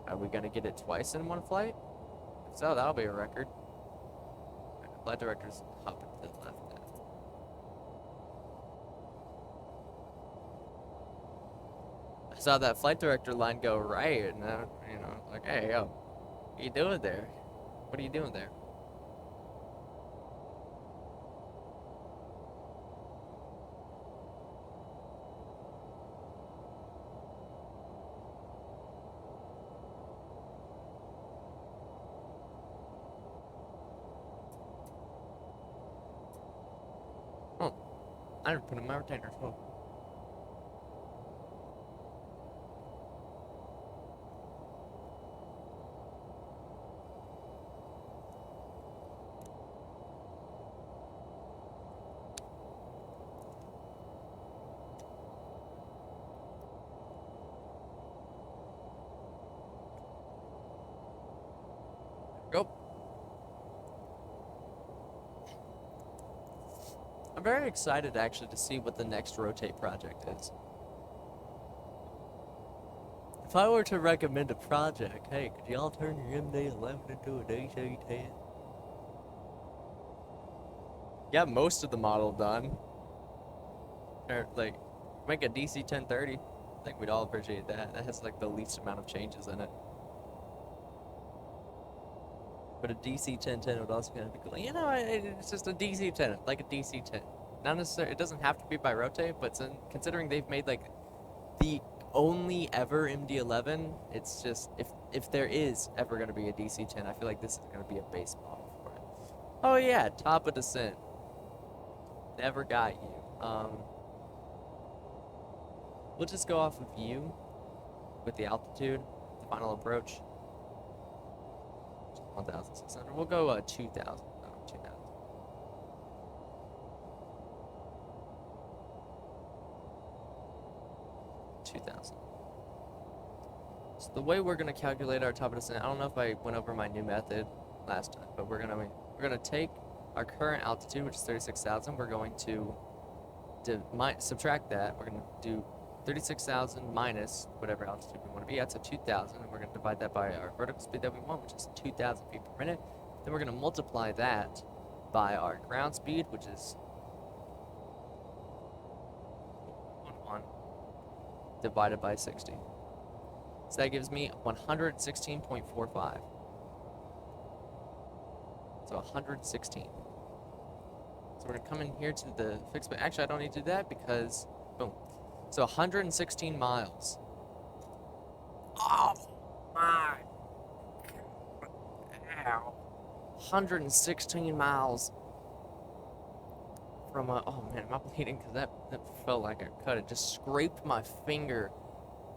Are we gonna get it twice in one flight? If so, that'll be a record. Flight director's hopping to the left now. I saw that flight director line go right, and you know, like, hey, yo, what are you doing there? What are you doing there? Oh, I didn't put in my retainers. Oh. Go. I'm very excited actually to see what the next Rotate project is. If I were to recommend a project, hey, could y'all turn your MD-11 into a DC-10? Got most of the model done. Or, like, make a DC-1030. I think we'd all appreciate that. That has, like, the least amount of changes in it. But a DC-1010 would also kind of be cool. You know, it's just a DC-10, like a DC-10. Not necessarily, it doesn't have to be by Rotate, but considering they've made, like, the only ever MD-11, it's just, if there is ever going to be a DC-10, I feel like this is going to be a base model for it. Oh yeah, top of descent. Never got you. We'll just go off of you with the altitude, the final approach. 1,600. We'll go 2,000. No, 2,000. So the way we're gonna calculate our top of descent, I don't know if I went over my new method last time, but we're gonna take our current altitude, which is 36,000. We're going to subtract that. We're gonna do 36,000 minus whatever altitude we want to be at, so 2,000, and we're going to divide that by our vertical speed that we want, which is 2,000 feet per minute. Then we're going to multiply that by our ground speed, which is 1 divided by 60. So that gives me 116.45. So 116. So we're going to come in here to the fixed, but actually I don't need to do that because, boom. So 116 miles. Oh my. Ow. 116 miles from a, oh man, am I bleeding? Because that felt like a cut. It just scraped my finger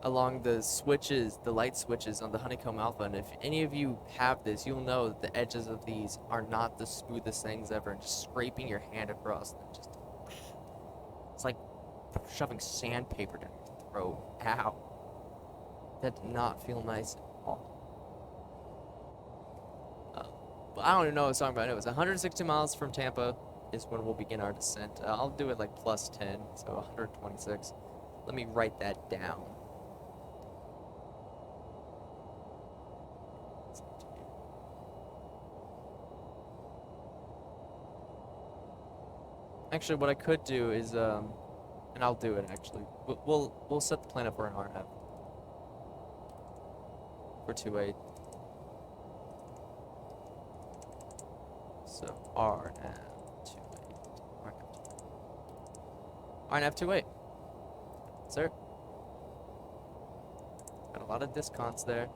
along the switches, the light switches on the Honeycomb Alpha. And if any of you have this, you'll know that the edges of these are not the smoothest things ever. And just scraping your hand across them, just, it's like shoving sandpaper down your throat. Ow. That did not feel nice at all. But I don't even know what I was talking about. It was 160 miles from Tampa is when we'll begin our descent. I'll do it like plus 10, so 126. Let me write that down. Actually, what I could do is, and I'll do it actually. We'll set the plane up for an RNAV. For 28. So RNAV 28. RNAV 28. Sir. Got a lot of discounts there.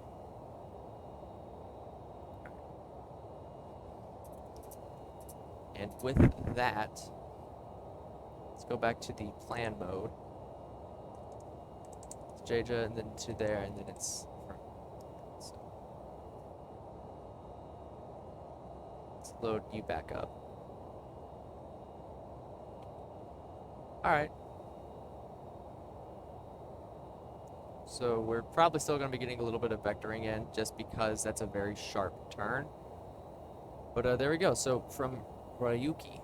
And with that, let's go back to the plan mode. It's JJ, and then to there, and then it's from. So let's load you back up. Alright. So we're probably still going to be getting a little bit of vectoring in, just because that's a very sharp turn. But there we go. So from Ryuki.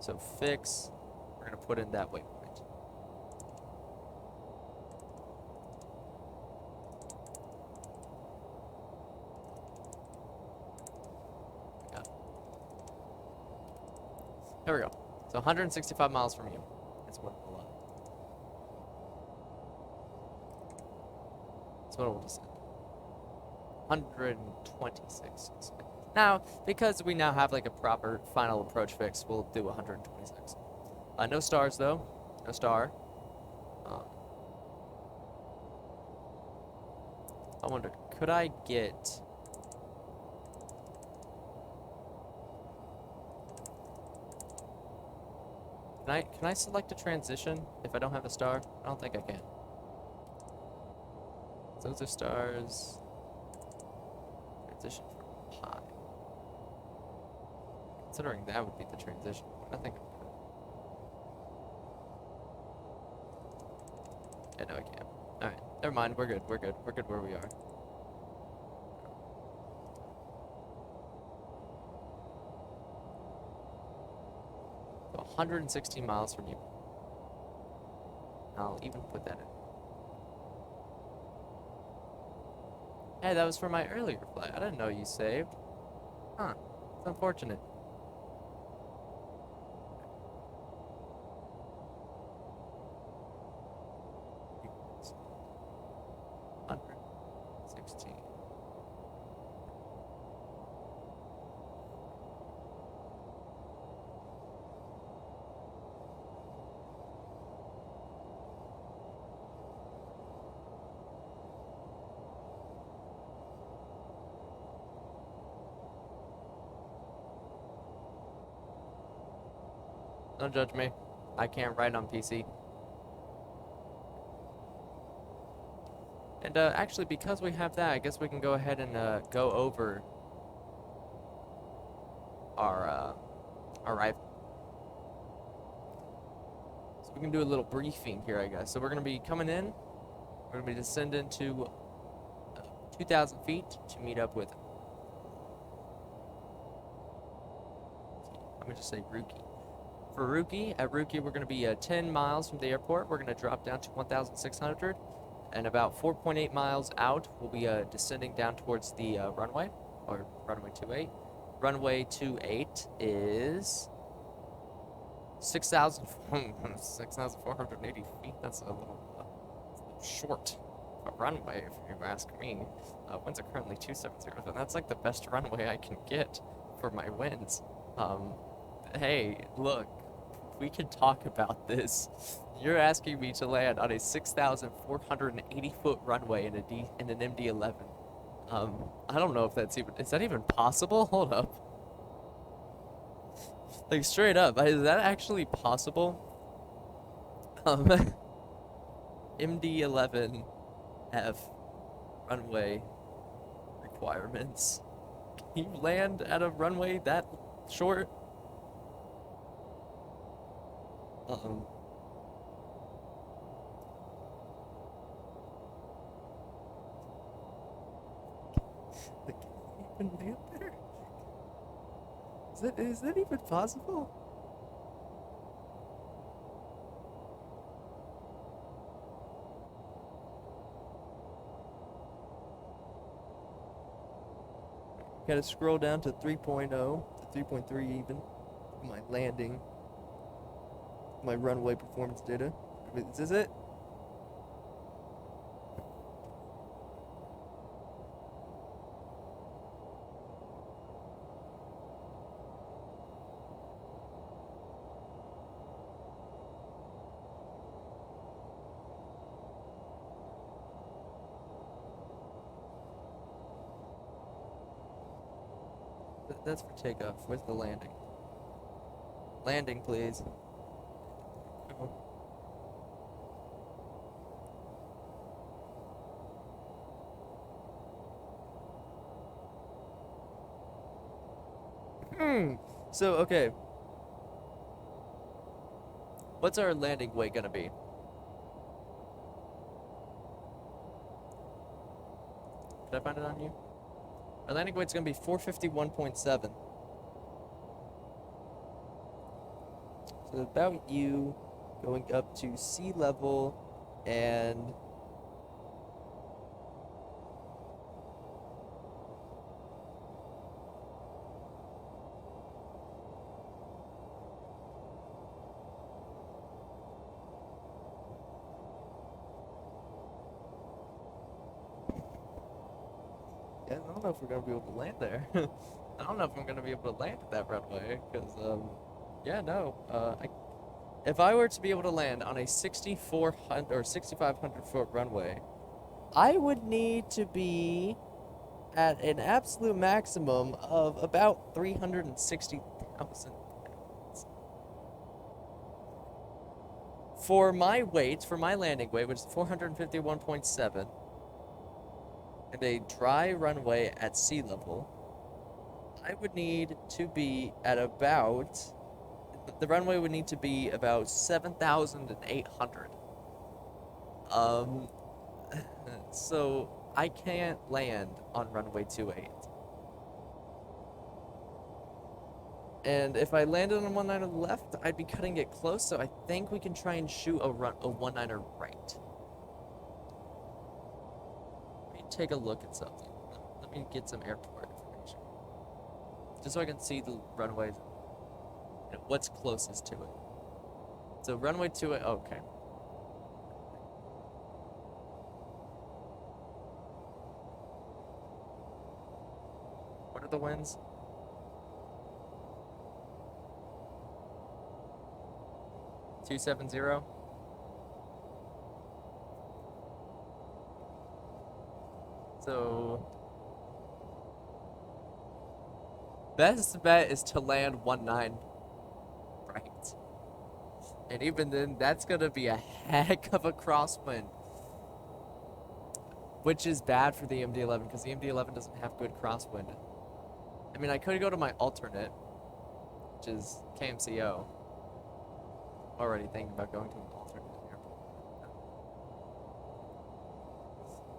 So fix, we're going to put in that waypoint. There we go. So 165 miles from you. That's what we'll, that's what we'll descend. 126. Now, because we now have like a proper final approach fix, we'll do 126. No stars though. No star. I wonder, could I get... Can I select a transition if I don't have a star? I don't think I can. Those are stars. Transition from high. Considering that would be the transition. I think I could. Yeah, no, I can't. Alright, never mind. We're good. We're good. We're good where we are. 116 miles from you. I'll even put that in. Hey, that was for my earlier flight. I didn't know you saved. Huh. It's unfortunate. Don't judge me. I can't write on PC. And actually, because we have that, I guess we can go ahead and go over our arrival. So we can do a little briefing here, I guess. So we're going to be coming in. We're going to be descending to 2,000 feet to meet up with, let me just say Rookie. For Rookie, at Rookie, we're going to be 10 miles from the airport. We're going to drop down to 1,600. And about 4.8 miles out, we'll be descending down towards the runway, or runway 28. Runway 28 is 6,480 feet. That's a little short a runway, if you ask me. Winds are currently 270, and that's like the best runway I can get for my winds. Hey, look. We can talk about this. You're asking me to land on a 6,480 foot runway in an MD-11. I don't know if that's even, is that even possible? Hold up. Like straight up, is that actually possible? MD-11F runway requirements. Can you land at a runway that short? Like, can you even land there? Is that even possible? Gotta scroll down to 3.0, to 3.3 even. My landing. My runway performance data. Is this it? That's for takeoff. Where's the landing? Landing, please. So, okay. What's our landing weight gonna be? Did I find it on you? Our landing weight's gonna be 451.7. So about you going up to sea level and don't know if we're gonna be able to land there. I don't know if I'm gonna be able to land at that runway, cause yeah, no. If I were to be able to land on a 6,400 or 6,500 foot runway, I would need to be at an absolute maximum of about 360,000 pounds. For my weight, for my landing weight, which is 451.7, and a dry runway at sea level, I would need to be at about, the runway would need to be about 7,800. So I can't land on runway 28. And if I landed on 19 left, I'd be cutting it close, so I think we can try and shoot a 19 right. Let me take a look at something. Let me get some airport information. Just so I can see the runways, and what's closest to it. So runway 28, okay. What are the winds? $270. So best bet is to land 19 right. And even then, that's gonna be a heck of a crosswind. Which is bad for the MD-11 because the MD-11 doesn't have good crosswind. I mean, I could go to my alternate, which is KMCO. Already thinking about going to an alternate airport.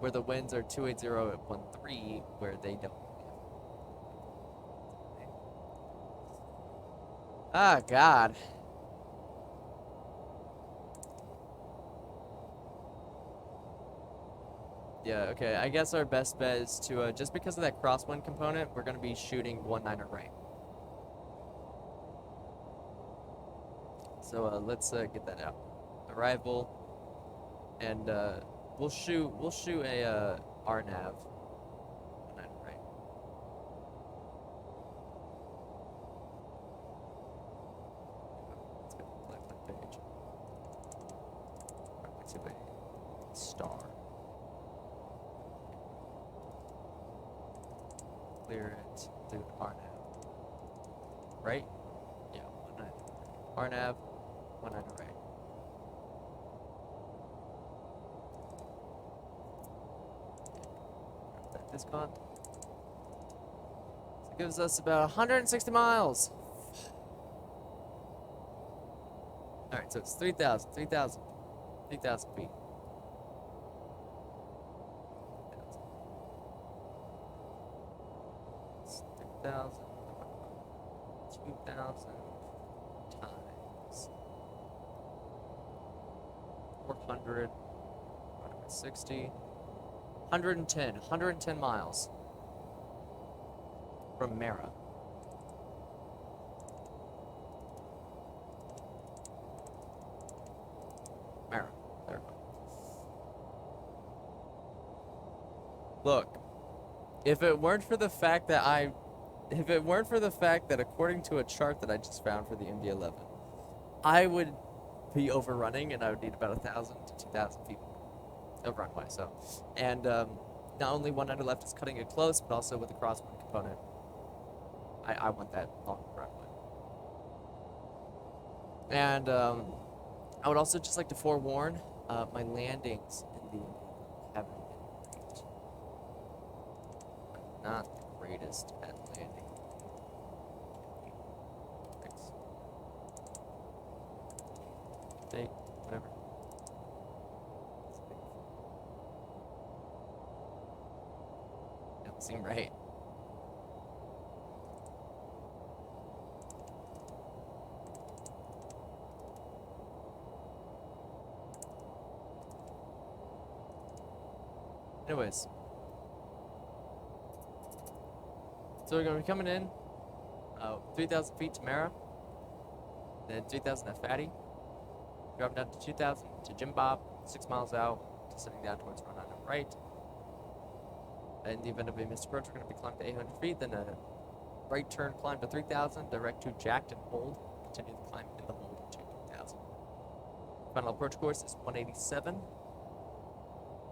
Where the winds are 280 at 13, where they don't. Ah, God. Yeah, okay, I guess our best bet is to, just because of that crosswind component, we're going to be shooting 19 right. So, let's, get that out. Arrival, and, we'll shoot a, RNAV. 19 right. Let's go to the left page. Let's do a star. Clear it, do an RNAV. Right? Yeah, 19. RNAV, 19 right. That discount. So it gives us about 160 miles. Alright, so it's 3,000 feet. 3,000, 2,000 times 400, 160, 110 miles from Mara. There we go. Look, if it weren't for the fact that according to a chart that I just found for the MD-11, I would be overrunning and I would need about 1,000 to 2,000 feet of runway. So, and not only 19 left is cutting it close, but also with the crosswind component, I want that long runway. And I would also just like to forewarn my landings in the haven't been great. I'm not the greatest at landing. Thanks. Take whatever. Doesn't seem right. Anyways, so we're going to be coming in 3,000 feet to Mara, then 3,000 at Fatty, dropping down to 2,000 to Jim Bob, 6 miles out, descending down towards 19 right, In the event of a missed approach, we're going to be climbing to 800 feet, then a right turn climb to 3,000, direct to jacked and hold, continue the climb in the hold to 2,000. Final approach course is 187.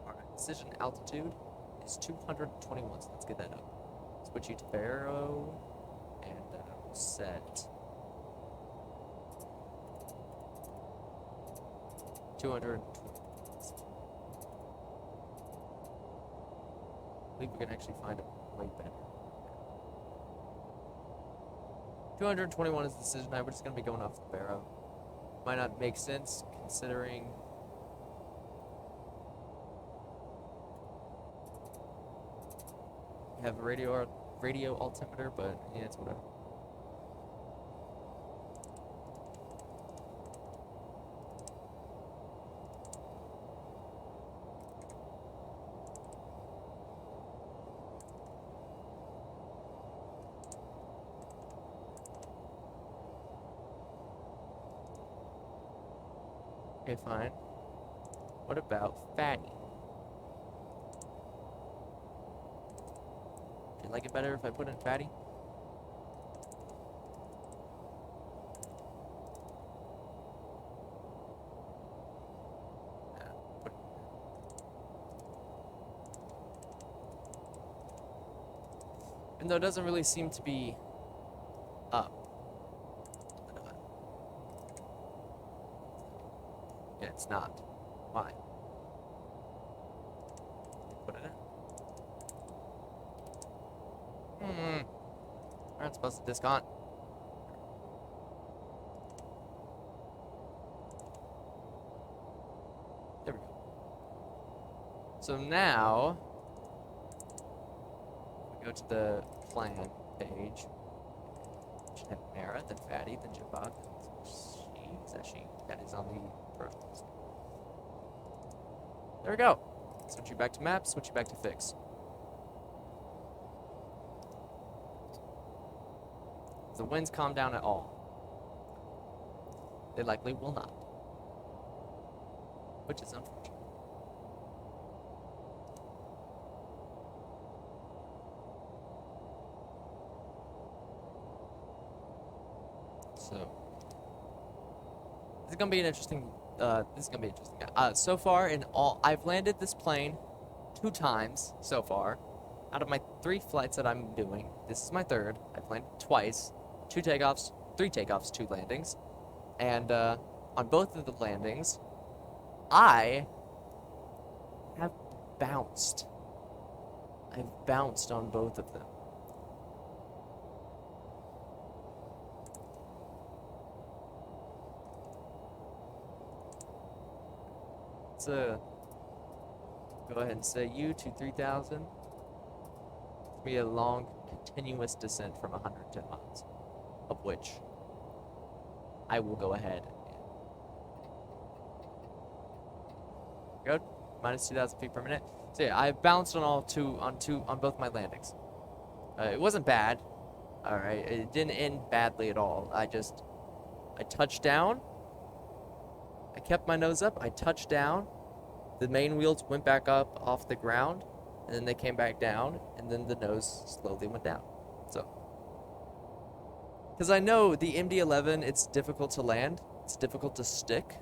Alright, decision altitude is 221, so let's get that up. Switch you to Barrow, and we'll set 220. I believe we can actually find it way better. 221 is the decision height. We're just going to be going off the Barrow. Might not make sense considering we have a radio altimeter, but yeah, it's whatever. Okay, fine. What about Fatty? Do you like it better if I put in Fatty? Even though it doesn't really seem to be up. Yeah, it's not. Why? Put it in. Aren't supposed to discount. There we go. So now, we go to the plan page. Should have Mara, then Fatty, then Jabot. Is that she? That is on the protocols. There we go. Switch you back to map, switch you back to fix. If the winds calm down at all, they likely will not. Which is unfortunate. So this is gonna be an interesting. So far in all, I've landed this plane 2 times so far. Out of my 3 flights that I'm doing, this is my 3rd. I've landed twice, 2 takeoffs, 3 takeoffs, 2 landings, and on both of the landings, I have bounced. I've bounced on both of them. Let's go ahead and say you to 3,000. It's be a long, continuous descent from 110 miles, of which I will go ahead and good. Minus 2,000 feet per minute. So yeah, I bounced on on both my landings. It wasn't bad. All right, it didn't end badly at all. I touched down. I kept my nose up. I touched down. The main wheels went back up off the ground, and then they came back down, and then the nose slowly went down. So, because I know the MD-11, it's difficult to land. It's difficult to stick.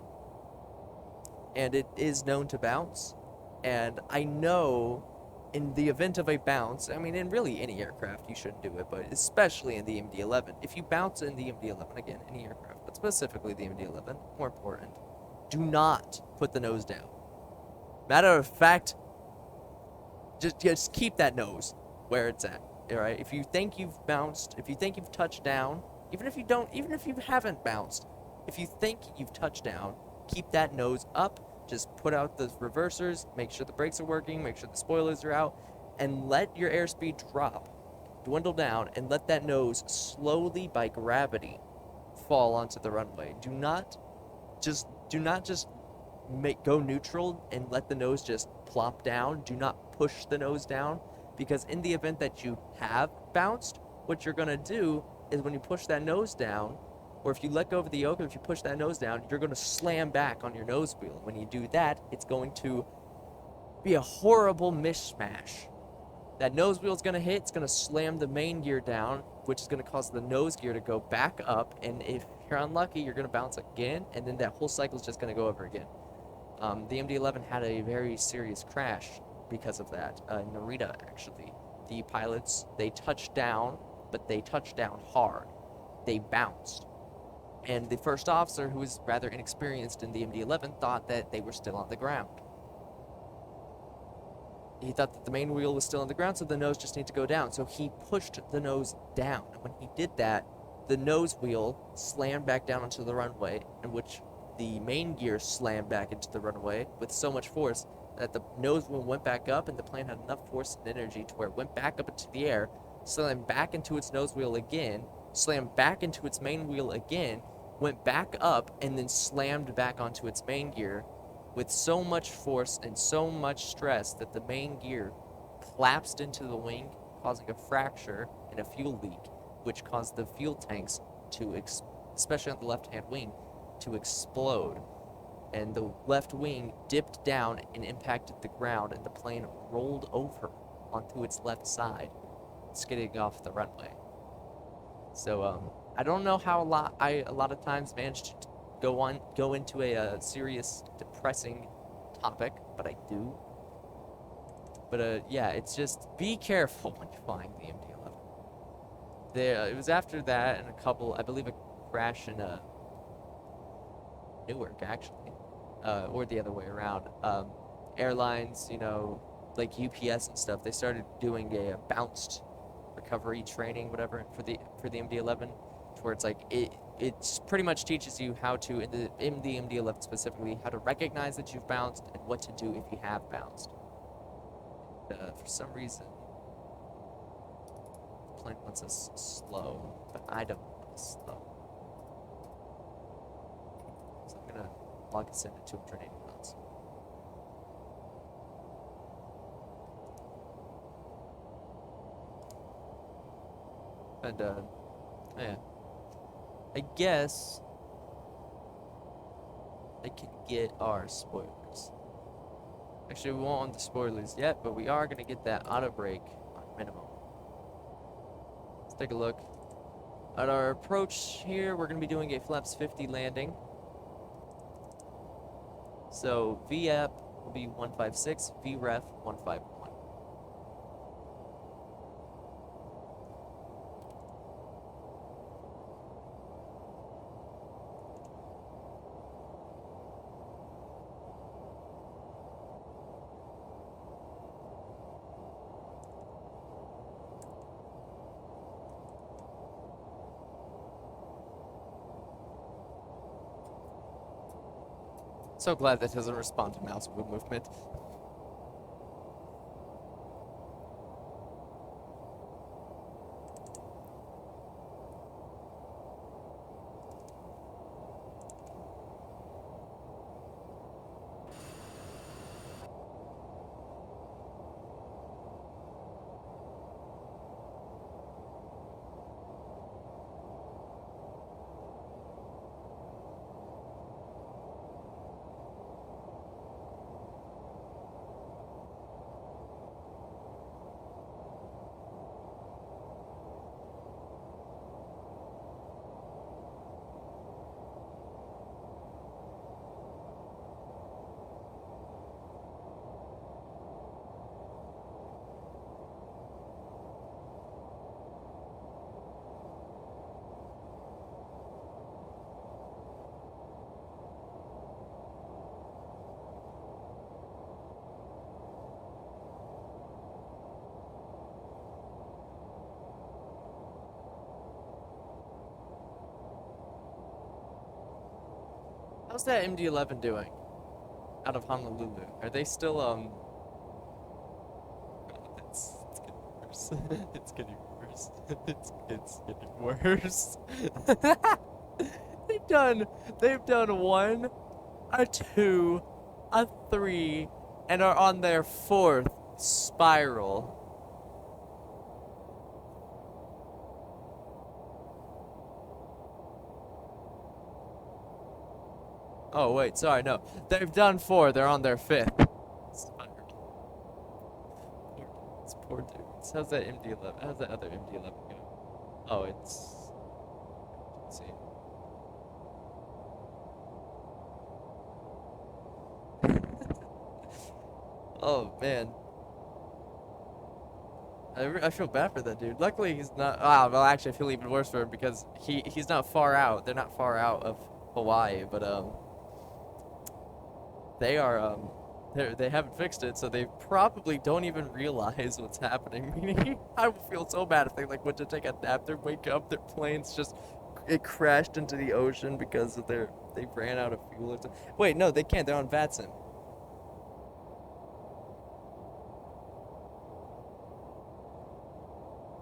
And it is known to bounce. And I know in the event of a bounce, I mean, in really any aircraft, you shouldn't do it, but especially in the MD-11. If you bounce in the MD-11, again, any aircraft, but specifically the MD-11, more important, do not put the nose down. Matter of fact, just keep that nose where it's at. All right. If you think you've bounced, if you think you've touched down, even if you haven't bounced, if you think you've touched down, keep that nose up. Just put out the reversers, make sure the brakes are working, make sure the spoilers are out, and let your airspeed dwindle down, and let that nose slowly by gravity fall onto the runway. Do not just go neutral and let the nose just plop down. Do not push the nose down, because in the event that you have bounced, what you're going to do is when you push that nose down, or if you let go of the yoke, or if you push that nose down, you're going to slam back on your nose wheel. When you do that, it's going to be a horrible mishmash That nose wheel is going to hit. It's going to slam the main gear down, which is going to cause the nose gear to go back up. And if you're unlucky, you're going to bounce again. And then that whole cycle is just going to go over again. The MD-11 had a very serious crash because of that. In Narita, actually. The pilots, they touched down, but they touched down hard. They bounced. And the first officer, who was rather inexperienced in the MD-11, thought that they were still on the ground. He thought that the main wheel was still on the ground, so the nose just needed to go down. So he pushed the nose down. And when he did that, the nose wheel slammed back down onto the runway, in which the main gear slammed back into the runway with so much force that the nose wheel went back up, and the plane had enough force and energy to where it went back up into the air, slammed back into its nose wheel again, slammed back into its main wheel again, went back up, and then slammed back onto its main gear with so much force and so much stress that the main gear collapsed into the wing, causing a fracture and a fuel leak, which caused the fuel tanks to, especially on the left-hand wing, to explode. And the left wing dipped down and impacted the ground, and the plane rolled over onto its left side, skidding off the runway. So I don't know how a lot of times managed to go into a serious, depressing topic, but I do. But yeah, it's just be careful when you're flying the MD-11. It was after that and I believe a crash in Newark, actually, or the other way around. Airlines, like UPS and stuff, they started doing a bounced recovery training, whatever, for the MD-11, where it's like it pretty much teaches you how to, in the MD-11 specifically, how to recognize that you've bounced and what to do if you have bounced. For some reason, the plane wants us slow, but I don't want us slow. So I'm gonna lock us in at 280 knots. And yeah. I guess I can get our spoilers. Actually, we won't want the spoilers yet, but we are going to get that auto brake on minimum. Let's take a look. At our approach here, we're going to be doing a flaps 50 landing. So VAP will be 156, VREF 151. So glad that doesn't respond to mouse wheel movement. How's that MD-11 doing out of Honolulu? Are they still, it's getting worse. It's getting worse. It's getting worse. They've done 1, a 2, a 3, and are on their 4th spiral. Oh, wait, sorry, no. They've done 4, they're on their 5th. Poor dude. How's that MD-11? How's that other MD-11 go? Oh, it's. Let's see. Oh man, I feel bad for that dude. Luckily he's not. Ah, well actually I feel even worse for him because he's not far out. They're not far out of Hawaii, but they are they haven't fixed it, so they probably don't even realize what's happening. Meaning, I would feel so bad if they like went to take a nap, they wake up, their plane's just it crashed into the ocean because of they ran out of fuel or something. Wait, no, they can't. They're on VATSIM.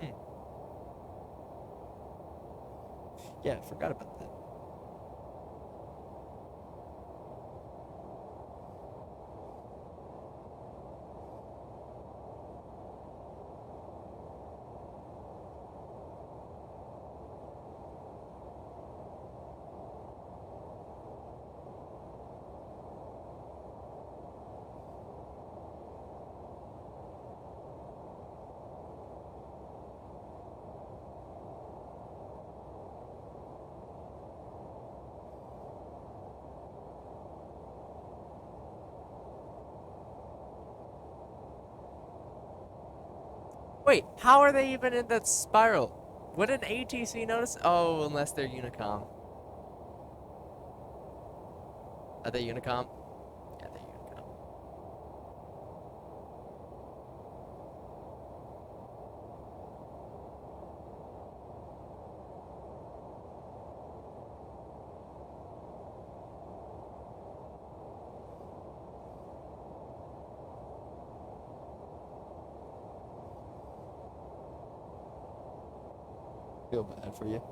Hmm. Yeah, I forgot about that. Wait, how are they even in that spiral? Would an ATC notice? Oh, unless they're Unicom. Are they Unicom? Yeah, they're Unicom. Feel bad for you.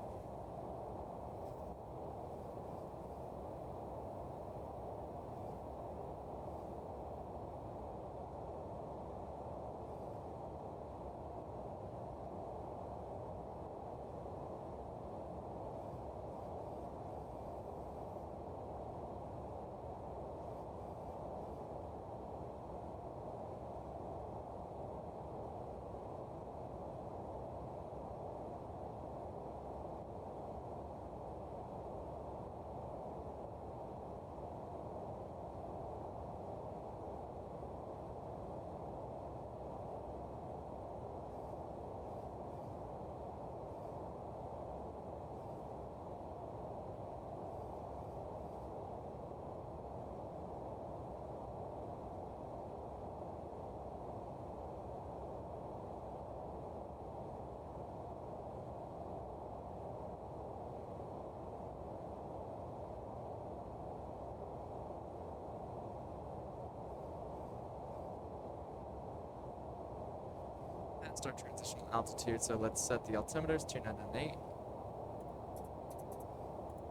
Start transitional altitude, so let's set the altimeters 2998.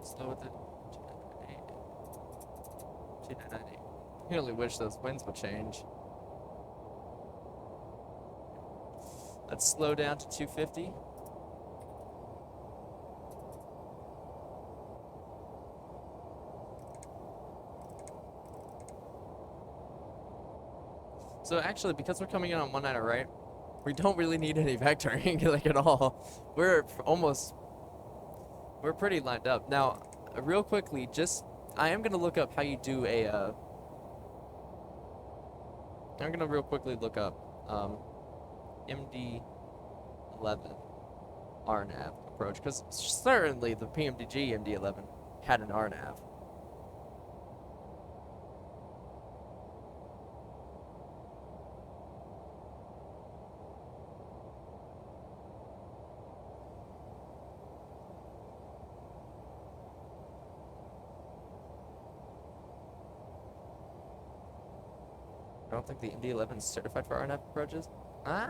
Slow with it. 2998. 2998. You only wish those winds would change. Let's slow down to 250. So actually, because we're coming in on 19 right, we don't really need any vectoring like at all. We're pretty lined up. Now, real quickly, I am gonna look up how you do a I'm gonna real quickly look up MD-11 RNAV approach, because certainly the PMDG MD-11 had an RNAV. I don't think the MD-11 is certified for RNAV approaches. Huh?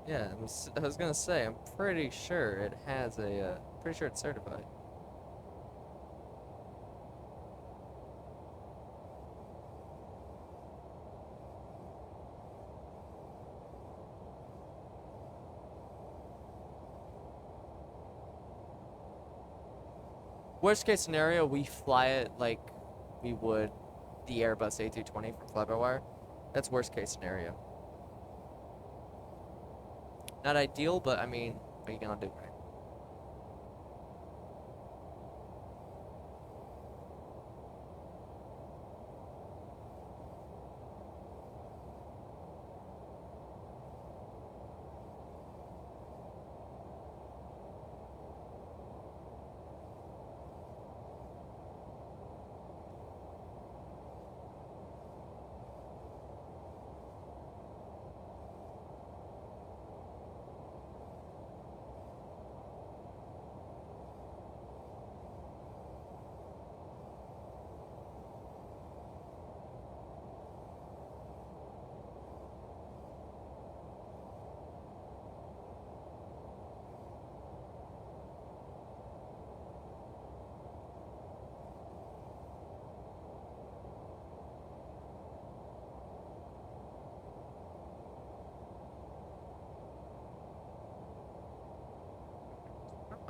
Yeah, I was gonna say, I'm pretty sure it has pretty sure it's certified. Worst case scenario, we fly it like we would the Airbus A320 from fly-by-wire. That's worst case scenario. Not ideal, but I mean, what are you gonna do, right?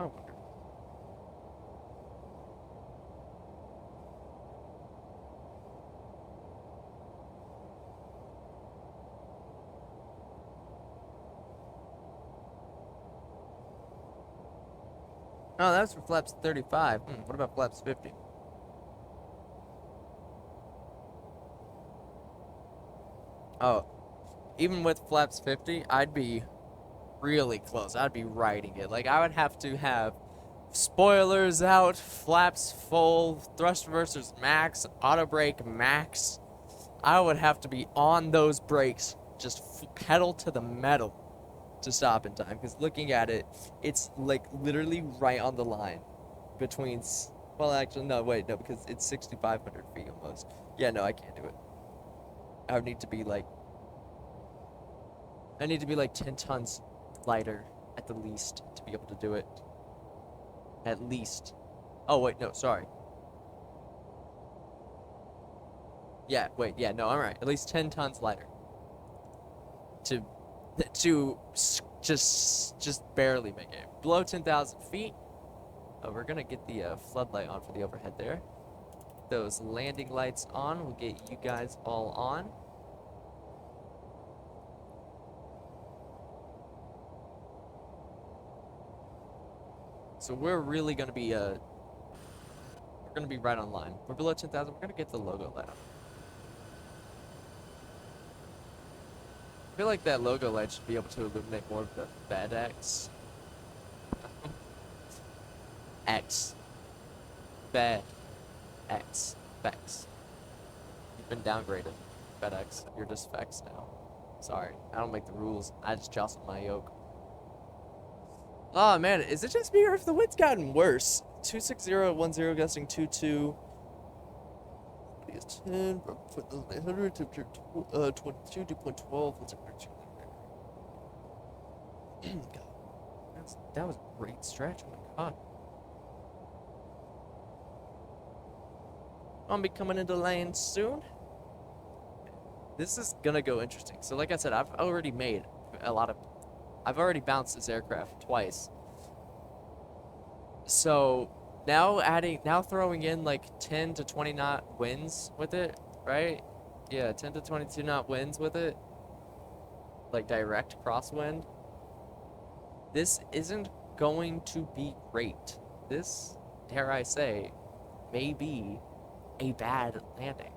Oh, oh, that's for flaps 35. What about flaps 50? Oh, even with flaps 50, I'd be really close. I'd be riding it. Like, I would have to have spoilers out, flaps full, thrust reversers max, auto brake max. I would have to be on those brakes, just pedal to the metal to stop in time. Because looking at it, it's like literally right on the line between. Well, actually, no, wait, no, because it's 6,500 feet almost. Yeah, no, I can't do it. I would need to be like. I need to be like 10 tons lighter at the least to be able to do it. At least. Oh, wait, no, sorry. Yeah, wait, yeah, no, I'm right. At least 10 tons lighter. To just barely make it. Below 10,000 feet. Oh, we're gonna get the floodlight on for the overhead there. Those landing lights on. We'll get you guys all on. So we're really gonna be right on line. We're below 10,000. We're gonna get the logo light on. I feel like that logo light should be able to illuminate more of the FedEx. X. FedEx. Fex. You've been downgraded. FedEx. You're just Fex now. Sorry. I don't make the rules. I just jostle my yoke. Oh man, is it just me or if the wind's gotten worse? 26010 gusting 22. 10, 100, temperature 22, dew point 12. That was a great stretch. Oh my god. I'll be coming into lane soon. This is gonna go interesting. So like I said, I've already made I've already bounced this aircraft twice. So now throwing in like 10 to 20 knot winds with it, right? Yeah, 10 to 22 knot winds with it. Like direct crosswind. This isn't going to be great. This, dare I say, may be a bad landing.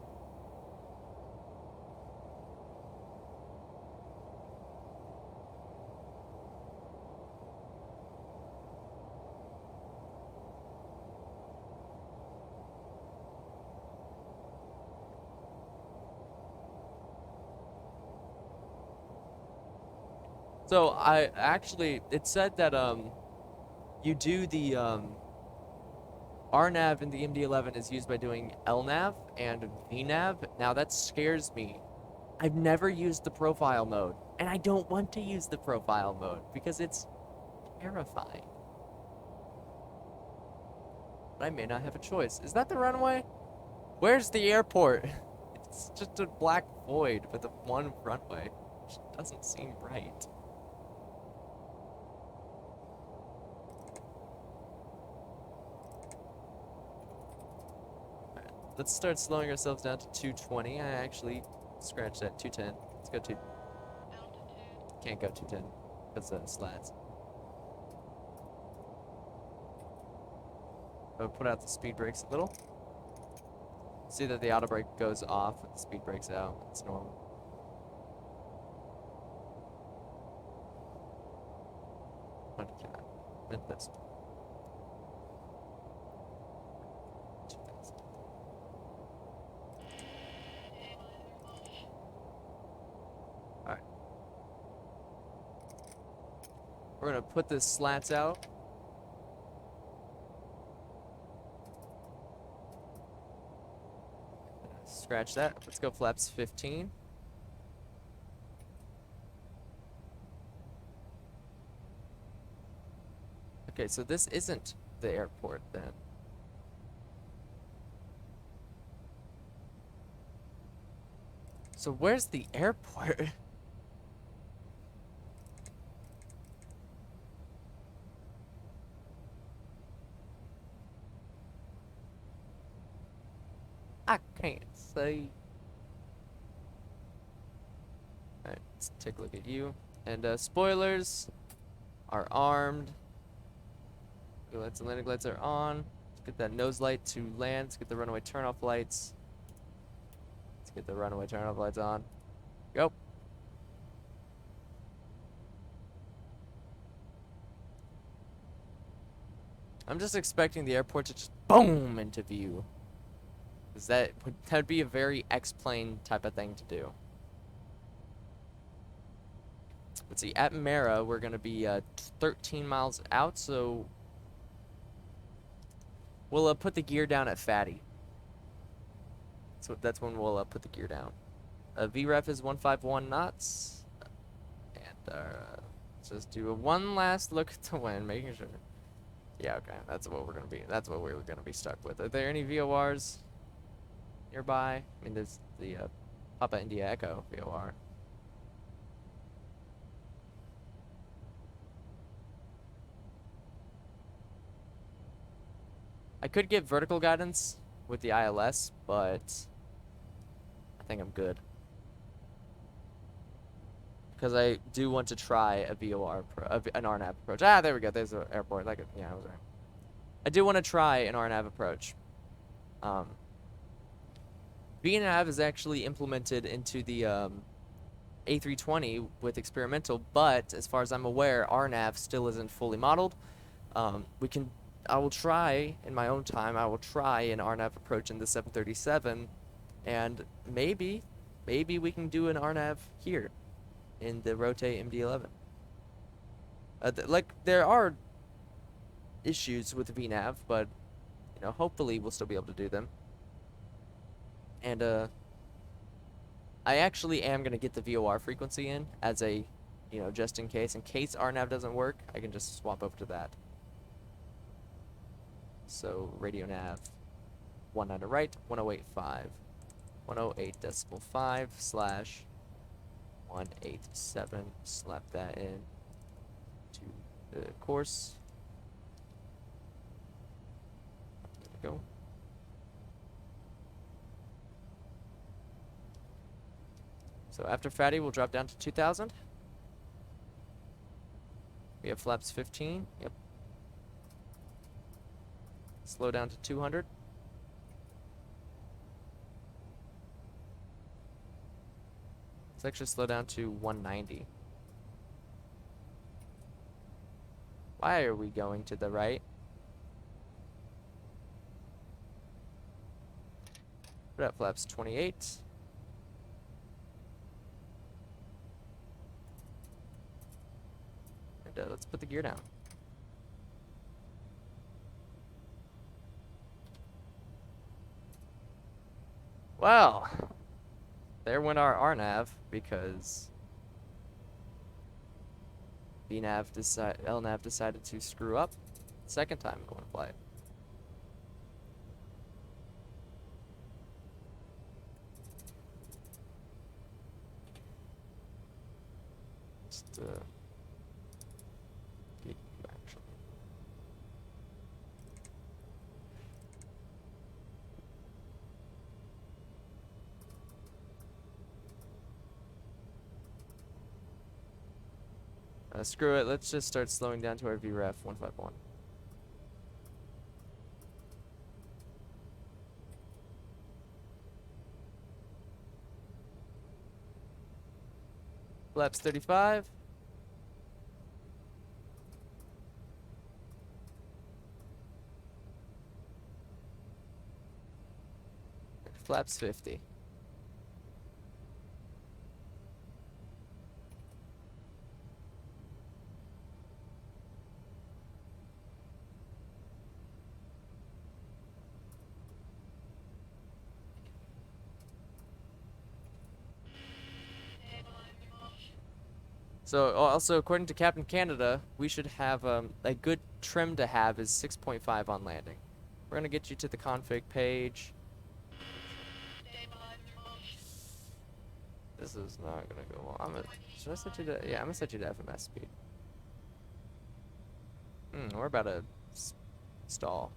So it said that you do the RNAV in the MD-11 is used by doing LNAV and VNAV. Now that scares me. I've never used the profile mode, and I don't want to use the profile mode because it's terrifying. But I may not have a choice. Is that the runway? Where's the airport? It's just a black void with one runway, which doesn't seem right. Let's start slowing ourselves down to 220. I actually scratched that 210. Let's go to. Altitude. Can't go 210 because slats. I'll put out the speed brakes a little. See that the auto brake goes off and the speed brakes out. It's normal. What did I meant this? 2000. Alright. We're gonna put the slats out. Scratch that. Let's go flaps 15. Okay, so this isn't the airport then. So where's the airport? I can't see. Alright, let's take a look at you. And spoilers are armed. Lights and landing lights are on. Let's get that nose light to land. Let's get the runway turnoff lights. Let's get the runway turnoff lights on. Go. I'm just expecting the airport to just boom into view. Cause that'd be a very X-plane type of thing to do. Let's see, at Mara, we're gonna be 13 miles out, so we'll put the gear down at Fatty. So that's when we'll put the gear down. VREF is 151 knots, and let's just do one last look at the wind, making sure. Yeah, okay, that's what we're gonna be. That's what we're gonna be stuck with. Are there any VORs nearby? I mean, there's the Papa India Echo VOR. I could get vertical guidance with the ILS, but I think I'm good. Because I do want to try a VOR, an RNAV approach. Ah, there we go. There's the airport. Like, yeah, I was right. I do want to try an RNAV approach. VNAV is actually implemented into the A320 with experimental, but as far as I'm aware, RNAV still isn't fully modeled. I will try in my own time. I will try an RNAV approach in the 737, and maybe we can do an RNAV here in the Rotate MD-11. Like there are issues with VNAV, but you know, hopefully we'll still be able to do them. And I actually am gonna get the VOR frequency in as a, you know, just in case RNAV doesn't work, I can just swap over to that. So radio nav 19 to right, 108.5. 108.5 slash 187. Slap that in to the course. There we go. So after Fatty, we'll drop down to 2,000. We have flaps 15. Yep. Slow down to 200. Let's actually slow down to 190. Why are we going to the right? Put out flaps 28. And let's put the gear down. Well, there went our RNAV because LNAV decided to screw up second time going flight. Just get you actually. Screw it. Let's just start slowing down to our VREF 151. Flaps 35. Flaps 50. So also according to Captain Canada, we should have a good trim to have is 6.5 on landing. We're gonna get you to the config page. This is not gonna go well. Should I set you to? Yeah, I'm gonna set you to FMS speed. We're about to stall.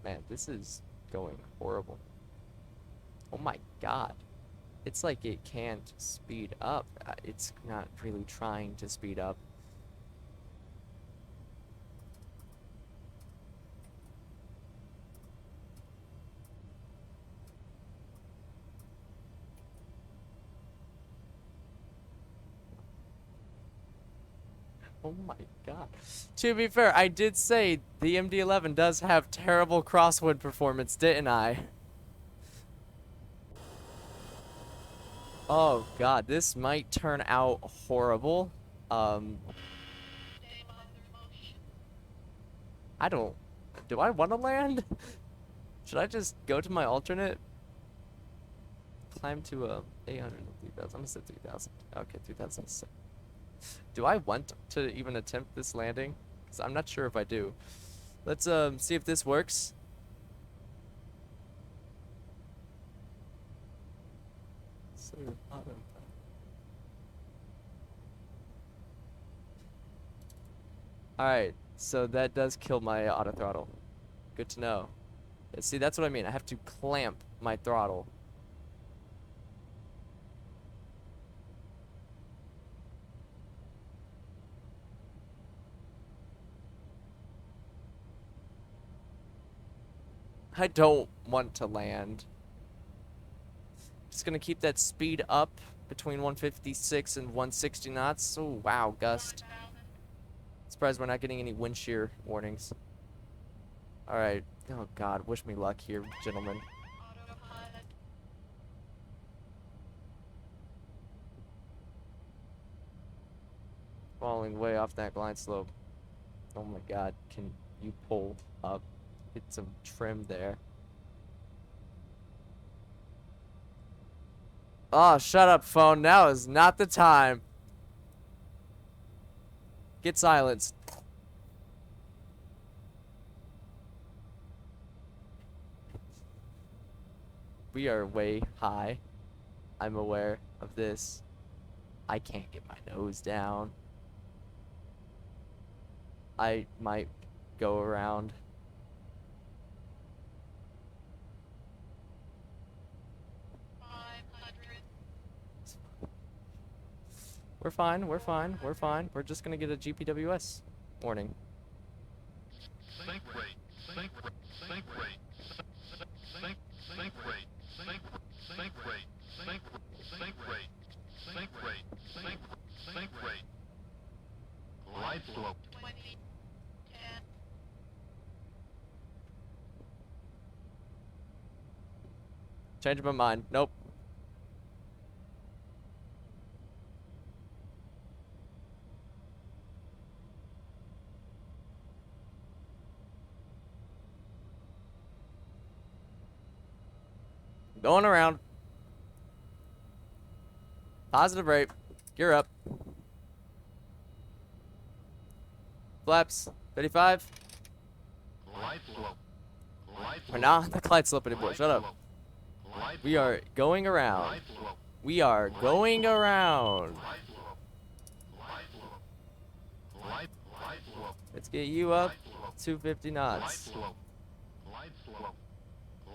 Man, this is going horrible. Oh my god. It's like it can't speed up. It's not really trying to speed up. Oh my god. To be fair, I did say the MD-11 does have terrible crosswind performance, didn't I? Oh god, this might turn out horrible. Do I want to land? Should I just go to my alternate? Climb to 800, 3,000. I'm gonna set 3,000. Okay, 3,000. Do I want to even attempt this landing? Because I'm not sure if I do. Let's see if this works. Alright, so that does kill my auto throttle. Good to know. Yeah, see, that's what I mean. I have to clamp my throttle. I don't want to land. Just gonna keep that speed up between 156 and 160 knots. Oh, wow, gust. Surprised we're not getting any wind shear warnings. Alright. Oh, God. Wish me luck here, gentlemen. Falling way off that glide slope. Oh, my God. Can you pull up? Get some trim there. Oh, shut up, phone. Now is not the time. Get silenced. We are way high. I'm aware of this. I can't get my nose down. I might go around. We're fine, we're fine, we're fine. We're just gonna get a GPWS warning. Sync rate, sync rate, sync rate, sync rate, sync rate, sync rate, sync rate, sync rate. Glide slope. 20, 10. Changing my mind. Nope. Going around. Positive rate. Gear up. Flaps. 35. Glide slope. Glide We're slope. not on the glide slope anymore. Glide Shut up. slope. Glide We are going around. Glide slope. We are going around. Glide slope. Glide slope. Glide slope. Let's get you up. Glide slope. 250 Glide knots. slope. Glide slope.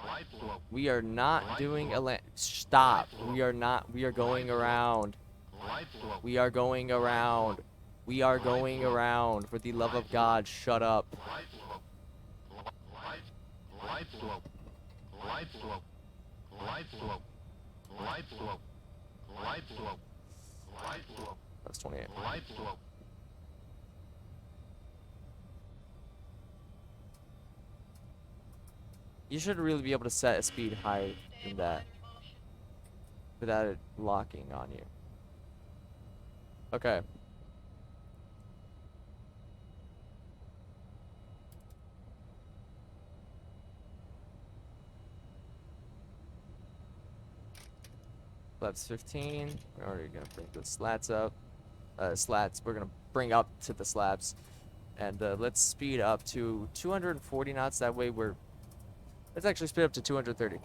Glide slope. We are not doing a land. Stop. We are not. We are going around. Glide slope. We are going around. We are going around. For the love of God, shut up. Glide slope. Glide slope. Glide slope. Glide slope. Glide slope. Glide slope. Glide slope. That's 28. Glide slope. You should really be able to set a speed higher than that without it locking on you. Okay. Flaps 15. We're already gonna bring the slats up. Slats. We're gonna bring up to the slabs, and let's speed up to 240 knots. That way we're. Let's actually speed up to 230.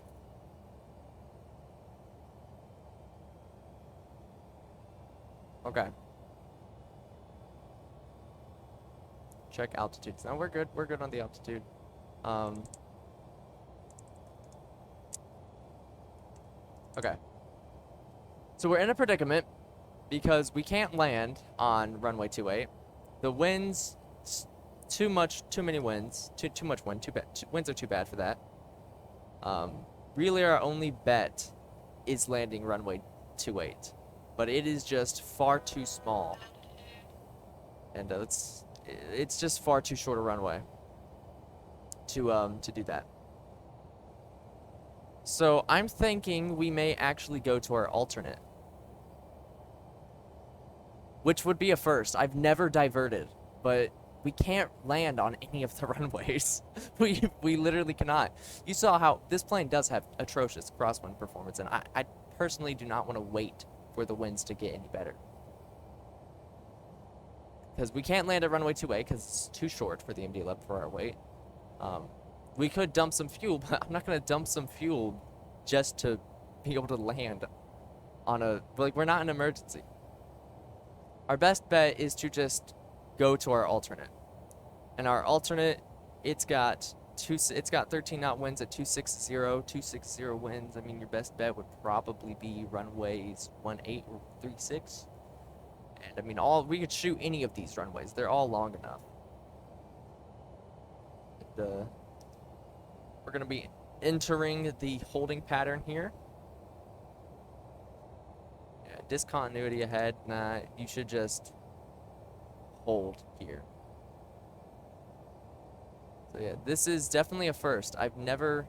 Okay. Check altitudes. Now we're good. We're good on the altitude. Okay. So we're in a predicament because we can't land on runway 28. The winds, too many winds, too much wind, too bad. Winds are too bad for that. Really our only bet is landing runway 28, but it is just far too small, and it's just far too short a runway to do that. So I'm thinking we may actually go to our alternate, which would be a first. I've never diverted, but we can't land on any of the runways. we literally cannot. You saw how this plane does have atrocious crosswind performance, and I personally do not want to wait for the winds to get any better. Because we can't land at runway 28 because it's too short for the MD-11 for our weight. We could dump some fuel, but I'm not going to dump some fuel just to be able to land on a... Like, we're not in an emergency. Our best bet is to just go to our alternate. And our alternate, it's got 13 knot winds at 260 winds. I mean, your best bet would probably be runways 18 or 36. And I mean, we could shoot any of these runways. They're all long enough. And, we're going to be entering the holding pattern here. Yeah, discontinuity ahead. Nah, you should just hold here. So yeah, this is definitely a first. I've never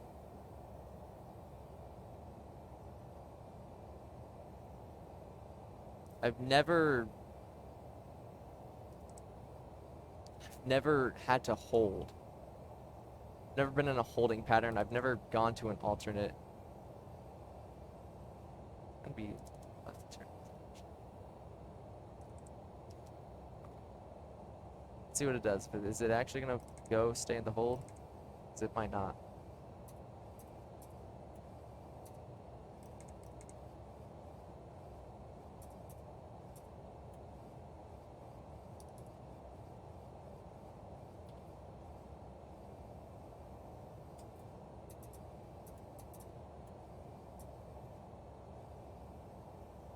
had to hold. Never been in a holding pattern. I've never gone to an alternate. Gonna be left turn. Let's see what it does. But is it actually gonna stay in the hold? 'Cause it might not.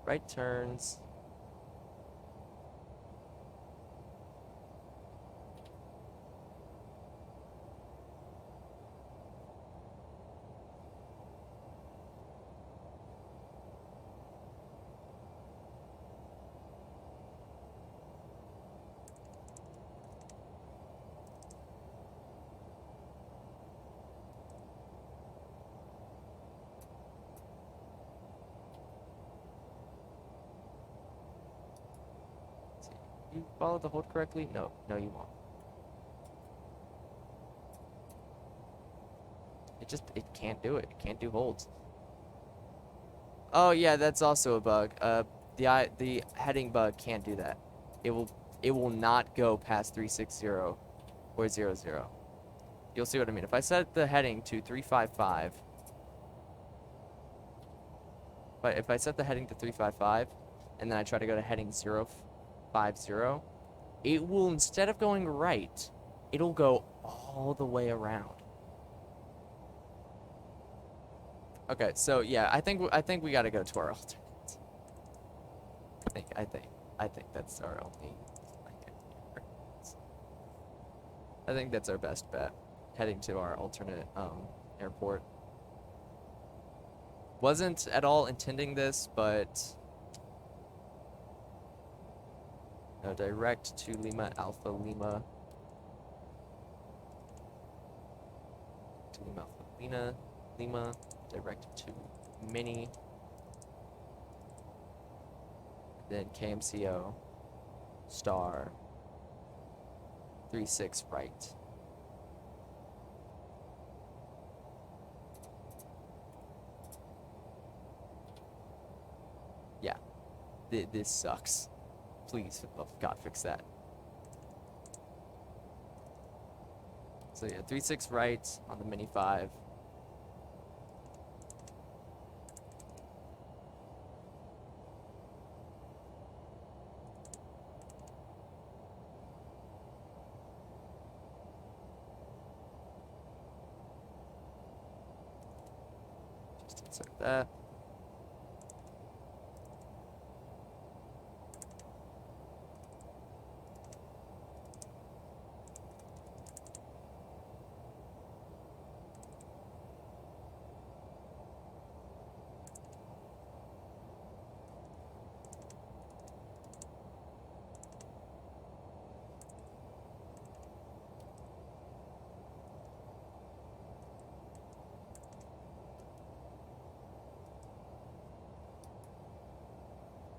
Right turns. You follow the hold correctly? No, you won't. It can't do it. It can't do holds. Oh yeah, that's also a bug. The heading bug can't do that. It will not go past 360 or 00. You'll see what I mean. If I set the heading to 355, but if I set the heading to 355 and then I try to go to heading 050, it will, instead of going right, it'll go all the way around. Okay, so yeah, I think we gotta go to our alternate. I think that's our only. I think that's our best bet, heading to our alternate airport. Wasn't at all intending this, but no, direct to Lima Alpha Lima. To Lima Alpha Lima, direct to Mini. Then KMCO, star, 36 right. Yeah, this sucks. Please, for the love of God, fix that. So yeah, 36 right on the Mini 5. Just insert that.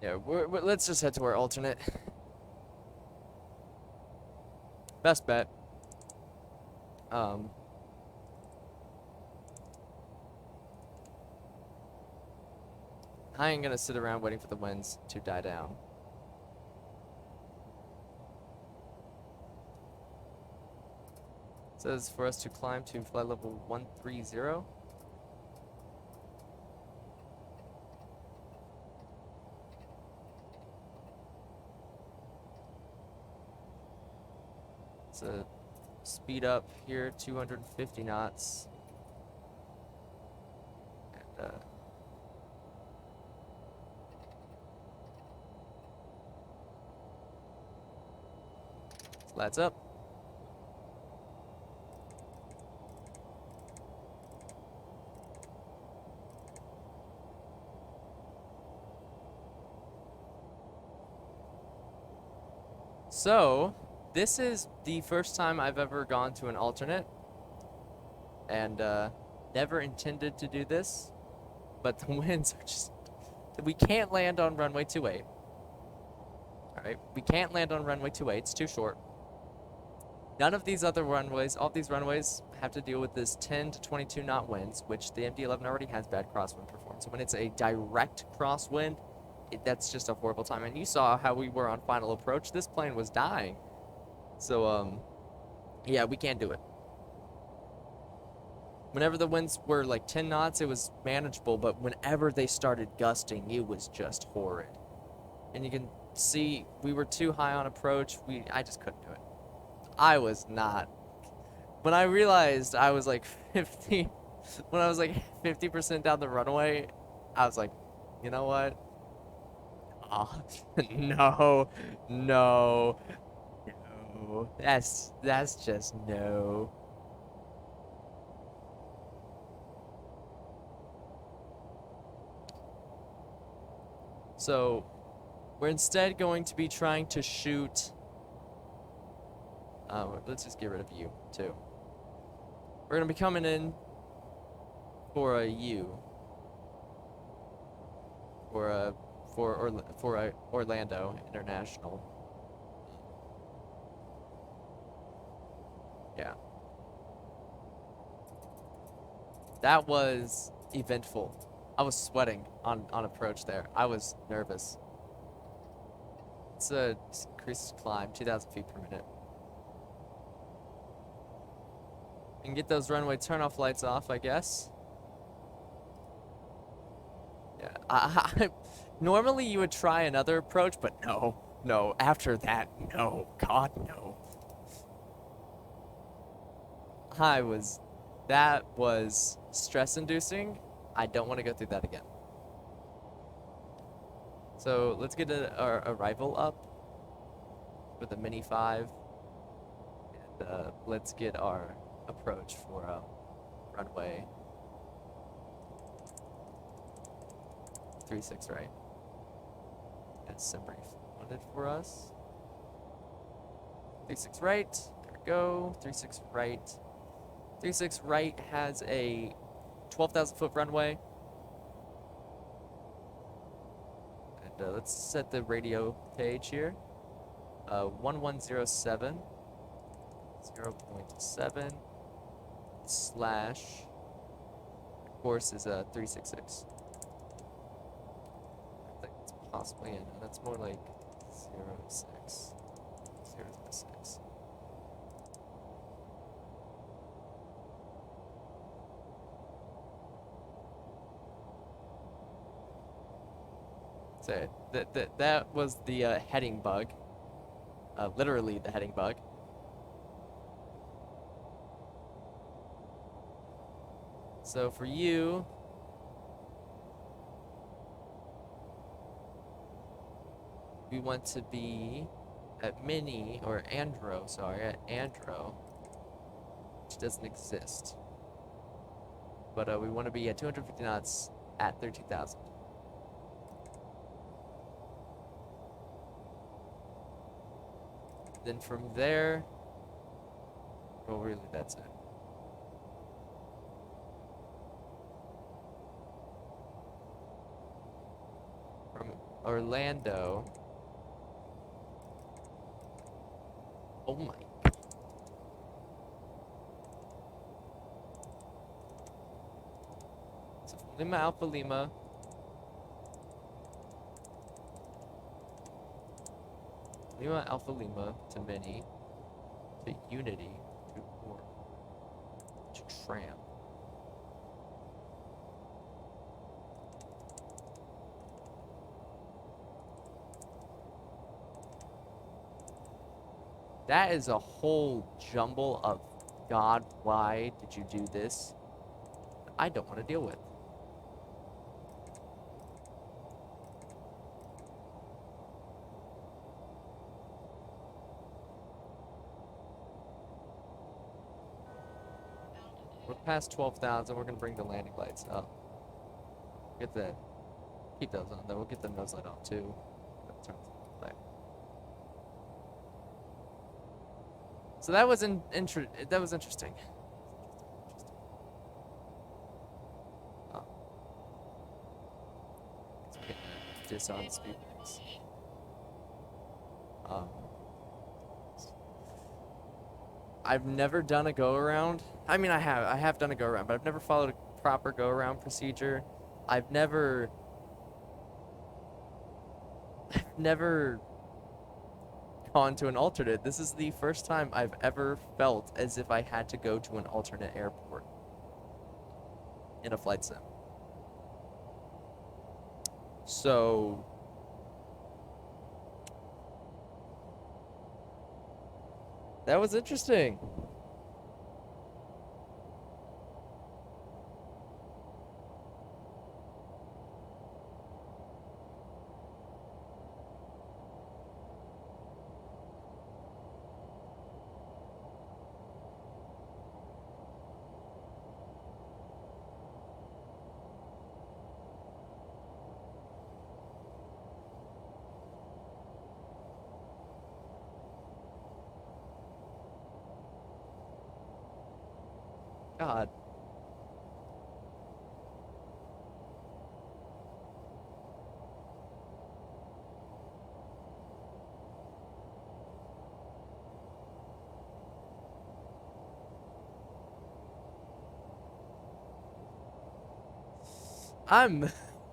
Yeah, let's just head to our alternate. Best bet. I ain't gonna sit around waiting for the winds to die down. It says for us to climb to flight level 130. It's a speed up here, 250 knots. And slats up. So, this is the first time I've ever gone to an alternate, and never intended to do this, but the winds are just, we can't land on runway 28. Alright, we can't land on runway 28, it's too short. None of these other runways, all these runways have to deal with this 10 to 22 knot winds, which the MD-11 already has bad crosswind performance. So when it's a direct crosswind, that's just a horrible time. And you saw how we were on final approach. This plane was dying. So, yeah, we can't do it. Whenever the winds were like 10 knots, it was manageable, but whenever they started gusting, it was just horrid. And you can see we were too high on approach. I just couldn't do it. I was not. When I realized I was like 50, when I was like 50% down the runway, I was like, you know what? Oh, no. That's just no. So, we're instead going to be trying to shoot. Let's just get rid of U too. We're gonna be coming in for a U. For Orlando International. Yeah. That was eventful. I was sweating on approach there. I was nervous. It's a increased climb, 2,000 feet per minute. And get those runway turnoff lights off, I guess. Yeah, normally you would try another approach, but no, after that, no, God, no. That was stress-inducing, I don't want to go through that again. So let's get our arrival up for the Mini 5. And let's get our approach for runway 36 right. That's sim brief wanted for us. 36 right. There we go. 36 right. 36 right has a 12,000 foot runway. And let's set the radio page here. 1107 0.7 slash course is 366. I think it's possibly, no, that's more like 06 006. So that was the heading bug. Literally the heading bug. So for you, we want to be at Mini, or Andro, sorry, at Andro, which doesn't exist. But we want to be at 250 knots at 13,000. Then from there, well, really, that's it. From Orlando, oh my. So from Lima Alpha Lima, Lima Alpha Lima to Mini, to Unity, to War, to Tram. That is a whole jumble of, God, why did you do this? I don't want to deal with. We're past 12,000. We're gonna bring the landing lights up. Get that. Keep those on though. We'll get the nose light on too. Turn the light. So that was interesting. Oh. Let's get this on speed mix. I've never done a go-around. I mean, I have done a go-around, but I've never followed a proper go-around procedure. I've never gone to an alternate. This is the first time I've ever felt as if I had to go to an alternate airport in a flight sim. So that was interesting. God. I'm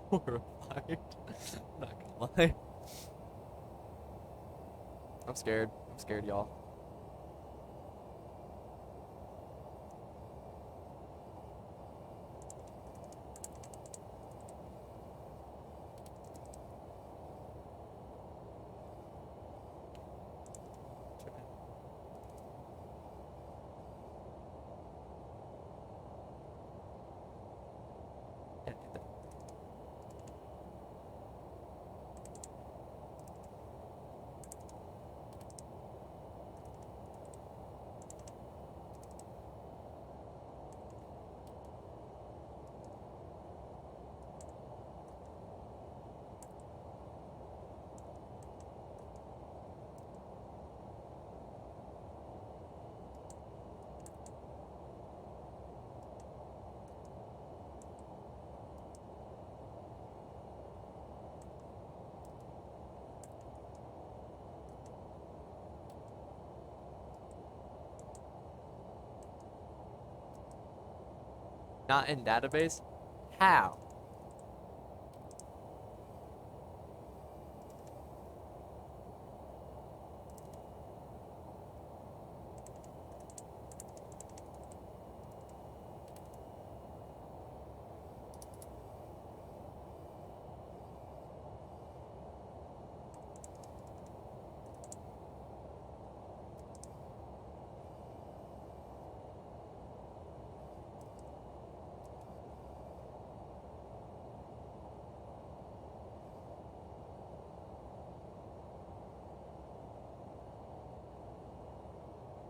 horrified. I'm not gonna lie. I'm scared. I'm scared, y'all. Can't do that. Not in database? How?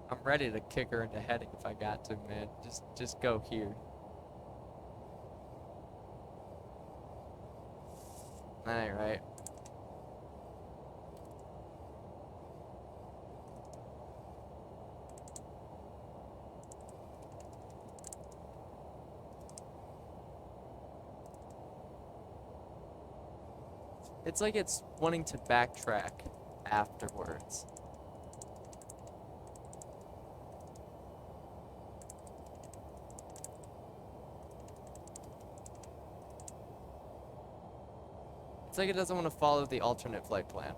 I'm ready to kick her into heading if I got to, man. Just go here. That ain't right. It's like it's wanting to backtrack afterwards. It's like it doesn't want to follow the alternate flight plan.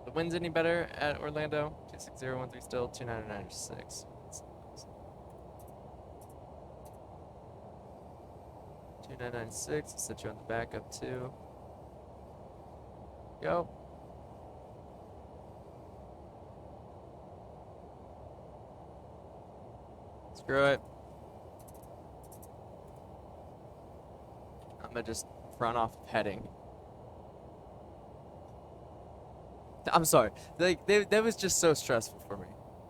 The wind's any better at Orlando? 26013 still, 2996. 2996, set you on the backup too. Go. Screw it. I'm gonna just run off heading. I'm sorry. That was just so stressful for me.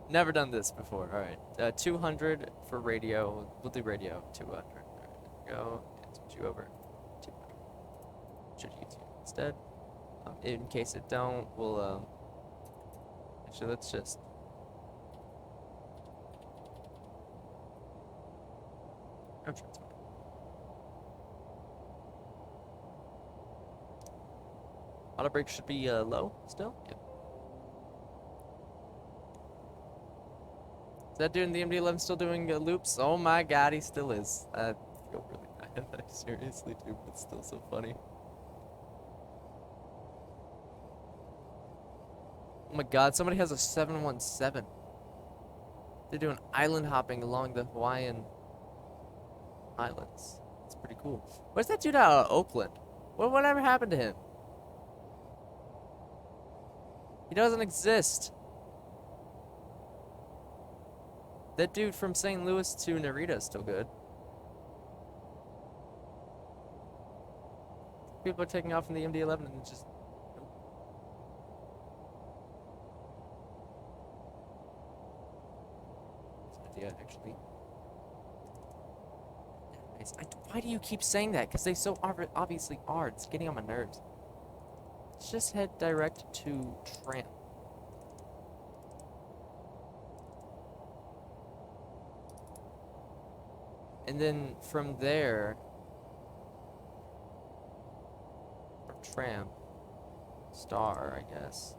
Never done this before. All right. 200 for radio. We'll do radio. 200. All right, there we go. And switch you over. 200. Should use you instead. In case it don't, we'll Actually, let's just. I'm sure it's fine. Auto brake should be low still. Yep. Is that dude in the MD-11 still doing loops? Oh my god, he still is. I feel really bad. I seriously do, but it's still so funny. Oh my god, somebody has a 717. They're doing island hopping along the Hawaiian Islands. It's pretty cool. Where's that dude out of Oakland? Whatever happened to him? He doesn't exist. That dude from St. Louis to Narita is still good. People are taking off in the MD-11 and it's just... Yeah, actually. Nice. Why do you keep saying that? Because they so obviously are. It's getting on my nerves. Let's just head direct to Tramp. And then from there, from Tramp, Star, I guess,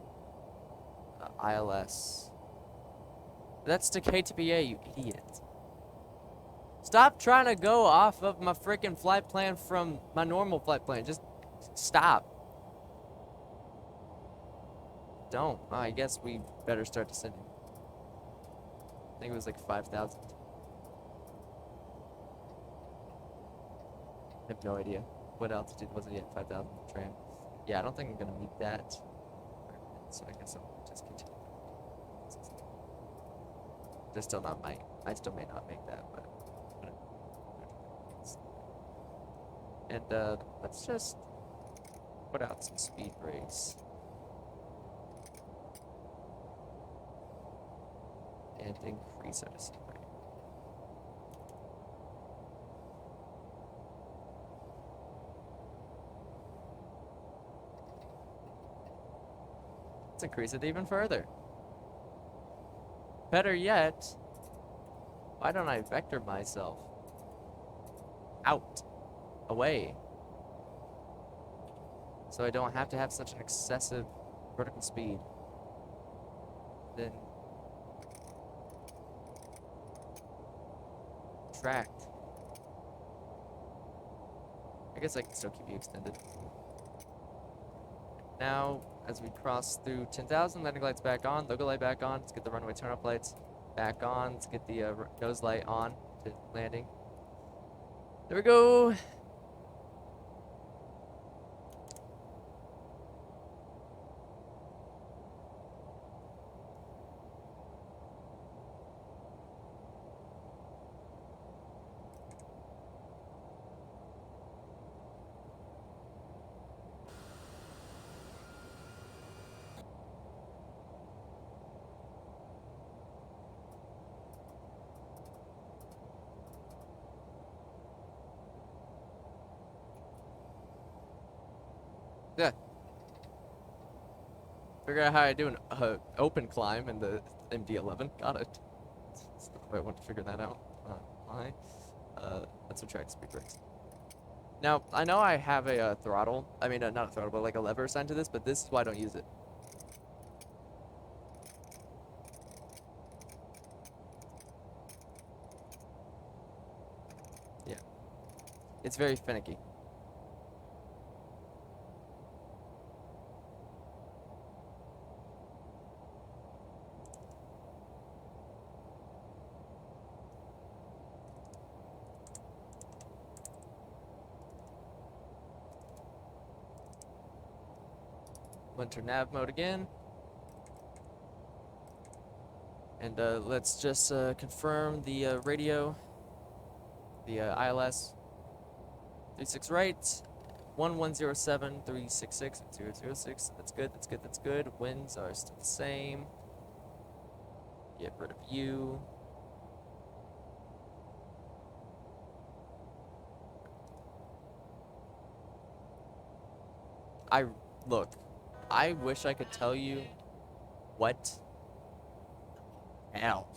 ILS. That's to KTPA, you idiot. Stop trying to go off of my freaking flight plan from my normal flight plan. Just stop. Don't. I guess we better start descending. I think it was like 5,000. I have no idea. What altitude was it at? 5,000 tram. Yeah, I don't think I'm gonna meet that. So I guess I'll just continue. Just still not might. I still may not make that, but. And let's just put out some speed brakes. And increase our descent rate. Let's increase it even further. Better yet, why don't I vector myself out, away, so I don't have to have such an excessive vertical speed. Then tracked. I guess I can still keep you extended. Now, as we cross through 10,000, landing lights back on, logo light back on. Let's get the runway turn-up lights back on. Let's get the nose light on to landing. There we go. Yeah. Figure out how I do an open climb in the MD-11. Got it. That's the way I want to figure that out. Why? Let's subtract speed brakes. Now, I know I have a throttle. I mean, not a throttle, but like a lever assigned to this, but this is why I don't use it. Yeah. It's very finicky. Enter nav mode again. And let's just confirm the radio. The ILS 36 right, 1107 366 006. That's good. That's good. That's good. Winds are still the same. Get rid of you. Look. I wish I could tell you what hell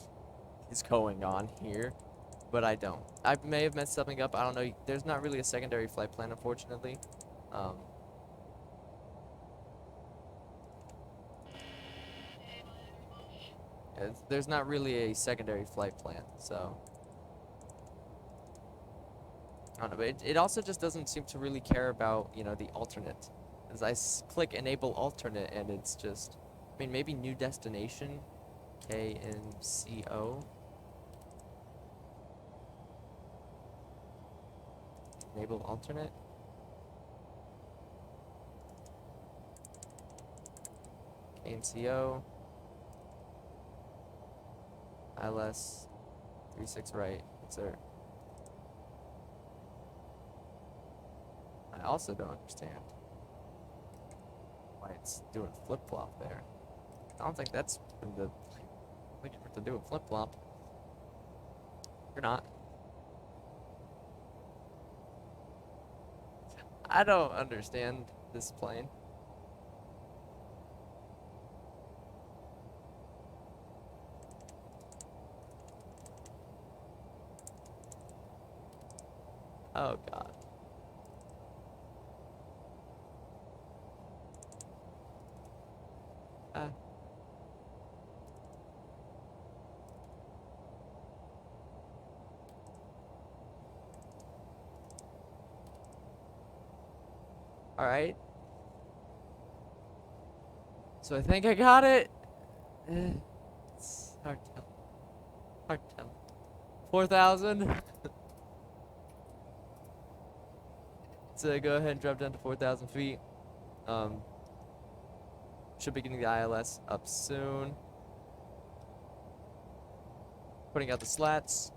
is going on here? But I don't. I may have messed something up. I don't know. There's not really a secondary flight plan, unfortunately. There's not really a secondary flight plan, so I don't know. But it also just doesn't seem to really care about, you know, the alternate. As I click enable alternate, and it's just, I mean, maybe new destination, KMCO. Enable alternate. KMCO. ILS 36 right. Yes, sir. I also don't understand why it's doing flip-flop there. I don't think that's the thing to do a flip-flop. You're not. I don't understand this plane. Oh god. Alright. So I think I got it. It's hard to tell. Hard to tell. 4,000. So go ahead and drop down to 4,000 feet. Should be getting the ILS up soon. Putting out the slats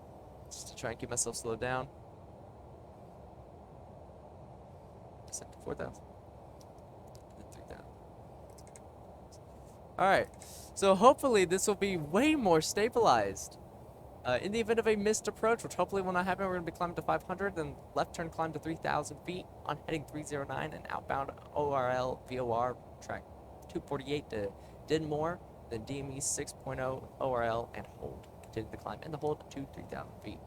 just to try and keep myself slowed down. Set to 4,000. 3,000. Alright, so hopefully this will be way more stabilized. In the event of a missed approach, which hopefully will not happen, we're going to be climbing to 500, then left turn climb to 3,000 feet on heading 309 and outbound ORL VOR track 248 to Dinmore, then DME 6.0 ORL and hold. Continue the climb and the hold to 3,000 feet.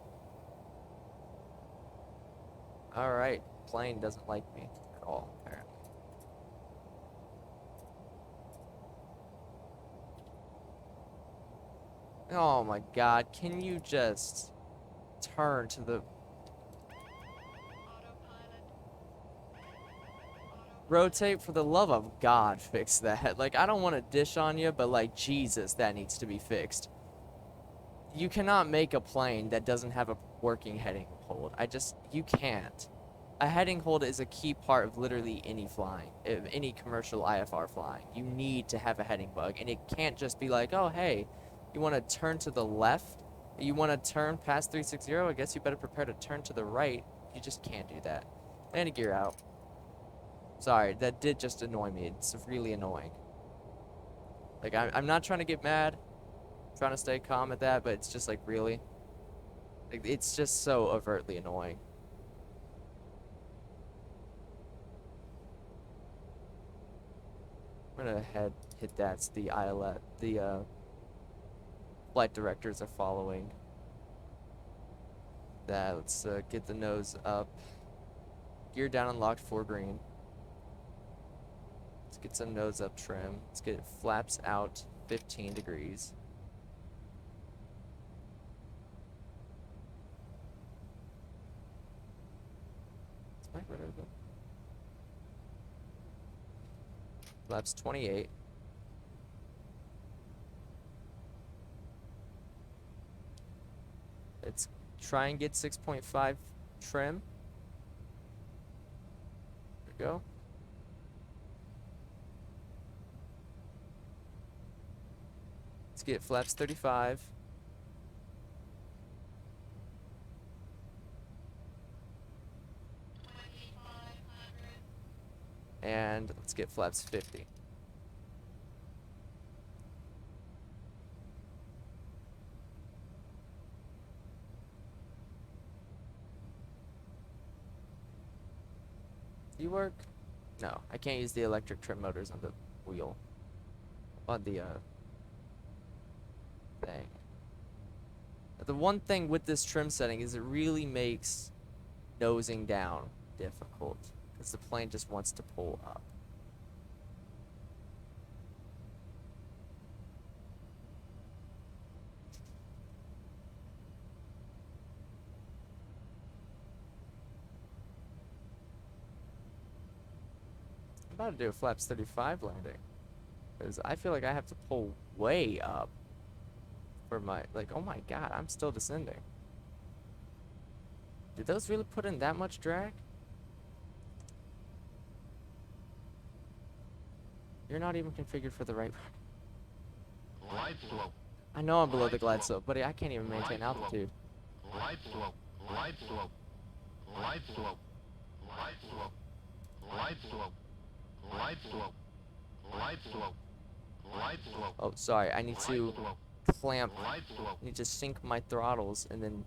Alright, plane doesn't like me at all, apparently. Oh my god, can you just turn to the rotate, for the love of God, fix that. Like, I don't want to dish on you, but like, Jesus, that needs to be fixed. You cannot make a plane that doesn't have a working heading hold. You can't. A heading hold is a key part of literally any flying, any commercial IFR flying. You need to have a heading bug, and it can't just be like, oh, hey, you want to turn to the left? You want to turn past 360? I guess you better prepare to turn to the right. You just can't do that. And gear out. Sorry, that did just annoy me. It's really annoying. Like, I'm not trying to get mad. I'm trying to stay calm at that, but it's just like, really? Like, it's just so overtly annoying. I'm gonna hit that. It's the ILS. The flight directors are following that. Let's get the nose up. Gear down and locked 4 green. Let's get some nose up trim. Let's get it flaps out 15 degrees. Let's make rid of it. Flaps 28. Let's try and get 6.5 trim. There we go. Let's get flaps 35. And let's get flaps 50. Do you work? No, I can't use the electric trim motors on the wheel. On the thing. The one thing with this trim setting is it really makes nosing down difficult because the plane just wants to pull up. I'm about to do a flaps 35 landing because I feel like I have to pull way up for my, like, oh my god, I'm still descending. Did those really put in that much drag? You're not even configured for the right. Glide slope. I know I'm below the glide slope, buddy. I can't even maintain altitude. Glide slope. Glide slope. Glide slope. Glide slope. Glide slope. Glide slope. Glide slope. Glide slope. Oh, sorry. I need to Glide slope. clamp. Glide slope. I need to sync my throttles and then.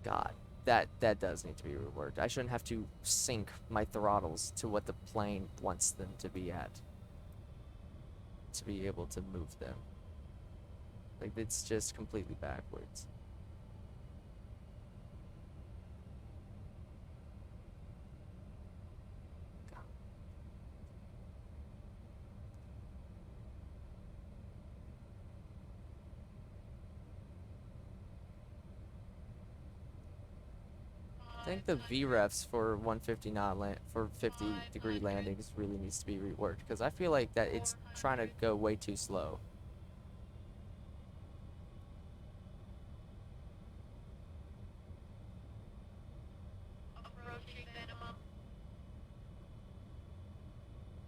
God, that does need to be reworked. I shouldn't have to sync my throttles to what the plane wants them to be at. To be able to move them. Like, it's just completely backwards. I think the VREFs for 150 knot for 50-degree landings really needs to be reworked because I feel like that it's trying to go way too slow. Approaching minimum.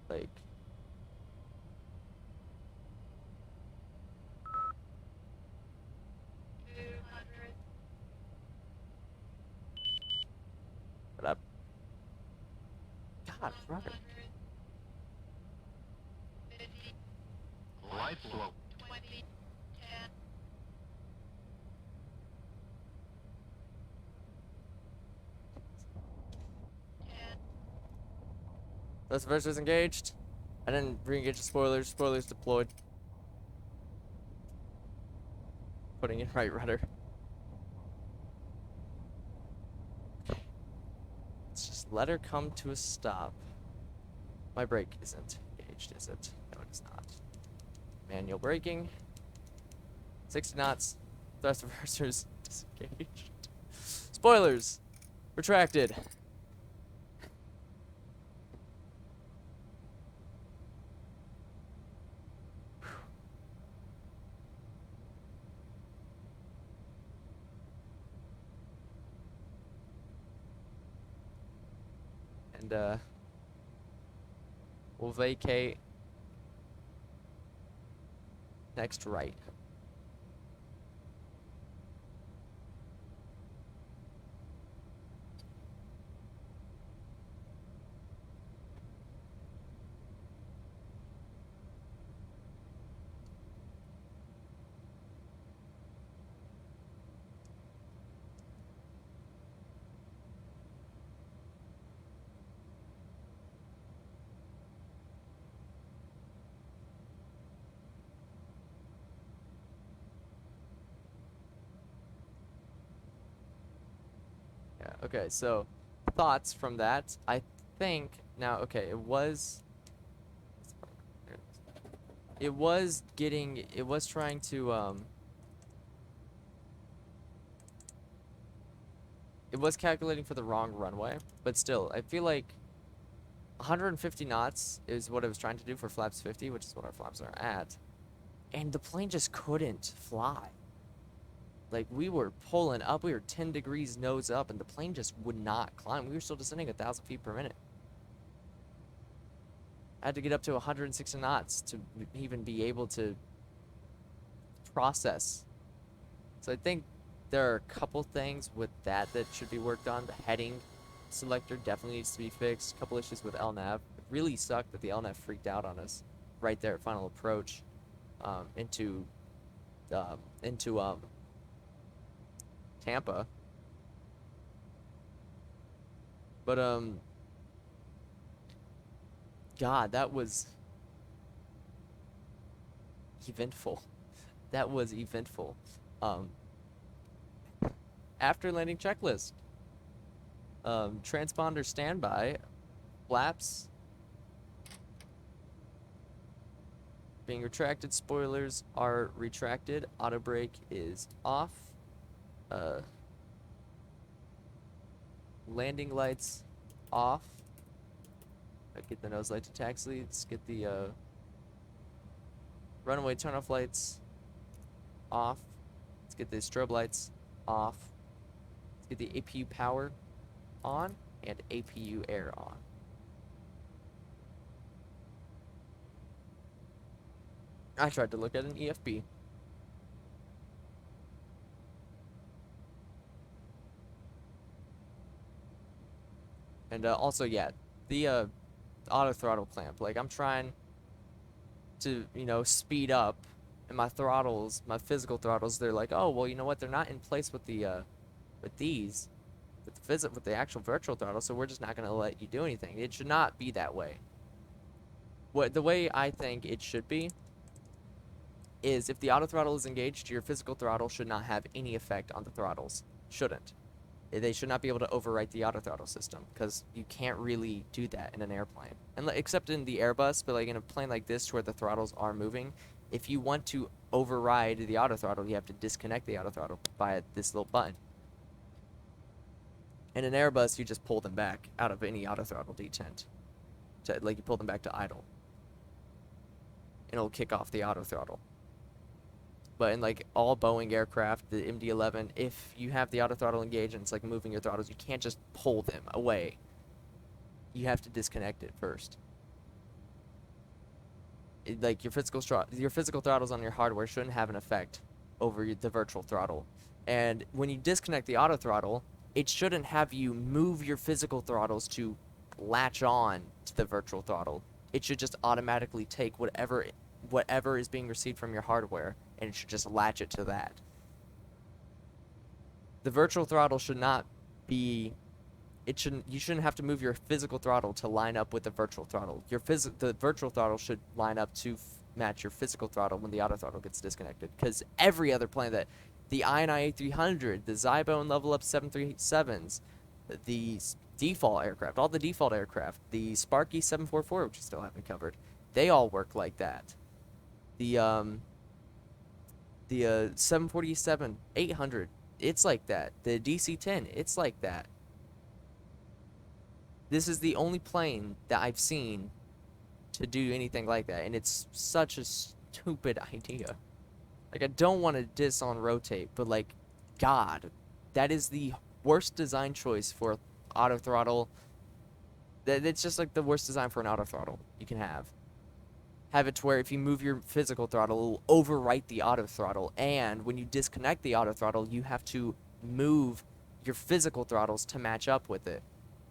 Like, 200. but up. God, rudder. 50. Glide slope. 20. 10. Thrust reversers engaged. I didn't re-engage the spoilers. Spoilers deployed. Putting in right rudder. Let's just let her come to a stop. My brake isn't engaged, is it? No, it is not. Manual braking. 60 knots. Thrust reversers disengaged. Spoilers retracted. And we'll vacate next right. Yeah, okay, so thoughts from that. I think now, okay, it was trying to it was calculating for the wrong runway, but still, I feel like 150 knots is what it was trying to do for flaps 50, which is what our flaps are at, and the plane just couldn't fly. Like, we were pulling up, we were 10 degrees nose up, and the plane just would not climb. We were still descending 1,000 feet per minute. I had to get up to 160 knots to even be able to process. So I think there are a couple things with that should be worked on. The heading selector definitely needs to be fixed. A couple issues with LNAV. It really sucked that the LNAV freaked out on us right there at final approach into Tampa. But God, that was eventful. That was eventful. after landing checklist. Transponder standby. Flaps being retracted. Spoilers are retracted. Auto brake is off. Landing lights off. Get the nose light to taxi. Let's get the runway turn-off lights off. Let's get the strobe lights off. Let's get the APU power on and APU air on. I tried to look at an EFB. And also, yeah, the auto throttle clamp. Like, I'm trying to, speed up, and my throttles, my physical throttles, they're like, oh, well, you know what? They're not in place with the with the actual virtual throttle, so we're just not gonna let you do anything. It should not be that way. The way I think it should be is if the auto throttle is engaged, your physical throttle should not have any effect on the throttles. Shouldn't. They should not be able to overwrite the auto throttle system, because you can't really do that in an airplane, and except in the Airbus. But like in a plane like this where the throttles are moving, if you want to override the auto throttle, you have to disconnect the auto throttle via this little button. In an Airbus, you just pull them back out of any auto throttle detent. Like you pull them back to idle, and it'll kick off the auto throttle. But in like all Boeing aircraft, the MD-11, if you have the auto throttle engaged and it's like moving your throttles, you can't just pull them away. You have to disconnect it first. Like your physical throttles on your hardware shouldn't have an effect over the virtual throttle. And when you disconnect the auto throttle, it shouldn't have you move your physical throttles to latch on to the virtual throttle. It should just automatically take whatever is being received from your hardware, and it should just latch it to that. The virtual throttle should not be, you shouldn't have to move your physical throttle to line up with the virtual throttle. The virtual throttle should line up to match your physical throttle when the auto throttle gets disconnected. Because every other plane, the INI A300, the Zybo and Level Up 737s, the default aircraft, all the default aircraft, the Sparky 744, which we still haven't covered, they all work like that. The 747-800, it's like that. The DC-10, it's like that. This is the only plane that I've seen to do anything like that, and it's such a stupid idea. Like, I don't want to diss on Rotate, but like, God, that is the worst design choice for auto throttle. It's just like the worst design for an auto throttle you can have. Have it to where if you move your physical throttle, it will overwrite the auto throttle. And when you disconnect the auto throttle, you have to move your physical throttles to match up with it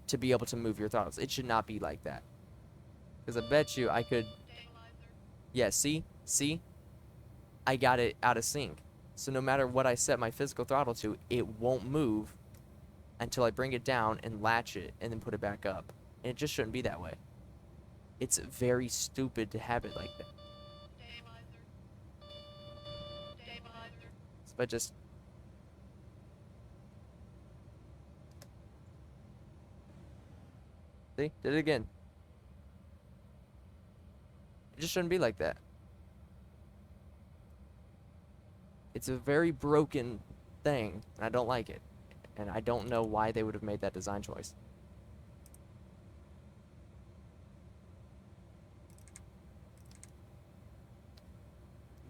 to be able to move your throttles. It should not be like that. Because I bet you I could... Yeah, see? I got it out of sync. So no matter what I set my physical throttle to, it won't move until I bring it down and latch it and then put it back up. And it just shouldn't be that way. It's very stupid to have it like that. So if I just... See? Did it again. It just shouldn't be like that. It's a very broken thing, and I don't like it. And I don't know why they would have made that design choice.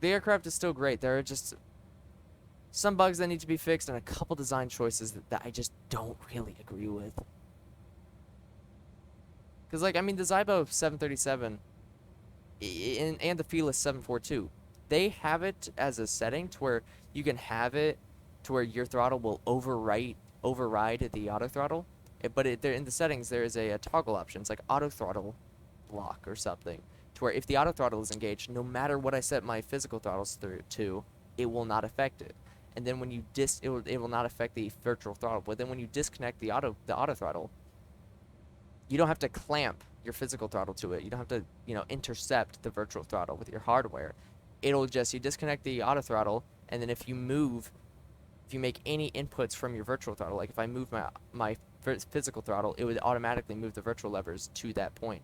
The aircraft is still great. There are just some bugs that need to be fixed and a couple design choices that I just don't really agree with. Because, like, I mean, the Zybo 737 and the Felis 742, they have it as a setting to where you can have it to where your throttle will override the auto throttle. But there in the settings, there is a toggle option. It's like auto throttle lock or something. To where if the auto throttle is engaged, no matter what I set my physical throttles to, it will not affect it. And then when you it will not affect the virtual throttle. But then when you disconnect the auto throttle, you don't have to clamp your physical throttle to it. You don't have to, intercept the virtual throttle with your hardware. It'll just, you disconnect the auto throttle, and then if you if you make any inputs from your virtual throttle, like if I move my physical throttle, it would automatically move the virtual levers to that point.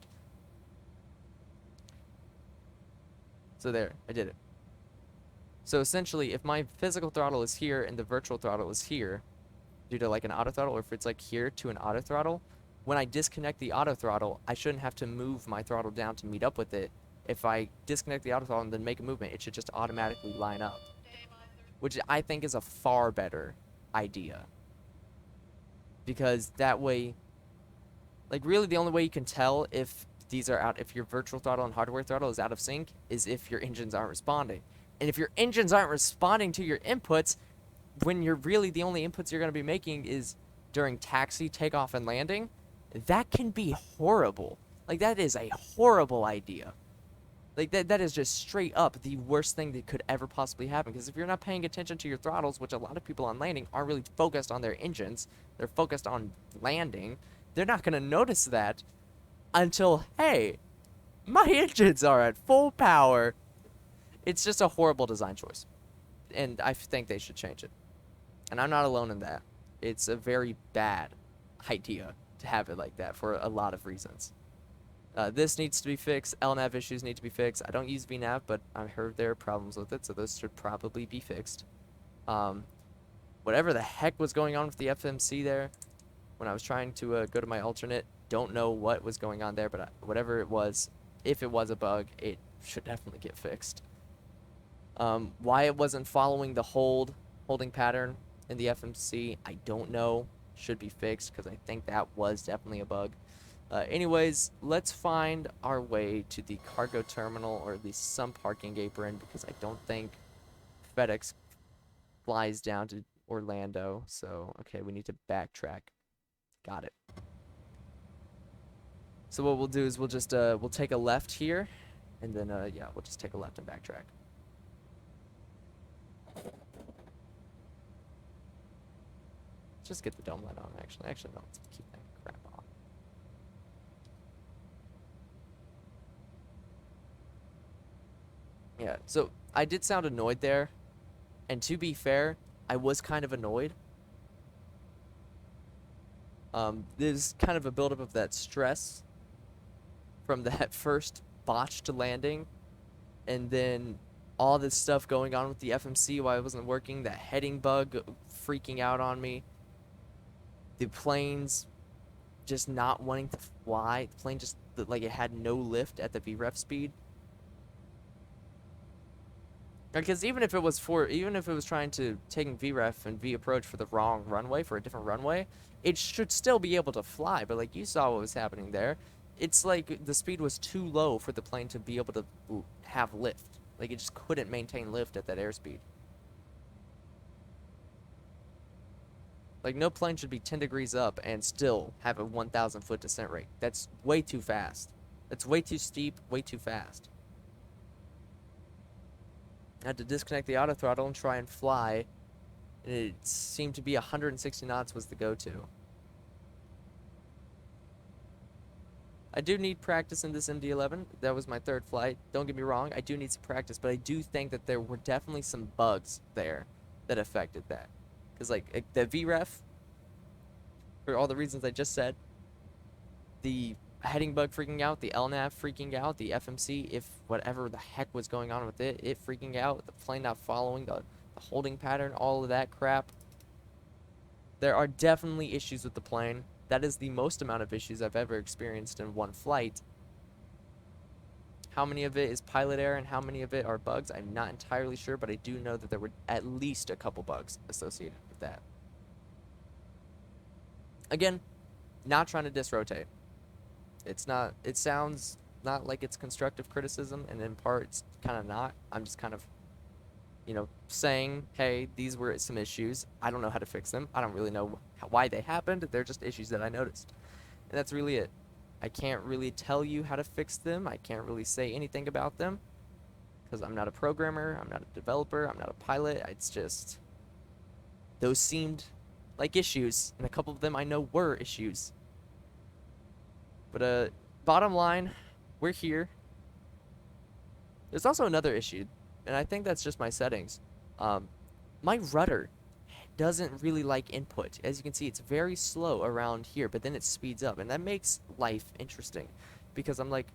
So there, I did it. So essentially, if my physical throttle is here and the virtual throttle is here, due to like an auto throttle, or if it's like here to an auto throttle, when I disconnect the auto throttle, I shouldn't have to move my throttle down to meet up with it. If I disconnect the auto throttle and then make a movement, it should just automatically line up, which I think is a far better idea. Because that way, like really the only way you can tell if these are out, if your virtual throttle and hardware throttle is out of sync, is if your engines aren't responding. And if your engines aren't responding to your inputs, when you're really the only inputs you're going to be making is during taxi, takeoff, and landing, that can be horrible. Like, that is a horrible idea. Like, that is just straight up the worst thing that could ever possibly happen. Because if you're not paying attention to your throttles, which a lot of people on landing aren't really focused on their engines, they're focused on landing, they're not going to notice that until, hey, my engines are at full power. It's just a horrible design choice. And I think they should change it. And I'm not alone in that. It's a very bad idea to have it like that for a lot of reasons. This needs to be fixed. LNAV issues need to be fixed. I don't use VNAV, but I heard there are problems with it, so those should probably be fixed. Whatever the heck was going on with the FMC there, when I was trying to go to my alternate, don't know what was going on there, but whatever it was, if it was a bug, it should definitely get fixed. Why it wasn't following the holding pattern in the FMC, I don't know. Should be fixed, because I think that was definitely a bug. Anyways, let's find our way to the cargo terminal, or at least some parking apron, because I don't think FedEx flies down to Orlando. So, okay, we need to backtrack. Got it. So what we'll do is we'll just we'll take a left here, and then yeah, we'll just take a left and backtrack. Just get the dome light on, actually. Actually, no, let's keep that crap off. Yeah, so I did sound annoyed there. And to be fair, I was kind of annoyed. There's kind of a buildup of that stress from that first botched landing. And then all this stuff going on with the FMC while I wasn't working. That heading bug freaking out on me. The planes just not wanting to fly. The plane just, like, it had no lift at the VREF speed. Because even if it was trying to taking VREF and V approach for the wrong runway, for a different runway, it should still be able to fly. But like you saw what was happening there, it's like the speed was too low for the plane to be able to have lift. Like, it just couldn't maintain lift at that airspeed. Like, no plane should be 10 degrees up and still have a 1,000 foot descent rate. That's way too fast. That's way too steep, way too fast. I had to disconnect the auto throttle and try and fly. And it seemed to be 160 knots was the go-to. I do need practice in this MD-11. That was my third flight. Don't get me wrong, I do need some practice, but I do think that there were definitely some bugs there that affected that. Because, like, the VREF, for all the reasons I just said, the heading bug freaking out, the LNAV freaking out, the FMC, if whatever the heck was going on with it freaking out, the plane not following, the holding pattern, all of that crap. There are definitely issues with the plane. That is the most amount of issues I've ever experienced in one flight. How many of it is pilot error and how many of it are bugs, I'm not entirely sure, but I do know that there were at least a couple bugs associated with that. Again, not trying to disrotate. It sounds not like it's constructive criticism, and in part it's kind of not. I'm just kind of, you know, saying, hey, these were some issues. I don't know how to fix them. I don't really know why they happened. They're just issues that I noticed. And that's really it. I can't really tell you how to fix them. I can't really say anything about them because I'm not a programmer, I'm not a developer, I'm not a pilot. It's just, those seemed like issues, and a couple of them I know were issues. But bottom line, we're here. There's also another issue, and I think that's just my settings. My rudder doesn't really like input. As you can see, it's very slow around here, but then it speeds up, and that makes life interesting, because I'm like,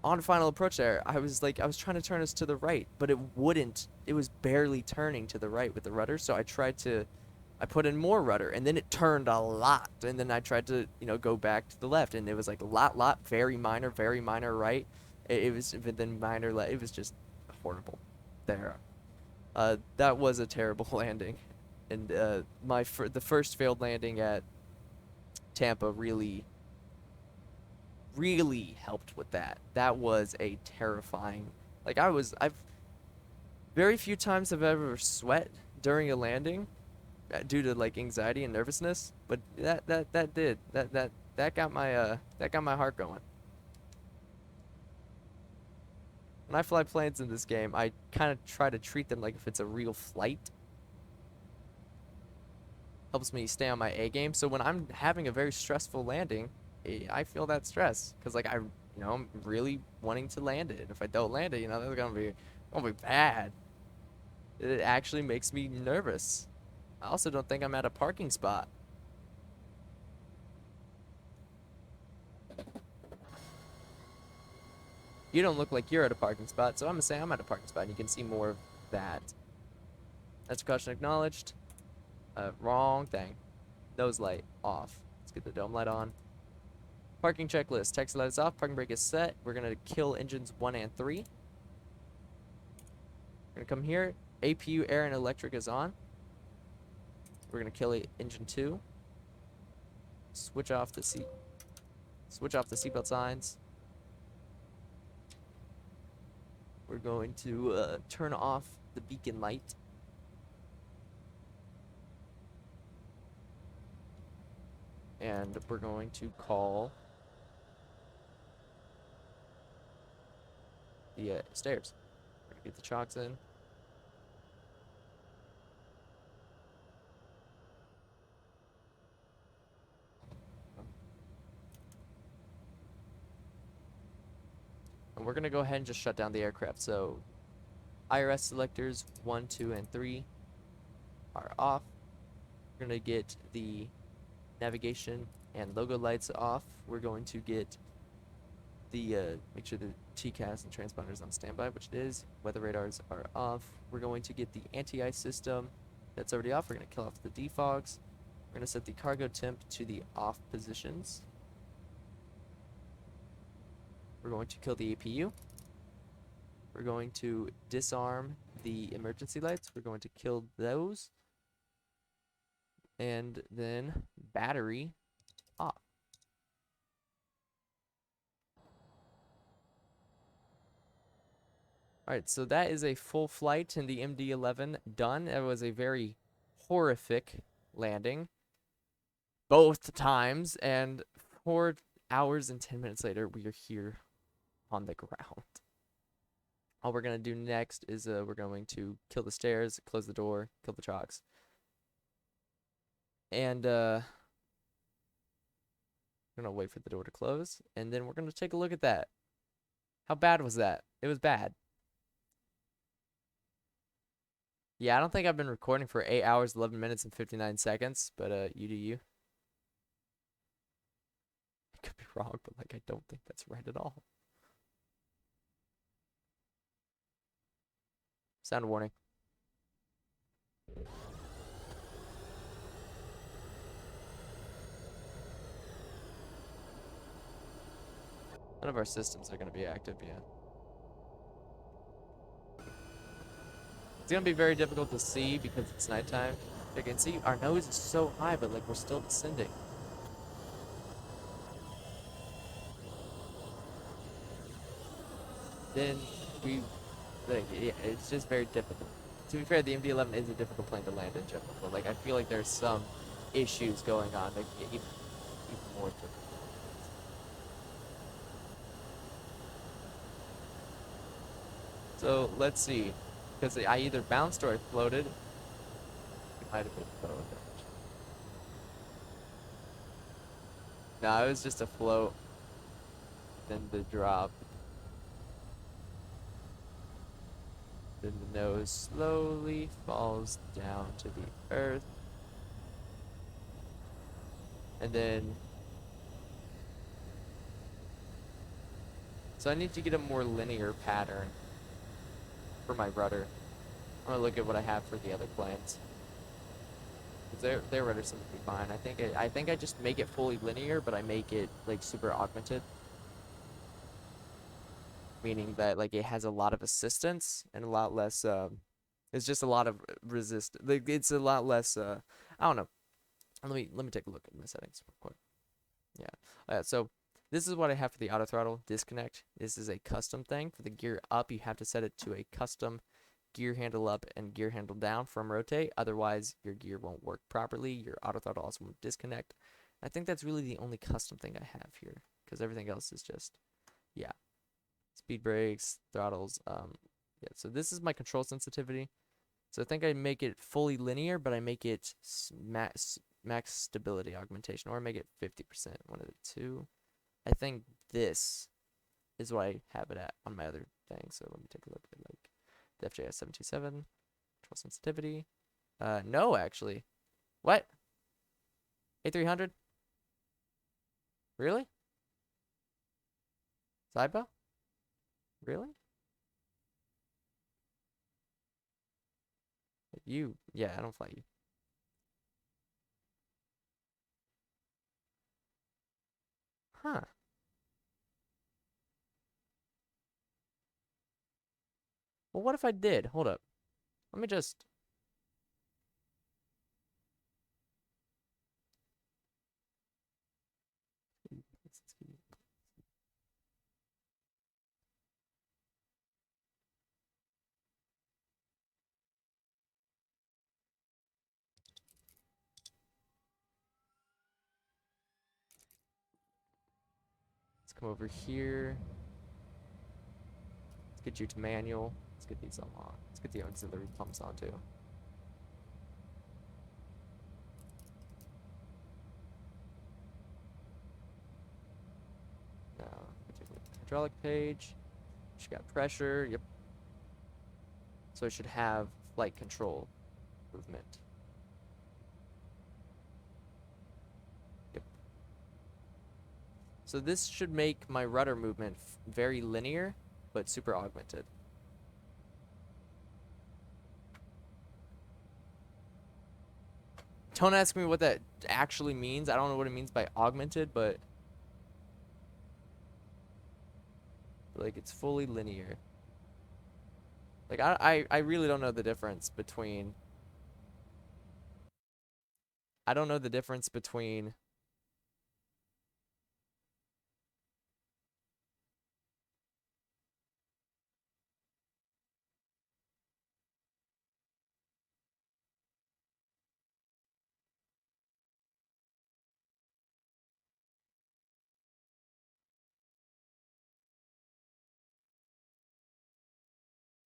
on final approach there, I was trying to turn us to the right, but it wouldn't. It was barely turning to the right with the rudder, so I put in more rudder, and then it turned a lot, and then I tried to, go back to the left, and it was like a lot, very minor right. It was, but then minor left. It was just horrible there. That was a terrible landing, and the first failed landing at Tampa really helped with that. That was a terrifying, like, I've very few times have ever sweat during a landing due to like anxiety and nervousness, but that got my heart going. When I fly planes in this game, I kind of try to treat them like if it's a real flight. Helps me stay on my A game. So when I'm having a very stressful landing, I feel that stress, because like I'm really wanting to land it. If I don't land it, that's gonna be bad. It actually makes me nervous. I also don't think I'm at a parking spot. You don't look like you're at a parking spot, so I'm gonna say I'm at a parking spot, and you can see more of that. That's caution acknowledged. Wrong thing. Nose light off. Let's get the dome light on. Parking checklist. Taxi light is off. Parking brake is set. We're gonna kill engines 1 and 3. We're gonna come here. APU, air, and electric is on. We're gonna kill engine 2. Switch off the seatbelt signs. We're going to turn off the beacon light. And we're going to call the stairs. We're gonna get the chocks in. And we're gonna go ahead and just shut down the aircraft. So IRS selectors 1, 2, and 3 are off. We're gonna get the navigation and logo lights off. We're going to get the make sure the TCAS and transponder is on standby, which it is. Weather radars are off. We're going to get the anti-ice system that's already off. We're going to kill off the defogs. We're going to set the cargo temp to the off positions. We're going to kill the APU. We're going to disarm the emergency lights. We're going to kill those. And then battery off. Alright, so that is a full flight in the MD-11 done. It was a very horrific landing both times, and 4 hours and 10 minutes later, we are here on the ground. All we're going to do next is we're going to kill the stairs, close the door, kill the chocks. And we're going to wait for the door to close, and then we're going to take a look at that. How bad was that? It was bad. Yeah, I don't think I've been recording for 8 hours, 11 minutes, and 59 seconds, but you do you. I could be wrong, but like I don't think that's right at all. Sound warning. None of our systems are going to be active yet. It's going to be very difficult to see because it's nighttime. You can see our nose is so high, but like we're still descending. Then yeah, it's just very difficult. To be fair, the MD-11 is a difficult plane to land in general, but like I feel like there's some issues going on that get even more difficult. So let's see, because I either bounced or I floated. It might have been both. No, it was just a float. Then the drop. Then the nose slowly falls down to the earth. And then, so I need to get a more linear pattern for my rudder. I'm gonna look at what I have for the other planes. 'Cause their rudder seems to be fine. I think I just make it fully linear, but I make it like super augmented. Meaning that like it has a lot of assistance and a lot less it's just a lot of resist, like it's a lot less I don't know. Let me take a look at my settings real quick. Yeah. So this is what I have for the auto throttle disconnect. This is a custom thing. For the gear up, you have to set it to a custom gear handle up and gear handle down from rotate. Otherwise, your gear won't work properly. Your auto throttle also won't disconnect. I think that's really the only custom thing I have here, because everything else is just, yeah. Speed brakes, throttles. Yeah. So this is my control sensitivity. So I think I make it fully linear, but I make it max stability augmentation, or I make it 50%. One of the two. I think this is what I have it at on my other thing. So let me take a look at like the FJS 727 control sensitivity. No, actually. What? A300? Really? Zybo? Really? You? Yeah, I don't fly you. Huh. Well, what if I did? Hold up. Let me just... Let's come over here. Let's get you to manual. Let's get these all on. Let's get the auxiliary pumps on too. Now, hydraulic page. She got pressure. Yep. So it should have flight control movement. Yep. So this should make my rudder movement very linear, but super augmented. Don't ask me what that actually means. I don't know what it means by augmented, but like it's fully linear. Like I really don't know the difference between, I don't know the difference between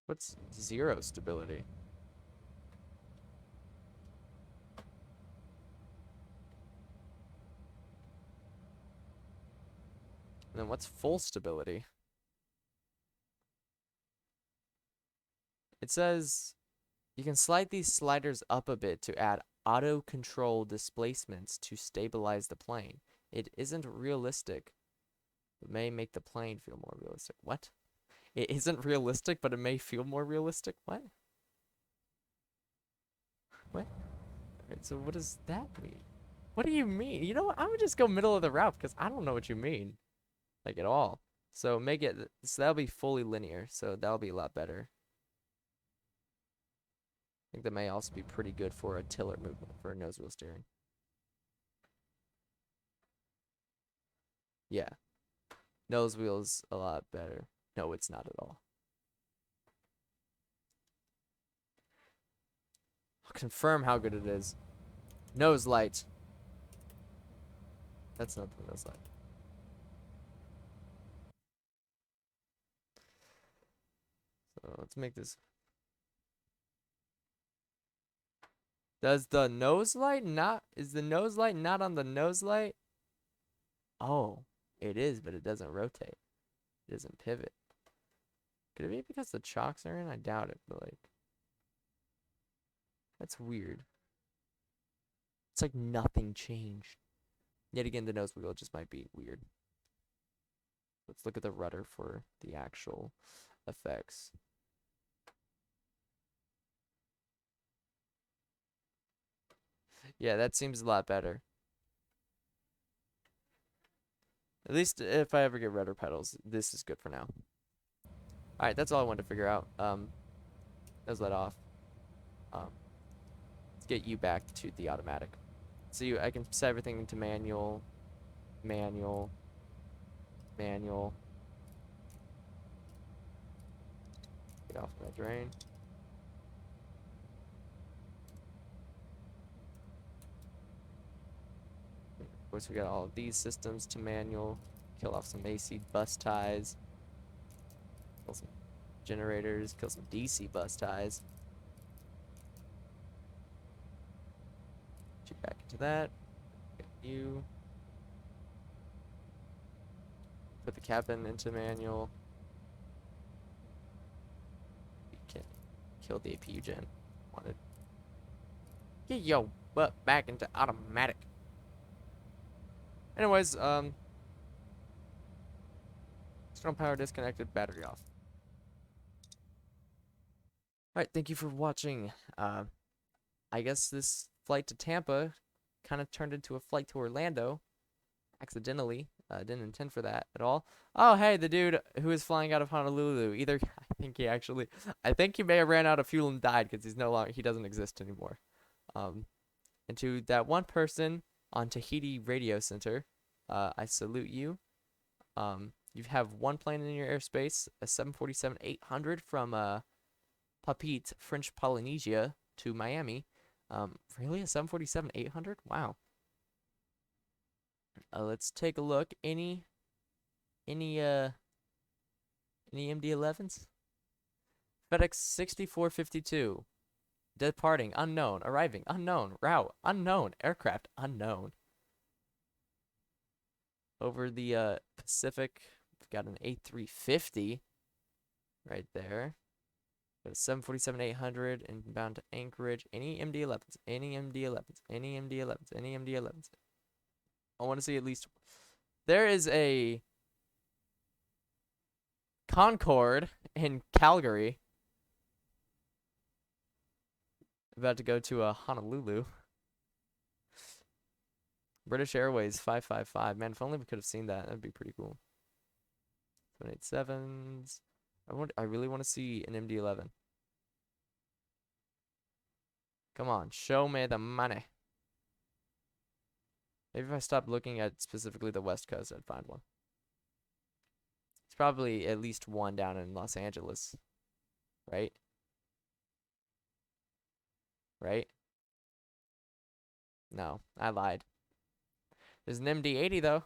what's zero stability. And then what's full stability? It says you can slide these sliders up a bit to add auto control displacements to stabilize the plane. It isn't realistic, but may make the plane feel more realistic. What? It isn't realistic, but it may feel more realistic? What? What? Alright, so what does that mean? What do you mean? You know what? I'm gonna just go middle of the route because I don't know what you mean. Like at all. So make it, so that'll be fully linear. So that'll be a lot better. I think that may also be pretty good for a tiller movement, for a nose wheel steering. Yeah. Nose wheel's a lot better. No, it's not at all. I'll confirm how good it is. Nose light. That's not the nose light. So let's make this. Does the nose light not, is the nose light not on the nose light? Oh, it is, but it doesn't rotate. It doesn't pivot. Could it be because the chocks are in? I doubt it, but like, that's weird. It's like nothing changed. Yet again, the nose wheel just might be weird. Let's look at the rudder for the actual effects. Yeah, that seems a lot better. At least if I ever get rudder pedals, this is good for now. Alright, that's all I wanted to figure out. Let's let off. Let's get you back to the automatic. So I can set everything into manual, manual, manual. Get off my drain. Of course, we got all of these systems to manual. Kill off some AC bus ties. Kill some generators. Kill some DC bus ties. Get you back into that. Get you. Put the cabin into manual. We can kill the APU gen. Wanted. Get your butt back into automatic. Anyways, external power disconnected, battery off. Alright, thank you for watching. I guess this flight to Tampa kind of turned into a flight to Orlando. Accidentally. Didn't intend for that at all. Oh, hey, the dude who is flying out of Honolulu. Either, I think he may have ran out of fuel and died because he doesn't exist anymore. And to that one person on Tahiti Radio Center, I salute you. You have one plane in your airspace, a 747-800 from Papeete, French Polynesia to Miami. Really, a 747-800? Wow. Let's take a look. Any MD-11s? FedEx 6452. Departing, unknown. Arriving, unknown. Route, unknown. Aircraft, unknown. Over the Pacific, we've got an A350 right there. Got a 747-800 inbound to Anchorage. Any MD-11s, any MD-11s, any MD-11s, any MD-11s. I want to see at least. There is a Concorde in Calgary. About to go to Honolulu. British Airways 555. Man, if only we could have seen that. That'd be pretty cool. 787s. I really want to see an MD-11. Come on, show me the money. Maybe if I stopped looking at specifically the West Coast, I'd find one. It's probably at least one down in Los Angeles. Right? Right? No, I lied. There's an MD-80 though.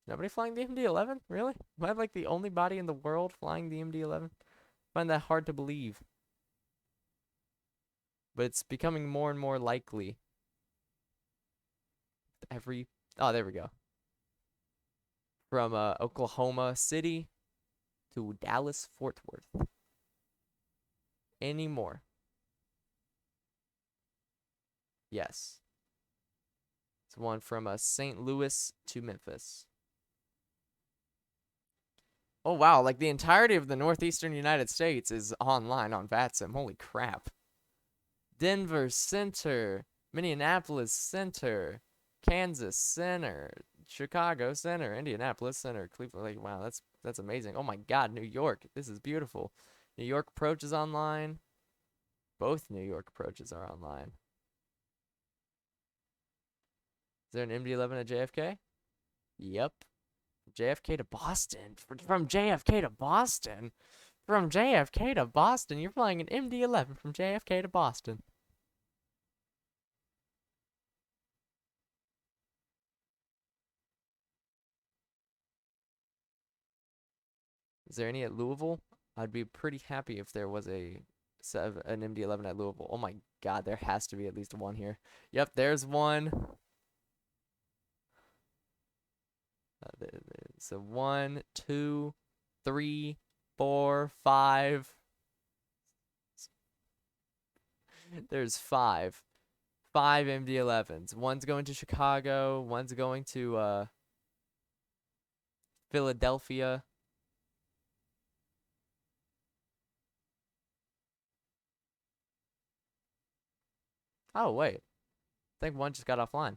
Nobody flying the MD-11? Really? Am I like the only body in the world flying the MD-11? I find that hard to believe. But it's becoming more and more likely. Oh, there we go. From Oklahoma City to Dallas Fort Worth. Any more? Yes. It's one from St. Louis to Memphis. Oh, wow. Like the entirety of the northeastern United States is online on VATSIM. Holy crap. Denver Center, Minneapolis Center, Kansas Center, Chicago Center, Indianapolis Center, Cleveland. Like, wow, that's amazing. Oh my God, New York. This is beautiful. New York approach is online. Both New York approaches are online. Is there an MD-11 at JFK? Yep. JFK to Boston. From JFK to Boston. From JFK to Boston. You're flying an MD-11 from JFK to Boston. Is there any at Louisville? I'd be pretty happy if there was an MD-11 at Louisville. Oh my God, there has to be at least one here. Yep, there's one. So 1, 2, 3, 4, 5. There's 5. 5 MD-11s. One's going to Chicago. One's going to Philadelphia. Oh, wait. I think one just got offline.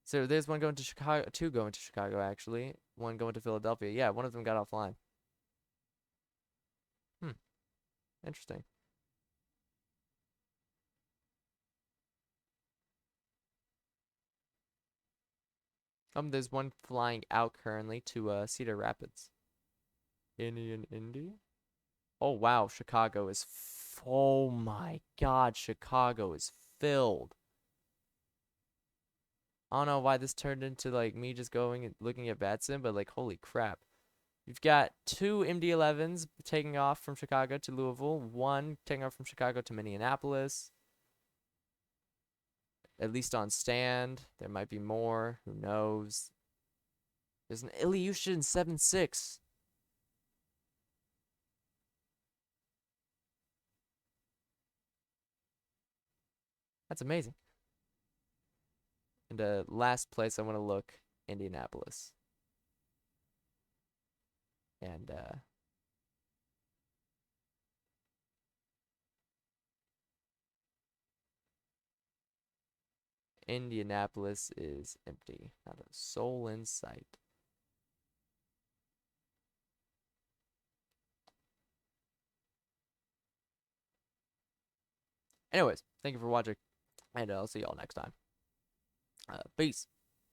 So there's one going to Chicago, two going to Chicago, actually. One going to Philadelphia. Yeah, one of them got offline. Interesting. There's one flying out currently to Cedar Rapids. Indy? Oh, wow. Chicago is... oh, my God. Chicago is filled. I don't know why this turned into, like, me just going and looking at VATSIM, but, like, holy crap. You've got 2 MD-11s taking off from Chicago to Louisville. One taking off from Chicago to Minneapolis. At least on stand. There might be more. Who knows? There's an Ilyushin 7.6. That's amazing. And last place I want to look, Indianapolis. And Indianapolis is empty. Not a soul in sight. Anyways, thank you for watching, and I'll see y'all next time. Peace.